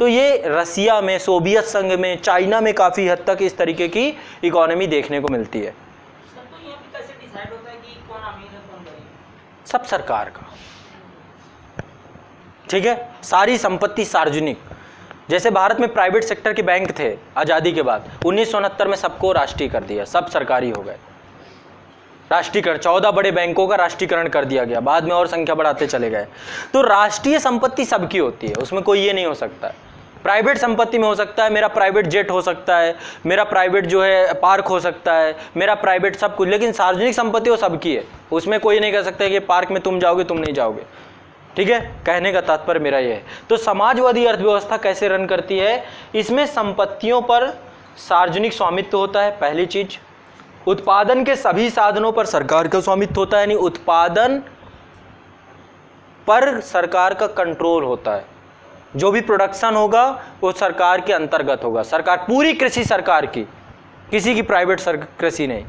तो ये रसिया में, सोवियत संघ में, चाइना में काफ़ी हद तक इस तरीके की इकोनॉमी देखने को मिलती है। सब सरकार का। ठीक है। सारी संपत्ति सार्वजनिक। जैसे भारत में प्राइवेट सेक्टर के बैंक थे आज़ादी के बाद, 1969 में सबको राष्ट्रीय कर दिया, सब सरकारी हो गए। राष्ट्रीयकरण, 14 बड़े बैंकों का राष्ट्रीयकरण कर दिया गया, बाद में और संख्या बढ़ाते चले गए। तो राष्ट्रीय संपत्ति सबकी होती है, उसमें कोई ये नहीं हो सकता। प्राइवेट संपत्ति में हो सकता है मेरा प्राइवेट जेट हो सकता है, मेरा प्राइवेट जो है पार्क हो सकता है, मेरा प्राइवेट सब कुछ, लेकिन सार्वजनिक संपत्ति वो सबकी है, उसमें कोई नहीं कह सकता कि पार्क में तुम जाओगे तुम नहीं जाओगे। ठीक है, कहने का तात्पर्य मेरा ये है। तो समाजवादी अर्थव्यवस्था कैसे रन करती है, इसमें संपत्तियों पर सार्वजनिक स्वामित्व होता है, पहली चीज। उत्पादन के सभी साधनों पर सरकार का स्वामित्व होता है, यानी उत्पादन पर सरकार का कंट्रोल होता है, जो भी प्रोडक्शन होगा वो सरकार के अंतर्गत होगा, सरकार पूरी कृषि सरकार की, किसी की प्राइवेट कृषि नहीं,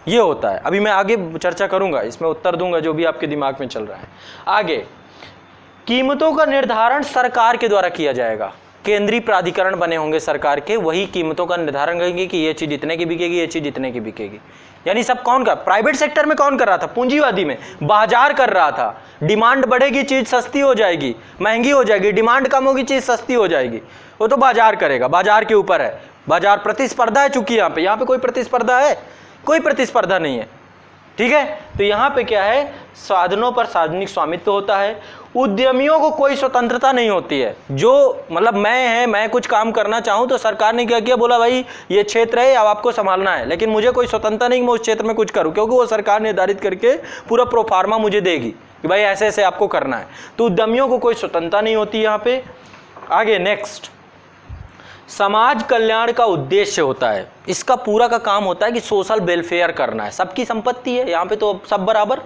ये होता है। अभी मैं आगे चर्चा करूंगा, इसमें उत्तर दूंगा जो भी आपके दिमाग में चल रहा है। आगे, कीमतों का निर्धारण सरकार के द्वारा किया जाएगा, केंद्रीय प्राधिकरण बने होंगे सरकार के, वही कीमतों का निर्धारण करेंगे कि ये चीज इतने की बिकेगी, ये चीज इतने की बिकेगी। यानी सब कौन कर, प्राइवेट सेक्टर में कौन कर रहा था, पूंजीवादी में बाजार कर रहा था। डिमांड बढ़ेगी चीज सस्ती हो जाएगी, महंगी हो जाएगी, डिमांड कम होगी चीज सस्ती हो जाएगी, वो तो बाजार करेगा, बाजार के ऊपर है। बाजार प्रतिस्पर्धा है, चूंकि यहाँ पे कोई प्रतिस्पर्धा है, कोई प्रतिस्पर्धा नहीं है। ठीक है, तो यहाँ पे क्या है, साधनों पर सार्वजनिक स्वामित्व होता है। उद्यमियों को कोई स्वतंत्रता नहीं होती है, जो मतलब मैं कुछ काम करना चाहूँ तो सरकार ने क्या किया, बोला भाई ये क्षेत्र है अब आपको संभालना है, लेकिन मुझे कोई स्वतंत्रता नहीं कि मैं उस क्षेत्र में कुछ करूँ, क्योंकि वो सरकार निर्धारित करके पूरा प्रोफार्मा मुझे देगी कि भाई ऐसे ऐसे आपको करना है। तो उद्यमियों को कोई स्वतंत्रता नहीं होती यहाँ पे। आगे नेक्स्ट, समाज कल्याण का उद्देश्य होता है, इसका पूरा का काम होता है कि सोशल वेलफेयर करना है। सबकी संपत्ति है यहाँ पे तो सब बराबर,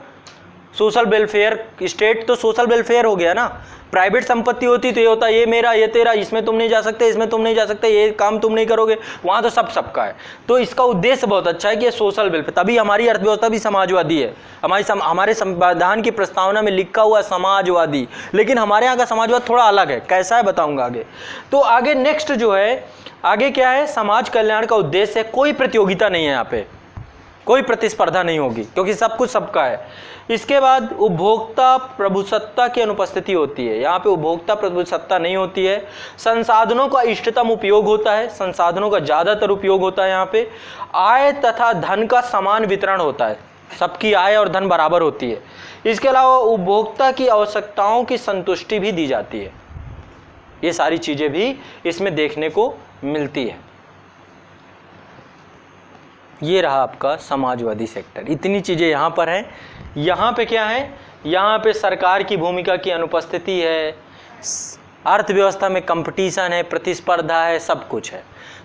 सोशल वेलफेयर, स्टेट तो सोशल वेलफेयर हो गया ना। प्राइवेट संपत्ति होती तो ये होता ये मेरा ये तेरा, इसमें तुम नहीं जा सकते, इसमें तुम नहीं जा सकते, ये काम तुम नहीं करोगे, वहाँ तो सब सबका है। तो इसका उद्देश्य बहुत अच्छा है कि ये सोशल वेलफेयर, तभी हमारी अर्थव्यवस्था भी समाजवादी है। हमारे संविधान की प्रस्तावना में लिखा हुआ समाजवादी, लेकिन हमारे यहाँ का समाजवाद थोड़ा अलग है, कैसा है बताऊँगा आगे। तो आगे नेक्स्ट जो है, आगे क्या है, समाज कल्याण का उद्देश्य है, कोई प्रतियोगिता नहीं है यहाँ पे, कोई प्रतिस्पर्धा नहीं होगी, क्योंकि सब कुछ सबका है। इसके बाद उपभोक्ता प्रभुसत्ता की अनुपस्थिति होती है, यहाँ पे उपभोक्ता प्रभुसत्ता नहीं होती है। संसाधनों का इष्टतम उपयोग होता है, संसाधनों का ज़्यादातर उपयोग होता है यहाँ पे। आय तथा धन का समान वितरण होता है, सबकी आय और धन बराबर होती है। इसके अलावा उपभोक्ता की आवश्यकताओं की संतुष्टि भी दी जाती है। ये सारी चीज़ें भी इसमें देखने को मिलती है। ये रहा आपका समाजवादी सेक्टर, इतनी चीज़ें यहाँ पर हैं। यहाँ पे क्या है, यहाँ पे सरकार की भूमिका की अनुपस्थिति है, अर्थव्यवस्था में कंपटीशन है, प्रतिस्पर्धा है, सब कुछ है।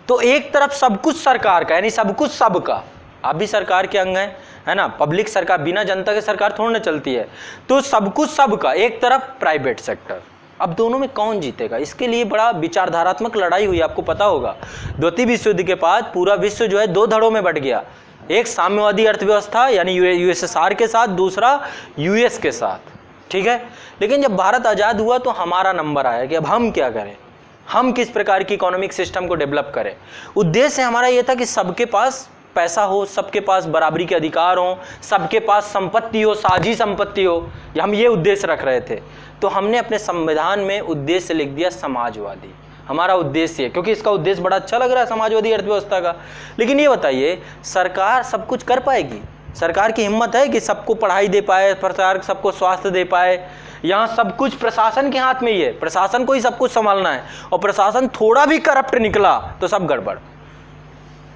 तो एक तरफ सब कुछ सरकार का, यानी सब कुछ सबका, आप भी सरकार के अंग हैं, है ना, पब्लिक सरकार, बिना जनता के सरकार थोड़ी ना चलती है। तो सब कुछ सबका, एक तरफ प्राइवेट सेक्टर। अब दोनों में कौन जीतेगा, इसके लिए बड़ा विचारधारात्मक लड़ाई हुई, आपको पता होगा। द्वितीय विश्व युद्ध के बाद पूरा विश्व जो है दो धड़ों में बंट गया, एक साम्यवादी अर्थव्यवस्था यानी यूएसएसआर के साथ, दूसरा यूएस के साथ। ठीक है, लेकिन जब भारत आज़ाद हुआ तो हमारा नंबर आया कि अब हम क्या करें, हम किस प्रकार की इकोनॉमिक सिस्टम को डेवलप करें। उद्देश्य हमारा ये था कि सबके पास पैसा हो, सबके पास बराबरी के अधिकार हो, सबके पास संपत्ति हो, साझी संपत्ति हो, हम ये उद्देश्य रख रहे थे। तो हमने अपने संविधान में उद्देश्य लिख दिया समाजवादी, हमारा उद्देश्य है, क्योंकि इसका उद्देश्य बड़ा अच्छा लग रहा है समाजवादी अर्थव्यवस्था का। लेकिन ये बताइए, सरकार सब कुछ कर पाएगी? सरकार की हिम्मत है कि सबको पढ़ाई दे पाए, सरकार सबको स्वास्थ्य दे पाए? यहाँ सब कुछ प्रशासन के हाथ में ही है, प्रशासन को ही सब कुछ संभालना है, और प्रशासन थोड़ा भी करप्ट निकला तो सब गड़बड़।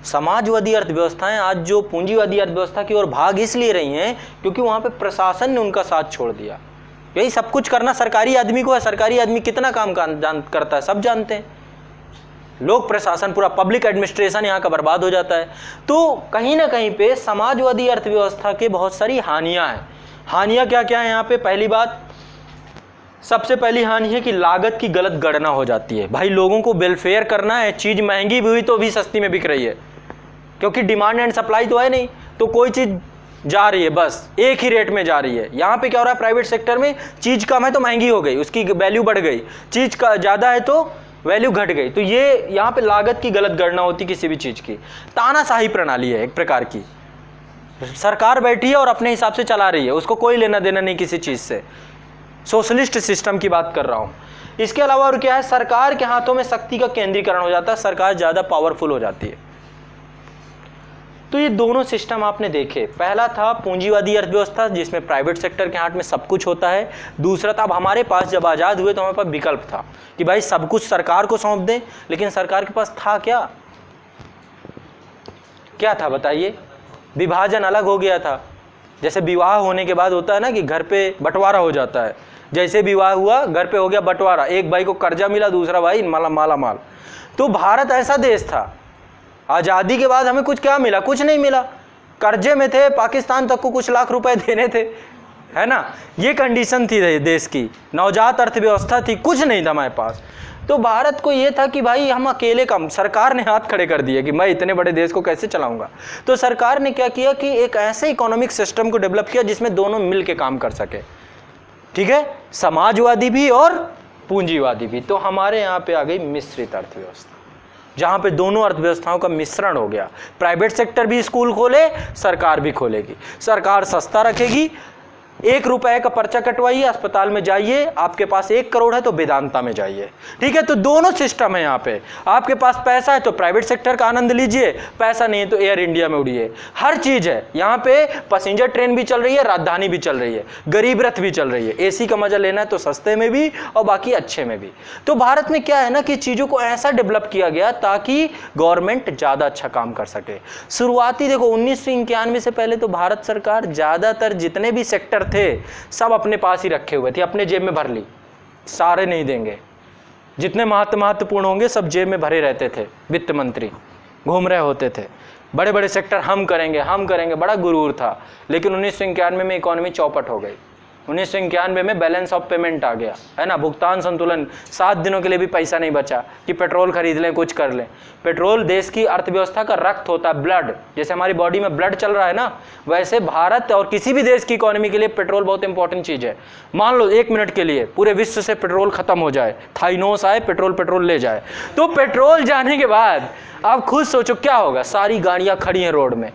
समाजवादी अर्थव्यवस्थाएं आज जो पूंजीवादी अर्थव्यवस्था की ओर भाग इसलिए रही हैं क्योंकि वहाँ पे प्रशासन ने उनका साथ छोड़ दिया। यही सब कुछ करना सरकारी आदमी को है, सरकारी आदमी कितना काम करता है सब जानते हैं। लोग प्रशासन, पूरा पब्लिक एडमिनिस्ट्रेशन यहाँ का बर्बाद हो जाता है। तो कहीं ना कहीं पे समाजवादी अर्थव्यवस्था के बहुत सारी हानियाँ हैं। हानियाँ क्या क्या है यहाँ पे? पहली बात, सबसे पहली हानि है कि लागत की गलत गणना हो जाती है। भाई लोगों को वेलफेयर करना है, चीज़ महंगी भी हुई तो भी सस्ती में बिक रही है, क्योंकि डिमांड एंड सप्लाई तो है नहीं, तो कोई चीज़ जा रही है बस एक ही रेट में जा रही है। यहाँ पे क्या हो रहा है, प्राइवेट सेक्टर में चीज़ कम है तो महंगी हो गई, उसकी वैल्यू बढ़ गई, चीज़ का ज़्यादा है तो वैल्यू घट गई। तो ये यहाँ पे लागत की गलत गणना होती किसी भी चीज़ की। तानाशाही प्रणाली है एक प्रकार की, सरकार बैठी है और अपने हिसाब से चला रही है, उसको कोई लेना देना नहीं किसी चीज़ से। सोशलिस्ट सिस्टम की बात कर रहा हूँ। इसके अलावा और क्या है, सरकार के हाथों में शक्ति का केंद्रीकरण हो जाता है, सरकार ज़्यादा पावरफुल हो जाती है। तो ये दोनों सिस्टम आपने देखे, पहला था पूंजीवादी अर्थव्यवस्था जिसमें प्राइवेट सेक्टर के हाथ में सब कुछ होता है। दूसरा था, अब हमारे पास जब आज़ाद हुए तो हमारे पास विकल्प था कि भाई सब कुछ सरकार को सौंप दें, लेकिन सरकार के पास था क्या था बताइए? विभाजन अलग हो गया था। जैसे विवाह होने के बाद होता है ना कि घर पे बंटवारा हो जाता है, जैसे विवाह हुआ घर पे हो गया बंटवारा, एक भाई को कर्जा मिला, दूसरा भाई माला माल। तो भारत ऐसा देश था, आज़ादी के बाद हमें कुछ क्या मिला? कुछ नहीं मिला, कर्जे में थे, पाकिस्तान तक को कुछ लाख रुपए देने थे, है ना। ये कंडीशन थी देश की, नवजात अर्थव्यवस्था थी, कुछ नहीं था हमारे पास। तो भारत को ये था कि भाई हम अकेले काम, सरकार ने हाथ खड़े कर दिए कि मैं इतने बड़े देश को कैसे चलाऊंगा। तो सरकार ने क्या किया कि एक ऐसे इकोनॉमिक सिस्टम को डेवलप किया जिसमें दोनों मिल के काम कर सके, ठीक है, समाजवादी भी और पूंजीवादी भी। तो हमारे यहाँ पे आ गई मिश्रित अर्थव्यवस्था, जहाँ पे दोनों अर्थव्यवस्थाओं का मिश्रण हो गया। प्राइवेट सेक्टर भी स्कूल खोले, सरकार भी खोलेगी। सरकार सस्ता रखेगी, 1 रुपए का पर्चा कटवाइए, अस्पताल में जाइए, आपके पास 1 करोड़ है तो वेदांता में जाइए, ठीक है। तो दोनों सिस्टम है यहाँ पे। आपके पास पैसा है तो प्राइवेट सेक्टर का आनंद लीजिए, पैसा नहीं है तो एयर इंडिया में उड़िए। हर चीज है यहाँ पे, पैसेंजर ट्रेन भी चल रही है, राजधानी भी चल रही है, गरीब रथ भी चल रही है। एसी का मजा लेना है तो सस्ते में भी और बाकी अच्छे में भी। तो भारत में क्या है ना कि चीजों को ऐसा डेवलप किया गया ताकि गवर्नमेंट ज्यादा अच्छा काम कर सके। शुरुआती देखो 1991 से पहले तो भारत सरकार ज्यादातर जितने भी सेक्टर थे सब अपने पास ही रखे हुए थे, अपने जेब में भर ली, सारे नहीं देंगे। जितने महत्वपूर्ण होंगे सब जेब में भरे रहते थे, वित्त मंत्री घूम रहे होते थे। बड़े बड़े सेक्टर हम करेंगे, बड़ा गुरूर था। लेकिन 1991 में इकोनॉमी चौपट हो गई। 1991 में बैलेंस ऑफ पेमेंट आ गया, है ना, भुगतान संतुलन। 7 दिनों के लिए भी पैसा नहीं बचा कि पेट्रोल खरीद लें, कुछ कर लें। पेट्रोल देश की अर्थव्यवस्था का रक्त होता है, ब्लड। जैसे हमारी बॉडी में ब्लड चल रहा है ना, वैसे भारत और किसी भी देश की इकोनॉमी के लिए पेट्रोल बहुत इंपॉर्टेंट चीज़ है। मान लो 1 मिनट के लिए पूरे विश्व से पेट्रोल खत्म हो जाए, थाइनोस आए, पेट्रोल ले जाए, तो पेट्रोल जाने के बाद आप खुद सोचो क्या होगा। सारी गाड़ियाँ खड़ी हैं रोड में,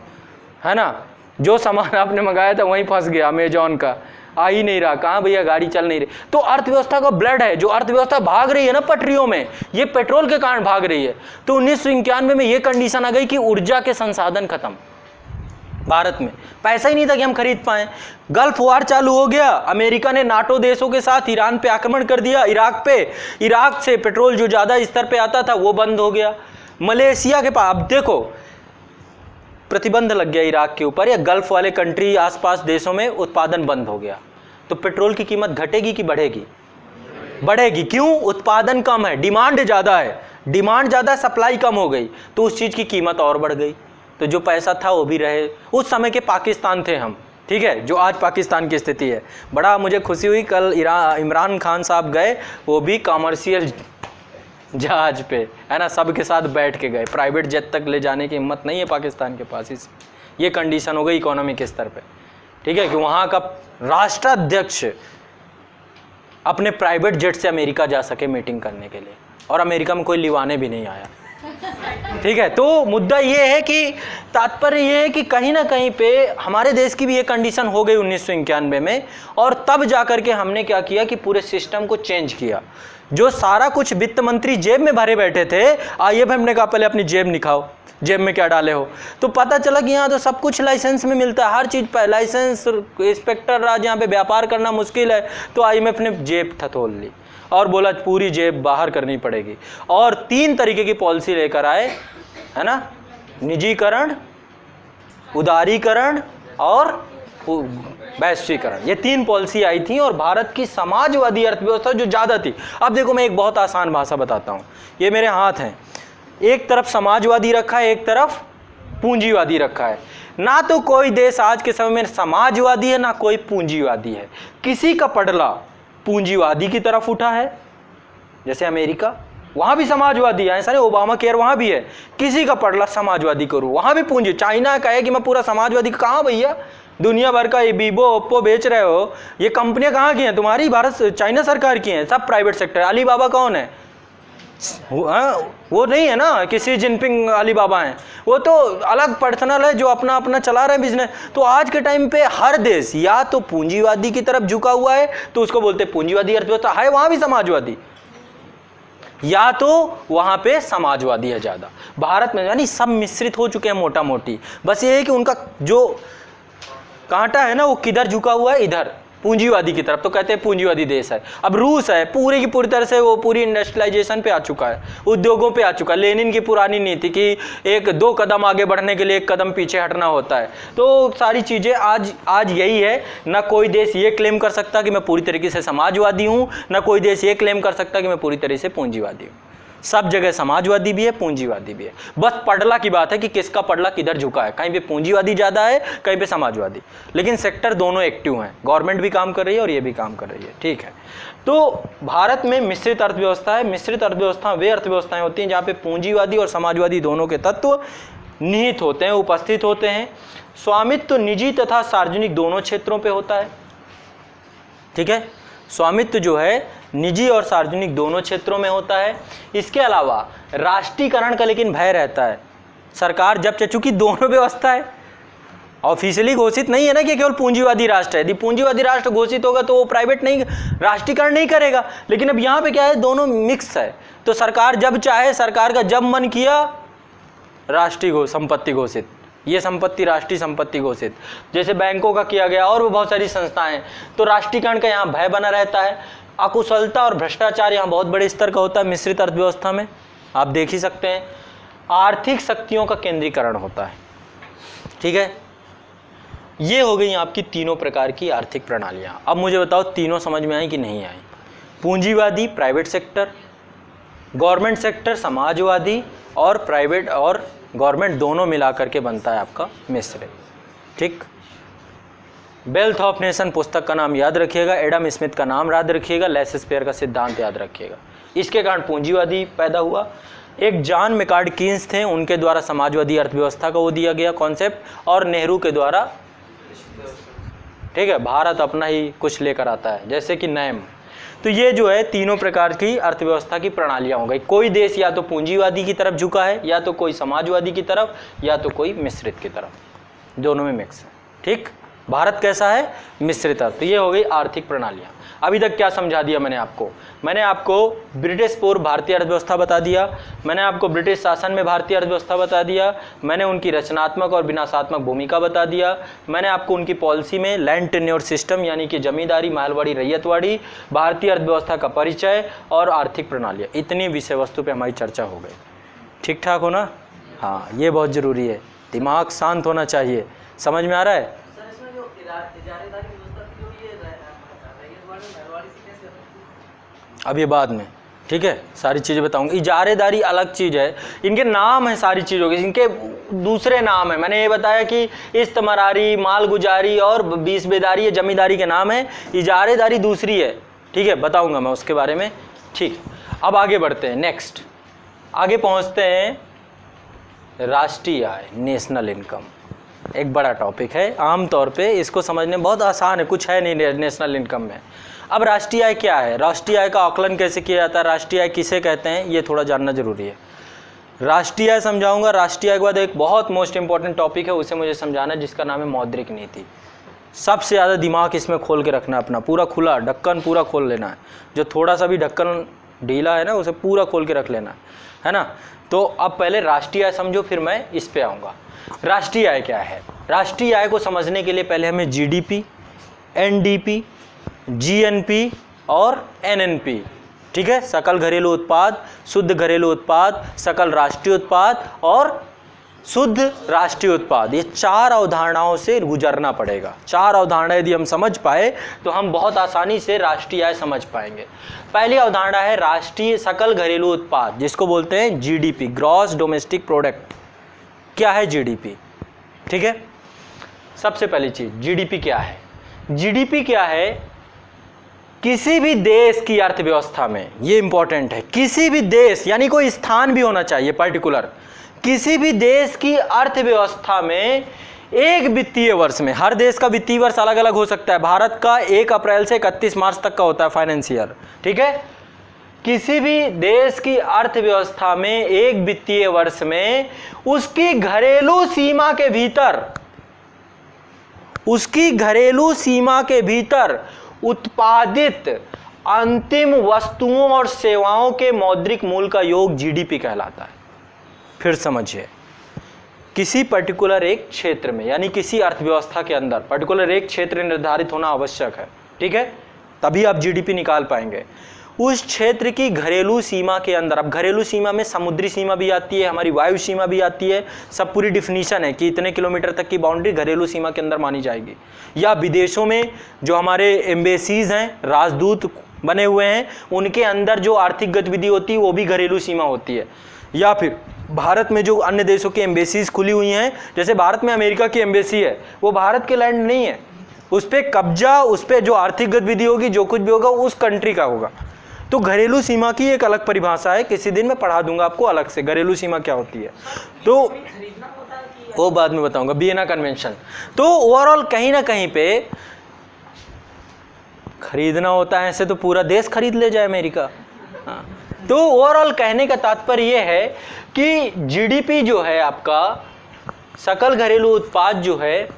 है ना, जो सामान आपने मंगाया था वहीं फंस गया, अमेजॉन का आ ही नहीं रहा, कहाँ भैया गाड़ी चल नहीं रही। तो अर्थव्यवस्था का ब्लड है, जो अर्थव्यवस्था भाग रही है ना पटरियों में, ये पेट्रोल के कारण भाग रही है। तो 1991 में ये कंडीशन आ गई कि ऊर्जा के संसाधन खत्म, भारत में पैसा ही नहीं था कि हम खरीद पाएं। गल्फ वार चालू हो गया, अमेरिका ने नाटो देशों के साथ ईरान पे आक्रमण कर दिया, इराक पे। इराक से पेट्रोल जो ज़्यादा स्तर पे आता था वो बंद हो गया। मलेशिया के पास, अब देखो प्रतिबंध लग गया इराक के ऊपर, या गल्फ वाले कंट्री आसपास देशों में उत्पादन बंद हो गया। तो पेट्रोल की कीमत घटेगी कि बढ़ेगी? बढ़ेगी। क्यों? उत्पादन कम है, डिमांड ज़्यादा है, डिमांड ज़्यादा, सप्लाई कम हो गई, तो उस चीज़ की कीमत और बढ़ गई। तो जो पैसा था वो भी रहे। उस समय के पाकिस्तान थे हम, ठीक है, जो आज पाकिस्तान की स्थिति है। बड़ा मुझे खुशी हुई, कल इमरान खान साहब गए, वो भी कॉमर्शियल जहाज पे, है ना, सबके साथ बैठ के गए। प्राइवेट जेट तक ले जाने की हिम्मत नहीं है पाकिस्तान के पास। इस ये कंडीशन हो गई इकोनॉमी के स्तर पे, ठीक है, कि वहाँ का राष्ट्राध्यक्ष अपने प्राइवेट जेट से अमेरिका जा सके मीटिंग करने के लिए, और अमेरिका में कोई लिवाने भी नहीं आया, ठीक है। तो मुद्दा ये है कि तात्पर्य ये है कि कहीं ना कहीं पे हमारे देश की भी ये कंडीशन हो गई 1991 में, और तब जाकर के हमने क्या किया कि पूरे सिस्टम को चेंज किया। जो सारा कुछ वित्त मंत्री जेब में भरे बैठे थे, आईएमएफ हमने कहा पहले अपनी जेब निकालो, जेब में क्या डाले हो। तो पता चला कि यहाँ तो सब कुछ लाइसेंस में मिलता है, हर चीज़ पर लाइसेंस, इंस्पेक्टर राज, यहाँ पे व्यापार करना मुश्किल है। तो आईएमएफ ने जेब थतोल ली और बोला पूरी जेब बाहर करनी पड़ेगी, और 3 तरीके की पॉलिसी लेकर आए, है ना, निजीकरण, उदारीकरण और वैश्वीकरण। ये 3 पॉलिसी आई थी, और भारत की समाजवादी अर्थव्यवस्था जो ज़्यादा थी। अब देखो मैं एक बहुत आसान भाषा बताता हूँ, ये मेरे हाथ हैं, एक तरफ समाजवादी रखा है, एक तरफ पूंजीवादी रखा है। ना तो कोई देश आज के समय में समाजवादी है, ना कोई पूंजीवादी है। किसी का पटला पूंजीवादी की तरफ उठा है, जैसे अमेरिका, वहाँ भी समाजवादी है, ऐसा नहीं, ओबामा केयर वहाँ भी है। किसी का पटला समाजवादी करूँ, वहाँ भी पूंजी। चाइना का है कि मैं पूरा समाजवादी, कहाँ भैया, दुनिया भर का ये वीवो ओप्पो बेच रहे हो, ये कंपनियां कहाँ की हैं? तुम्हारी भारत चाइना सरकार की हैं, सब प्राइवेट सेक्टर। अलीबाबा कौन है? वो नहीं है ना कि शी जिनपिंग अलीबाबा हैं, वो तो अलग पर्सनल है जो अपना अपना चला रहे हैं बिजनेस। तो आज के टाइम पे हर देश या तो पूंजीवादी की तरफ झुका हुआ है, तो उसको बोलते हैं पूंजीवादी अर्थव्यवस्था है, वहाँ भी समाजवादी। या तो वहाँ पे समाजवादी है ज़्यादा। भारत में यानी सब मिश्रित हो चुके हैं मोटा मोटी, बस ये है कि उनका जो कांटा है ना वो किधर झुका हुआ है, इधर पूंजीवादी की तरफ, तो कहते हैं पूंजीवादी देश है। अब रूस है पूरी की पूरी तरह से वो पूरी इंडस्ट्रियलाइजेशन पे आ चुका है, उद्योगों पे आ चुका है। लेनिन की पुरानी नीति कि एक 2 कदम आगे बढ़ने के लिए 1 कदम पीछे हटना होता है, तो सारी चीज़ें आज यही है। ना कोई देश ये क्लेम कर सकता कि मैं पूरी तरीके से समाजवादी हूँ, ना कोई देश ये क्लेम कर सकता कि मैं पूरी तरह से पूंजीवादी हूँ। सब जगह समाजवादी भी है, पूंजीवादी भी है। बस पड़ला की बात है कि किसका पड़ला किधर झुका है, कहीं पे पूंजीवादी ज़्यादा है, कहीं पे समाजवादी, लेकिन सेक्टर दोनों एक्टिव हैं। गवर्नमेंट भी काम कर रही है और ये भी काम कर रही है, ठीक है। तो भारत में मिश्रित अर्थव्यवस्था है। मिश्रित अर्थव्यवस्था वे अर्थव्यवस्थाएं होती हैं जहाँ पे पूंजीवादी और समाजवादी दोनों के तत्व निहित होते हैं, उपस्थित होते हैं। स्वामित्व तो निजी तथा सार्वजनिक दोनों क्षेत्रों पर होता है, ठीक है। स्वामित्व जो है निजी और सार्वजनिक दोनों क्षेत्रों में होता है। इसके अलावा राष्ट्रीयकरण का लेकिन भय रहता है। सरकार जब चूंकि दोनों व्यवस्था है, ऑफिशियली घोषित नहीं है ना कि केवल पूंजीवादी राष्ट्र है। यदि पूंजीवादी राष्ट्र घोषित होगा तो वो प्राइवेट नहीं, राष्ट्रीयकरण नहीं करेगा, लेकिन अब यहाँ पे क्या है, दोनों मिक्स है। तो सरकार जब चाहे, सरकार का जब मन किया राष्ट्रीय संपत्ति घोषित, ये संपत्ति राष्ट्रीय संपत्ति घोषित, जैसे बैंकों का किया गया और भी बहुत सारी संस्थाएं। तो राष्ट्रीयकरण का यहाँ भय बना रहता है। अकुशलता और भ्रष्टाचार यहाँ बहुत बड़े स्तर का होता है मिश्रित अर्थव्यवस्था में, आप देख ही सकते हैं। आर्थिक शक्तियों का केंद्रीकरण होता है, ठीक है। ये हो गई आपकी तीनों प्रकार की आर्थिक प्रणालियाँ। अब मुझे बताओ तीनों समझ में आई कि नहीं आई? पूंजीवादी private sector, government sector Samajwadi, और प्राइवेट और गवर्नमेंट दोनों मिलाकर के बनता है आपका मिश्रित, ठीक। वेल्थ ऑफ नेशन पुस्तक का नाम याद रखिएगा, एडम स्मिथ का नाम याद रखिएगा, लेसेस-फेयर का सिद्धांत याद रखिएगा। इसके कारण पूंजीवादी पैदा हुआ। एक जॉन मेकार्ड कीन्स थे, उनके द्वारा समाजवादी अर्थव्यवस्था का वो दिया गया कॉन्सेप्ट, और नेहरू के द्वारा, ठीक है, भारत अपना ही कुछ लेकर आता है, जैसे कि नैम। तो ये जो है तीनों प्रकार की अर्थव्यवस्था की प्रणालियाँ हो गई। कोई देश या तो पूंजीवादी की तरफ झुका है, या तो कोई समाजवादी की तरफ, या तो कोई मिश्रित की तरफ, दोनों में मिक्स है, ठीक। भारत कैसा है? मिश्रित अर्थ। तो ये हो गई आर्थिक प्रणालियाँ। अभी तक क्या समझा दिया मैंने आपको ब्रिटिश पूर्व भारतीय अर्थव्यवस्था बता दिया, मैंने आपको ब्रिटिश शासन में भारतीय अर्थव्यवस्था बता दिया, मैंने उनकी रचनात्मक और विनाशात्मक भूमिका बता दिया, मैंने आपको उनकी पॉलिसी में लैंड टेन्योर सिस्टम यानी कि जमींदारी, मालवाड़ी, रैयतवाड़ी, भारतीय अर्थव्यवस्था का परिचय और आर्थिक प्रणालियाँ, इतनी विषय वस्तु पर हमारी चर्चा हो गई। ठीक ठाक हो ना? हाँ, ये बहुत ज़रूरी है, दिमाग शांत होना चाहिए। समझ में आ रहा है? अब ये बाद में, ठीक है, सारी चीज़ें बताऊंगा। इजारेदारी अलग चीज़ है, इनके नाम है सारी चीज़ों के, इनके दूसरे नाम है। मैंने ये बताया कि इस्तमरारी, मालगुजारी और बीसबेदारी ये जमींदारी के नाम है, इजारेदारी दूसरी है, ठीक है, बताऊंगा मैं उसके बारे में, ठीक। अब आगे बढ़ते हैं, नेक्स्ट आगे पहुंचते हैं। राष्ट्रीय आय, नेशनल इनकम, एक बड़ा टॉपिक है। आमतौर पे इसको समझने बहुत आसान है, कुछ है नहीं नेशनल इनकम में। अब राष्ट्रीय आय क्या है, राष्ट्रीय आय का आकलन कैसे किया जाता है, राष्ट्रीय आय किसे कहते हैं, ये थोड़ा जानना जरूरी है। राष्ट्रीय आय समझाऊंगा, राष्ट्रीय आय के बाद एक बहुत मोस्ट इंपॉर्टेंट टॉपिक है, उसे मुझे समझाना है, जिसका नाम है मौद्रिक नीति। सबसे ज़्यादा दिमाग इसमें खोल के रखना, अपना पूरा खुला, ढक्कन पूरा खोल लेना है। जो थोड़ा सा भी ढक्कन ढीला है ना, उसे पूरा खोल के रख लेना है ना। तो अब पहले राष्ट्रीय आय समझो, फिर मैं इस पे आऊँगा। राष्ट्रीय आय क्या है? राष्ट्रीय आय को समझने के लिए पहले हमें जीडीपी, एनडीपी, जीएनपी और एनएनपी, ठीक है, सकल घरेलू उत्पाद, शुद्ध घरेलू उत्पाद, सकल राष्ट्रीय उत्पाद और शुद्ध राष्ट्रीय उत्पाद, ये 4 अवधारणाओं से गुजरना पड़ेगा। 4 अवधारणा यदि हम समझ पाए तो हम बहुत आसानी से राष्ट्रीय आय समझ पाएंगे। पहली अवधारणा है राष्ट्रीय सकल घरेलू उत्पाद, जिसको बोलते हैं जीडीपी, ग्रॉस डोमेस्टिक प्रोडक्ट। क्या है जीडीपी? ठीक है, सबसे पहली चीज जीडीपी क्या है? जीडीपी क्या है? किसी भी देश की अर्थव्यवस्था में, ये इंपॉर्टेंट है, किसी भी देश यानी कोई स्थान भी होना चाहिए पर्टिकुलर, किसी भी देश की अर्थव्यवस्था में एक वित्तीय वर्ष में, हर देश का वित्तीय वर्ष अलग अलग हो सकता है, भारत का 1 अप्रैल से 31 मार्च तक का होता है फाइनेंशियल, ठीक है। किसी भी देश की अर्थव्यवस्था में एक वित्तीय वर्ष में उसकी घरेलू सीमा के भीतर, उसकी घरेलू सीमा के भीतर उत्पादित अंतिम वस्तुओं और सेवाओं के मौद्रिक मूल्य का योग जीडीपी कहलाता है। फिर समझिए, किसी पर्टिकुलर एक क्षेत्र में यानी किसी अर्थव्यवस्था के अंदर पर्टिकुलर एक क्षेत्र निर्धारित होना आवश्यक है, ठीक है, तभी आप जीडीपी निकाल पाएंगे। उस क्षेत्र की घरेलू सीमा के अंदर, अब घरेलू सीमा में समुद्री सीमा भी आती है, हमारी वायु सीमा भी आती है, सब पूरी डिफिनीशन है कि इतने किलोमीटर तक की बाउंड्री घरेलू सीमा के अंदर मानी जाएगी। या विदेशों में जो हमारे एम्बेसीज हैं, राजदूत बने हुए हैं, उनके अंदर जो आर्थिक गतिविधि होती है वो भी घरेलू सीमा होती है। या फिर भारत में जो अन्य देशों की एम्बेसीज खुली हुई हैं, जैसे भारत में अमेरिका की एम्बेसी है, वो भारत के लैंड नहीं है, उस पर कब्जा, उस पर जो आर्थिक गतिविधि होगी, जो कुछ भी होगा उस कंट्री का होगा। तो घरेलू सीमा की एक अलग परिभाषा है, किसी दिन मैं पढ़ा दूंगा आपको अलग से घरेलू सीमा क्या होती है, तो वो बाद में बताऊंगा, वियना कन्वेंशन। तो ओवरऑल कहीं ना कहीं पे खरीदना होता है, ऐसे तो पूरा देश खरीद ले जाए अमेरिका। हाँ, तो ओवरऑल कहने का तात्पर्य ये है कि जीडीपी जो है आपका सकल घरेलू उत्पाद जो है,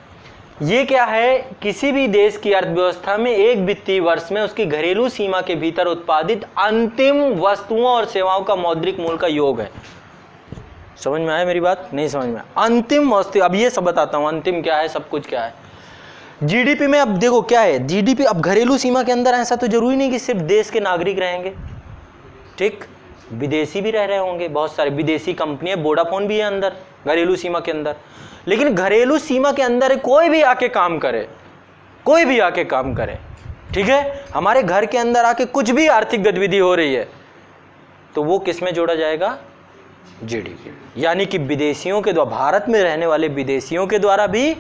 ये क्या है, किसी भी देश की अर्थव्यवस्था में एक वित्तीय वर्ष में उसकी घरेलू सीमा के भीतर उत्पादित अंतिम वस्तुओं और सेवाओं का मौद्रिक मूल्य का योग है। समझ में आया मेरी बात? नहीं समझ में? अंतिम वस्तु, अब ये सब बताता हूं अंतिम क्या है, सब कुछ क्या है। जीडीपी में अब देखो क्या है, जीडीपी अब घरेलू सीमा के अंदर ऐसा तो जरूरी नहीं कि सिर्फ देश के नागरिक रहेंगे, ठीक, विदेशी भी रह रहे होंगे, बहुत सारे विदेशी कंपनियां, वोडाफोन भी है अंदर घरेलू सीमा के अंदर। लेकिन घरेलू सीमा के अंदर कोई भी आके काम करे, कोई भी आके काम करे, ठीक है, हमारे घर के अंदर आके कुछ भी आर्थिक गतिविधि हो रही है, तो वो किस में जोड़ा जाएगा? जीडीपी। यानी कि विदेशियों के द्वारा, भारत में रहने वाले विदेशियों के द्वारा भी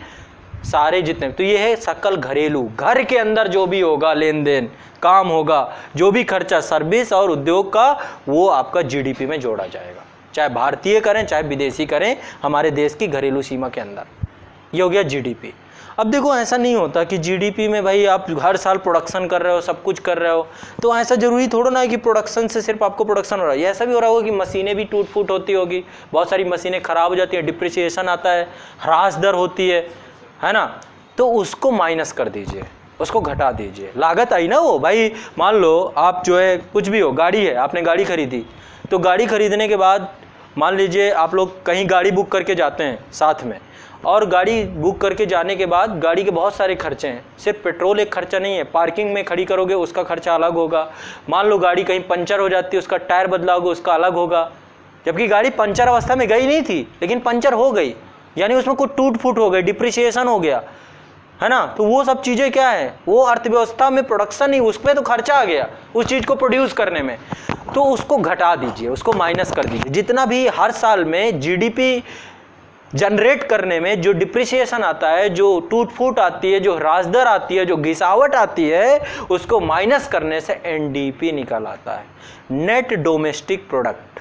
सारे जितने, तो ये है सकल घरेलू, घर के अंदर जो भी होगा लेन देन, काम होगा, जो भी खर्चा सर्विस और उद्योग का, वो आपका जीडीपी में जोड़ा जाएगा, चाहे भारतीय करें चाहे विदेशी करें, हमारे देश की घरेलू सीमा के अंदर। ये हो गया जीडीपी। अब देखो ऐसा नहीं होता कि जीडीपी में भाई आप हर साल प्रोडक्शन कर रहे हो, सब कुछ कर रहे हो, तो ऐसा जरूरी थोड़ा ना है कि प्रोडक्शन से सिर्फ आपको प्रोडक्शन हो रहा है। ऐसा भी हो रहा होगा कि मशीनें भी टूट फूट होती होगी, बहुत सारी मशीनें खराब हो जाती हैं, डिप्रिसिएशन आता है, ह्रास दर होती है ना, तो उसको माइनस कर दीजिए, उसको घटा दीजिए। लागत आई ना वो, भाई मान लो आप जो है कुछ भी हो, गाड़ी है, आपने गाड़ी खरीदी, तो गाड़ी खरीदने के बाद मान लीजिए आप लोग कहीं गाड़ी बुक करके जाते हैं साथ में, और गाड़ी बुक करके जाने के बाद गाड़ी के बहुत सारे खर्चे हैं, सिर्फ पेट्रोल एक खर्चा नहीं है, पार्किंग में खड़ी करोगे उसका खर्चा अलग होगा, मान लो गाड़ी कहीं पंचर हो जाती है, उसका टायर बदलाओगे उसका अलग होगा, जबकि गाड़ी पंचर अवस्था में गई नहीं थी लेकिन पंचर हो गई, यानी उसमें कुछ टूट फूट हो गई, डिप्रिसिएशन हो गया, है ना, तो वो सब चीज़ें क्या है, वो अर्थव्यवस्था में प्रोडक्शन ही, उसमें तो खर्चा आ गया उस चीज़ को प्रोड्यूस करने में, तो उसको घटा दीजिए, उसको माइनस कर दीजिए। जितना भी हर साल में जीडीपी जनरेट करने में जो डिप्रिसिएशन आता है, जो टूट फूट आती है, जो ह्रास दर आती है, जो घिसावट आती है, उसको माइनस करने से एनडीपी निकल आता है, नेट डोमेस्टिक प्रोडक्ट।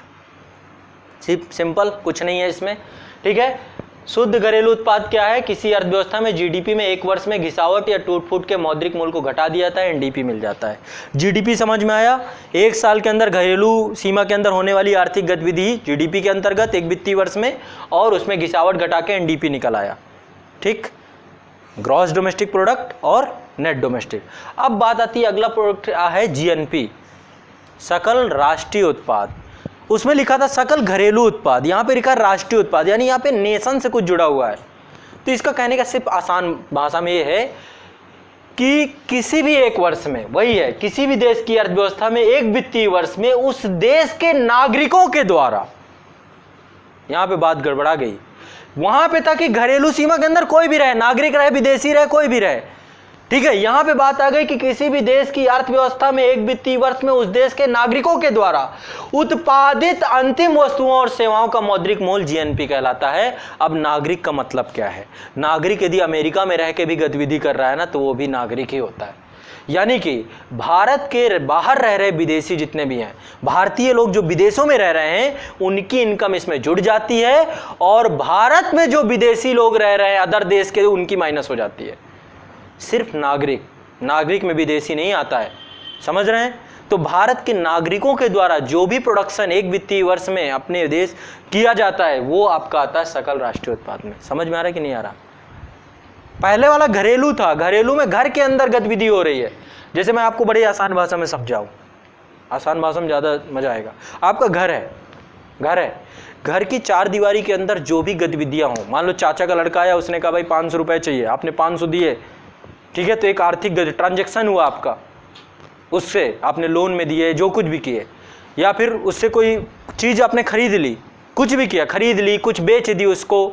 सिंपल, कुछ नहीं है इसमें, ठीक है। शुद्ध घरेलू उत्पाद क्या है? किसी अर्थव्यवस्था में जीडीपी में एक वर्ष में घिसावट या टूट फूट के मौद्रिक मूल्य को घटा दिया जाता है, एनडीपी मिल जाता है। जीडीपी समझ में आया? एक साल के अंदर घरेलू सीमा के अंदर होने वाली आर्थिक गतिविधि जीडीपी के अंतर्गत एक वित्तीय वर्ष में, और उसमें घिसावट घटा के एनडीपी निकल आया, ठीक, ग्रॉस डोमेस्टिक प्रोडक्ट और नेट डोमेस्टिक। अब बात आती है, अगला प्रोडक्ट है जीएनपी, सकल राष्ट्रीय उत्पाद। उसमें लिखा था सकल घरेलू उत्पाद, यहाँ पे लिखा राष्ट्रीय उत्पाद, यानी यहाँ पे नेशन से कुछ जुड़ा हुआ है। तो इसका कहने का सिर्फ आसान भाषा में ये है कि किसी भी एक वर्ष में, वही है, किसी भी देश की अर्थव्यवस्था में एक वित्तीय वर्ष में उस देश के नागरिकों के द्वारा, यहाँ पे बात गड़बड़ा गई, वहां पे था कि घरेलू सीमा के अंदर कोई भी रहे, नागरिक रहे, विदेशी रहे, कोई भी रहे, ठीक है। यहां पे बात आ गई कि किसी भी देश की अर्थव्यवस्था में एक वित्तीय वर्ष में उस देश के नागरिकों के द्वारा उत्पादित अंतिम वस्तुओं और सेवाओं का मौद्रिक मूल्य जीएनपी कहलाता है। अब नागरिक का मतलब क्या है? नागरिक यदि अमेरिका में रह के भी गतिविधि कर रहा है ना, तो वो भी नागरिक ही होता है। यानी कि भारत के बाहर रह रहे विदेशी जितने भी हैं, भारतीय लोग जो विदेशों में रह रहे हैं, उनकी इनकम इसमें जुड़ जाती है, और भारत में जो विदेशी लोग रह रहे हैं अदर देश के, उनकी माइनस हो जाती है। सिर्फ नागरिक में विदेशी नहीं आता है, समझ रहे हैं? तो भारत के नागरिकों के द्वारा जो भी प्रोडक्शन एक वित्तीय वर्ष में अपने देश किया जाता है, वो आपका आता है सकल राष्ट्रीय उत्पाद में। समझ में आ रहा है कि नहीं आ रहा? पहले वाला घरेलू था, घरेलू में घर के अंदर गतिविधि हो रही है। जैसे मैं आपको बड़ी आसान भाषा में समझाऊं, आसान भाषा में ज़्यादा मजा आएगा। आपका घर है, घर की चार दीवारी के अंदर जो भी गतिविधियां हों, मान लो चाचा का लड़का आया, उसने कहा भाई 500 रुपये चाहिए, आपने 500 दिए, ठीक है, तो एक आर्थिक ट्रांजैक्शन हुआ आपका, उससे आपने लोन में दिए, जो कुछ भी किए, या फिर उससे कोई चीज़ आपने खरीद ली, कुछ भी किया, खरीद ली, कुछ बेच दी उसको,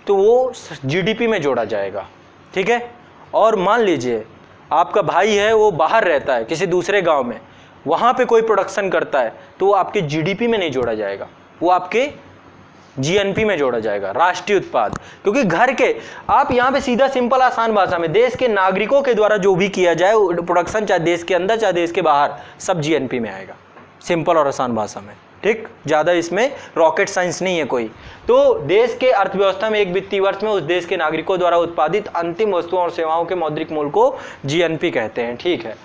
तो वो जीडीपी में जोड़ा जाएगा, ठीक है। और मान लीजिए आपका भाई है, वो बाहर रहता है किसी दूसरे गांव में, वहाँ पे कोई प्रोडक्शन करता है, तो वो आपके जीडीपी में नहीं जोड़ा जाएगा, वो आपके जीएनपी में जोड़ा जाएगा, राष्ट्रीय उत्पाद। क्योंकि घर के, आप यहाँ पे सीधा सिंपल आसान भाषा में, देश के नागरिकों के द्वारा जो भी किया जाए प्रोडक्शन, चाहे देश के अंदर चाहे देश के बाहर, सब जीएनपी में आएगा, सिंपल और आसान भाषा में, ठीक। ज़्यादा इसमें रॉकेट साइंस नहीं है कोई। तो देश के अर्थव्यवस्था में एक वित्तीय वर्ष में उस देश के नागरिकों द्वारा उत्पादित अंतिम वस्तुओं और सेवाओं के मौद्रिक मूल्य को जीएनपी कहते हैं, ठीक है।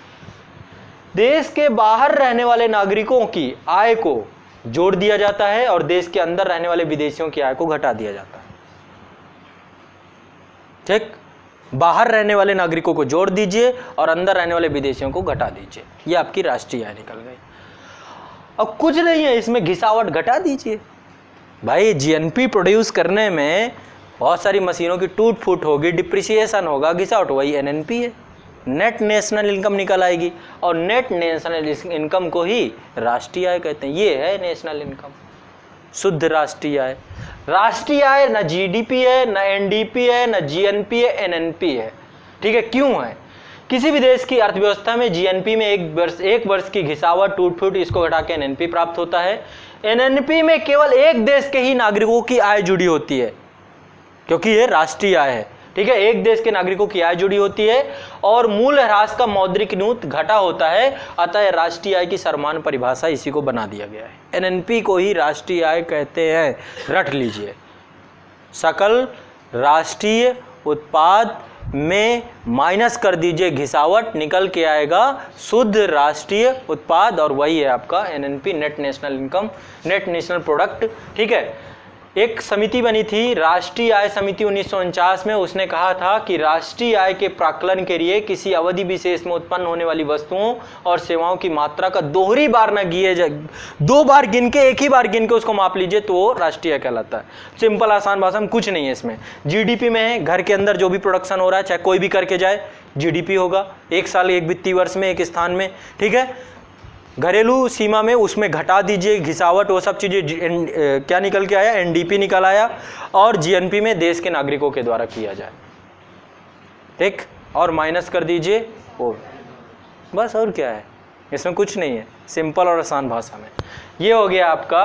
देश के बाहर रहने वाले नागरिकों की आय को जोड़ दिया जाता है और देश के अंदर रहने वाले विदेशियों की आय को घटा दिया जाता है, ठीक। बाहर रहने वाले नागरिकों को जोड़ दीजिए और अंदर रहने वाले विदेशियों को घटा दीजिए, ये आपकी राष्ट्रीय आय निकल गई। अब कुछ नहीं है इसमें, घिसावट घटा दीजिए। भाई जीएनपी प्रोड्यूस करने में बहुत सारी मशीनों की टूट फूट होगी, डिप्रिसिएशन होगा, घिसावट, वही एनएनपी है, नेट नेशनल इनकम निकल आएगी। और नेट नेशनल इनकम को ही राष्ट्रीय आय कहते हैं। ये है नेशनल इनकम, शुद्ध राष्ट्रीय आय। राष्ट्रीय आय ना जीडीपी है, ना एनडीपी है, ना जीएनपी है, एनएनपी है, ठीक है। क्यों है? किसी भी देश की अर्थव्यवस्था में जीएनपी में एक वर्ष की घिसावट, टूट फूट, इसको घटा के एनएनपी प्राप्त होता है। एनएनपी में केवल एक देश के ही नागरिकों की आय जुड़ी होती है, क्योंकि ये राष्ट्रीय आय है, ठीक है। एक देश के नागरिकों की आय जुड़ी होती है और मूल्य ह्रास का मौद्रिक न्यूनतम घटा होता है, अतः राष्ट्रीय आय की सर्वमान्य परिभाषा इसी को बना दिया गया है। एनएनपी को ही राष्ट्रीय आय कहते हैं, रट लीजिए। सकल राष्ट्रीय उत्पाद में माइनस कर दीजिए घिसावट, निकल के आएगा शुद्ध राष्ट्रीय उत्पाद, और वही है आपका NNP, net national income, net national product, ठीक है। एक समिति बनी थी, राष्ट्रीय आय समिति 1949 में। उसने कहा था कि राष्ट्रीय आय के प्राकलन के लिए किसी अवधि विशेष में उत्पन्न होने वाली वस्तुओं और सेवाओं की मात्रा का दोहरी बार न गिए जाए, 2 बार गिन के, एक ही बार गिन के उसको माप लीजिए तो वो राष्ट्रीय आय कहलाता है। सिंपल आसान भाषा में कुछ नहीं है इसमें। जीडीपी में है, घर के अंदर जो भी प्रोडक्शन हो रहा है, चाहे कोई भी करके जाए, जीडीपी होगा। एक साल, एक वित्तीय वर्ष में, एक स्थान में, ठीक है। घरेलू सीमा में उसमें घटा दीजिए घिसावट, वो सब चीज़ें क्या निकल के आया, एनडीपी निकल आया। और जीएनपी में देश के नागरिकों के द्वारा किया जाए, ठीक, और माइनस कर दीजिए वो, बस। और क्या है इसमें? कुछ नहीं है, सिंपल और आसान भाषा में। ये हो गया आपका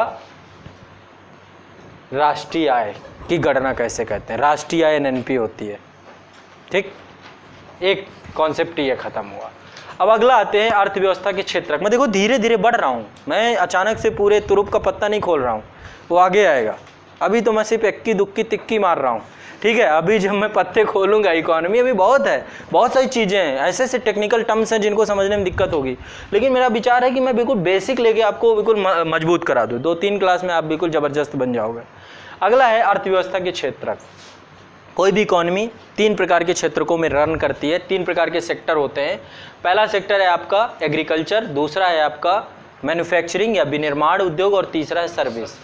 राष्ट्रीय आय की गणना कैसे कहते हैं। राष्ट्रीय आय एनएनपी होती है, ठीक। एक कॉन्सेप्ट ये खत्म हुआ। अब अगला आते हैं अर्थव्यवस्था के क्षेत्र में। देखो धीरे धीरे बढ़ रहा हूँ मैं, अचानक से पूरे तुरुप का पत्ता नहीं खोल रहा हूँ, वो आगे आएगा। अभी तो मैं सिर्फ इक्की दुक्की तिक्की मार रहा हूँ, ठीक है। अभी जब मैं पत्ते खोलूँगा, इकोनॉमी अभी बहुत है, बहुत सारी चीज़ें हैं, ऐसे ऐसे टेक्निकल टर्म्स हैं जिनको समझने में दिक्कत होगी। लेकिन मेरा विचार है कि मैं बिल्कुल बेसिक लेके आपको बिल्कुल मजबूत करा दूँ। 2-3 क्लास में आप बिल्कुल ज़बरदस्त बन जाओगे। अगला है अर्थव्यवस्था के क्षेत्र। कोई भी इकॉनमी 3 प्रकार के क्षेत्रकों में रन करती है, 3 प्रकार के सेक्टर होते हैं। पहला सेक्टर है आपका एग्रीकल्चर, दूसरा है आपका मैन्युफैक्चरिंग या विनिर्माण उद्योग, और तीसरा है सर्विस।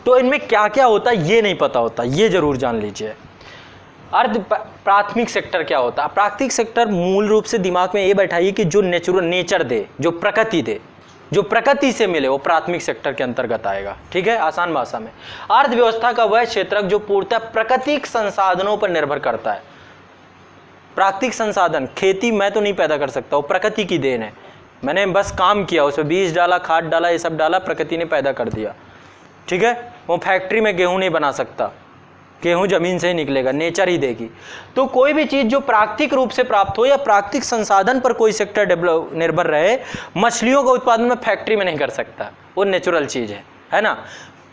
तो इनमें क्या क्या होता है ये नहीं पता होता, ये जरूर जान लीजिए। प्राथमिक सेक्टर क्या होता है? प्राथमिक सेक्टर मूल रूप से दिमाग में ये बैठाइए कि जो नेचर दे, जो प्रकृति दे, जो प्रकृति से मिले, वो प्राथमिक सेक्टर के अंतर्गत आएगा, ठीक है। आसान भाषा में अर्थव्यवस्था का वह क्षेत्र जो पूर्णतः प्राकृतिक संसाधनों पर निर्भर करता है। प्राकृतिक संसाधन, खेती मैं तो नहीं पैदा कर सकता, वो प्रकृति की देन है। मैंने बस काम किया, उसमें बीज डाला, खाद डाला, ये सब डाला, प्रकृति ने पैदा कर दिया, ठीक है। वो फैक्ट्री में गेहूं नहीं बना सकता, गेहूं जमीन से ही निकलेगा, नेचर ही देगी। तो कोई भी चीज़ जो प्राकृतिक रूप से प्राप्त हो या प्राकृतिक संसाधन पर कोई सेक्टर निर्भर रहे, मछलियों का उत्पादन में फैक्ट्री में नहीं कर सकता, वो नेचुरल चीज़ है ना।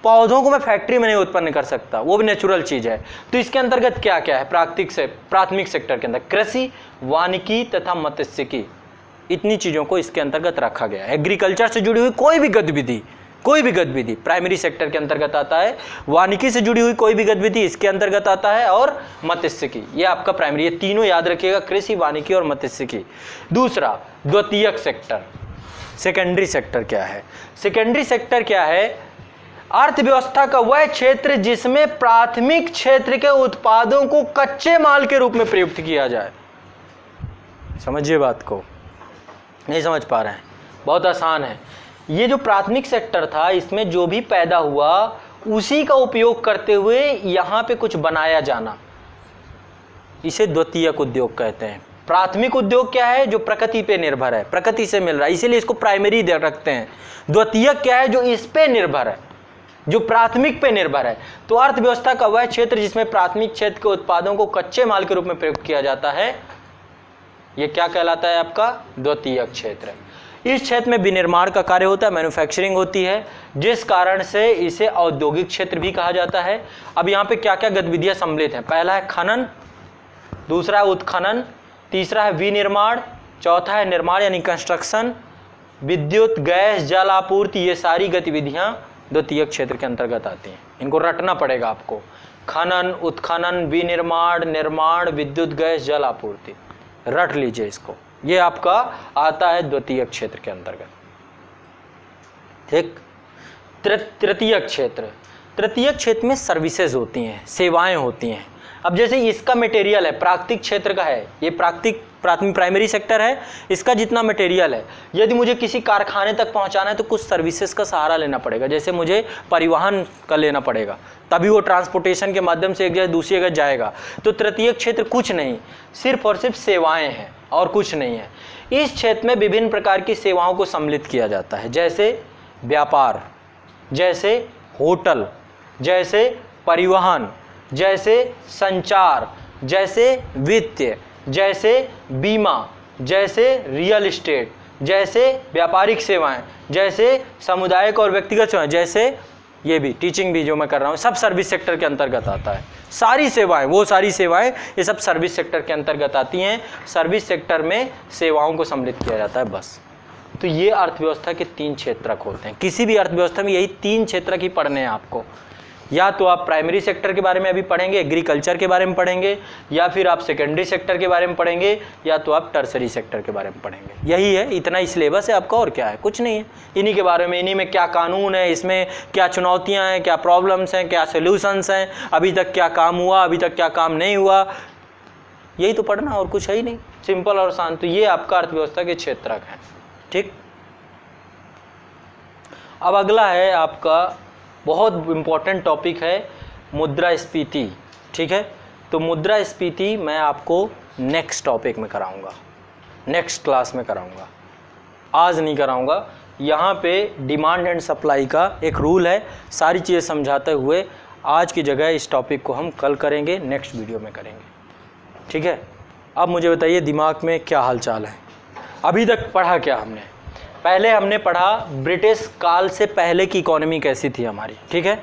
पौधों को मैं फैक्ट्री में नहीं उत्पन्न कर सकता, वो भी नेचुरल चीज़ है। तो इसके अंतर्गत क्या क्या है प्राथमिक सेक्टर के अंदर? कृषि, वानिकी तथा मत्स्यिकी, इतनी चीज़ों को इसके अंतर्गत रखा गया है। एग्रीकल्चर से जुड़ी हुई कोई भी गतिविधि, कोई भी गतिविधि प्राइमरी सेक्टर के अंतर्गत आता है। वानिकी से जुड़ी हुई कोई भी गतिविधि इसके अंतर्गत आता है, और मत्स्यिकी, ये आपका प्राइमरी, ये तीनों याद रखिएगा, कृषि, वानिकी और मत्स्यिकी। दूसरा द्वितीयक सेक्टर। सेकेंडरी सेक्टर क्या है? सेकेंडरी सेक्टर क्या है? अर्थव्यवस्था का वह क्षेत्र जिसमें प्राथमिक क्षेत्र के उत्पादों को कच्चे माल के रूप में प्रयुक्त किया जाए। समझिए बात को, नहीं समझ पा रहे हैं? बहुत आसान है। ये जो प्राथमिक सेक्टर था, इसमें जो भी पैदा हुआ उसी का उपयोग करते हुए यहाँ पे कुछ बनाया जाना, इसे द्वितीयक उद्योग कहते हैं। प्राथमिक उद्योग क्या है? जो प्रकृति पे निर्भर है, प्रकृति से मिल रहा है, इसीलिए इसको प्राइमरी रखते हैं। द्वितीयक क्या है? जो इस पे निर्भर है, जो प्राथमिक पे निर्भर है। तो अर्थव्यवस्था का वह क्षेत्र जिसमें प्राथमिक क्षेत्र के उत्पादों को कच्चे माल के रूप में प्रयुक्त किया जाता है, यह क्या कहलाता है? आपका द्वितीयक क्षेत्र। इस क्षेत्र में विनिर्माण का कार्य होता है, मैन्युफैक्चरिंग होती है, जिस कारण से इसे औद्योगिक क्षेत्र भी कहा जाता है। अब यहाँ पे क्या क्या गतिविधियां सम्मिलित हैं? पहला है खनन, दूसरा है उत्खनन, तीसरा है विनिर्माण, चौथा है निर्माण यानी कंस्ट्रक्शन, विद्युत, गैस, जल आपूर्ति, ये सारी गतिविधियां द्वितीयक क्षेत्र के अंतर्गत आती हैं। इनको रटना पड़ेगा आपको। खनन, उत्खनन, विनिर्माण, निर्माण, विद्युत, गैस, जल आपूर्ति, रट लीजिए इसको। ये आपका आता है द्वितीयक क्षेत्र के अंतर्गत। ठीक। तृतीयक क्षेत्र। तृतीयक क्षेत्र में सर्विसेज होती हैं, सेवाएं होती हैं। अब जैसे इसका मटेरियल है, प्राकृतिक क्षेत्र का है, ये प्राकृतिक प्राइमरी सेक्टर है, इसका जितना मटेरियल है, यदि मुझे किसी कारखाने तक पहुंचाना है तो कुछ सर्विसेज का सहारा लेना पड़ेगा। जैसे मुझे परिवहन का लेना पड़ेगा, तभी वो ट्रांसपोर्टेशन के माध्यम से एक जगह दूसरी जगह जाएगा। तो तृतीयक क्षेत्र कुछ नहीं, सिर्फ और सिर्फ सेवाएं हैं और कुछ नहीं है। इस क्षेत्र में विभिन्न प्रकार की सेवाओं को सम्मिलित किया जाता है, जैसे व्यापार, जैसे होटल, जैसे परिवहन, जैसे संचार, जैसे वित्त, जैसे बीमा, जैसे रियल एस्टेट, जैसे व्यापारिक सेवाएं, जैसे सामुदायिक और व्यक्तिगत सेवाएं, जैसे ये भी टीचिंग भी जो मैं कर रहा हूँ, सब सर्विस सेक्टर के अंतर्गत आता है। सारी सेवाएं, वो सारी सेवाएं, ये सब सर्विस सेक्टर के अंतर्गत आती हैं। सर्विस सेक्टर में सेवाओं को सम्मिलित किया जाता है, बस। तो ये अर्थव्यवस्था के 3 क्षेत्रक होते हैं। किसी भी अर्थव्यवस्था में यही 3 क्षेत्रक ही पढ़ने हैं आपको। या तो आप प्राइमरी सेक्टर के बारे में अभी पढ़ेंगे, एग्रीकल्चर के बारे में पढ़ेंगे, या फिर आप सेकेंडरी सेक्टर के बारे में पढ़ेंगे, या तो आप टर्सरी सेक्टर के बारे में पढ़ेंगे। यही है, इतना ही सिलेबस है आपका, और क्या है? कुछ नहीं है। इन्हीं के बारे में, इन्हीं में क्या कानून है, इसमें क्या चुनौतियां हैं, क्या प्रॉब्लम्स हैं, क्या सोल्यूशंस हैं, अभी तक क्या काम हुआ, अभी तक क्या काम नहीं हुआ, यही तो पढ़ना, और कुछ है ही नहीं। सिंपल और शांत। तो ये आपका अर्थव्यवस्था के क्षेत्रक है। ठीक। अब अगला है आपका बहुत इम्पॉर्टेंट टॉपिक है मुद्रास्फीति। ठीक है। तो मुद्रास्फीति मैं आपको नेक्स्ट टॉपिक में कराऊंगा, नेक्स्ट क्लास में कराऊंगा, आज नहीं कराऊंगा। यहाँ पे डिमांड एंड सप्लाई का एक रूल है, सारी चीज़ें समझाते हुए आज की जगह इस टॉपिक को हम कल करेंगे, नेक्स्ट वीडियो में करेंगे। ठीक है। अब मुझे बताइए दिमाग में क्या हालचाल है? अभी तक पढ़ा क्या हमने? पहले हमने पढ़ा ब्रिटिश काल से पहले की इकोनॉमी कैसी थी हमारी। ठीक है।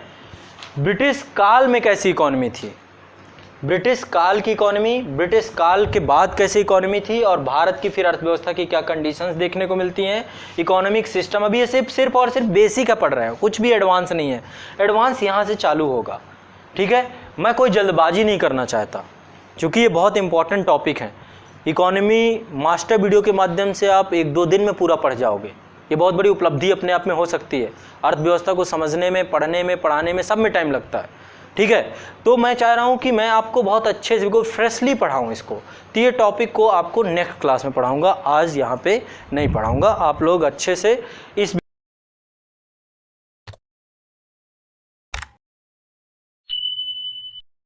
ब्रिटिश काल में कैसी इकोनॉमी थी, ब्रिटिश काल की इकोनॉमी, ब्रिटिश काल के बाद कैसी इकोनॉमी थी, और भारत की फिर अर्थव्यवस्था की क्या कंडीशंस देखने को मिलती हैं, इकोनॉमिक सिस्टम। अभी ये सिर्फ और सिर्फ बेसिक का पढ़ रहे हो, कुछ भी एडवांस नहीं है। एडवांस यहाँ से चालू होगा। ठीक है। मैं कोई जल्दबाजी नहीं करना चाहता, क्योंकि ये बहुत इंपॉर्टेंट टॉपिक है। इकोनॉमी मास्टर वीडियो के माध्यम से आप 1-2 दिन में पूरा पढ़ जाओगे। ये बहुत बड़ी उपलब्धि अपने आप में हो सकती है। अर्थव्यवस्था को समझने में, पढ़ने में, पढ़ाने में, सब में टाइम लगता है। ठीक है। तो मैं चाह रहा हूँ कि मैं आपको बहुत अच्छे से, बिल्कुल फ्रेशली पढ़ाऊँ इसको। तो ये टॉपिक को आपको नेक्स्ट क्लास में पढ़ाऊँगा, आज यहाँ पे नहीं पढ़ाऊँगा। आप लोग अच्छे से इस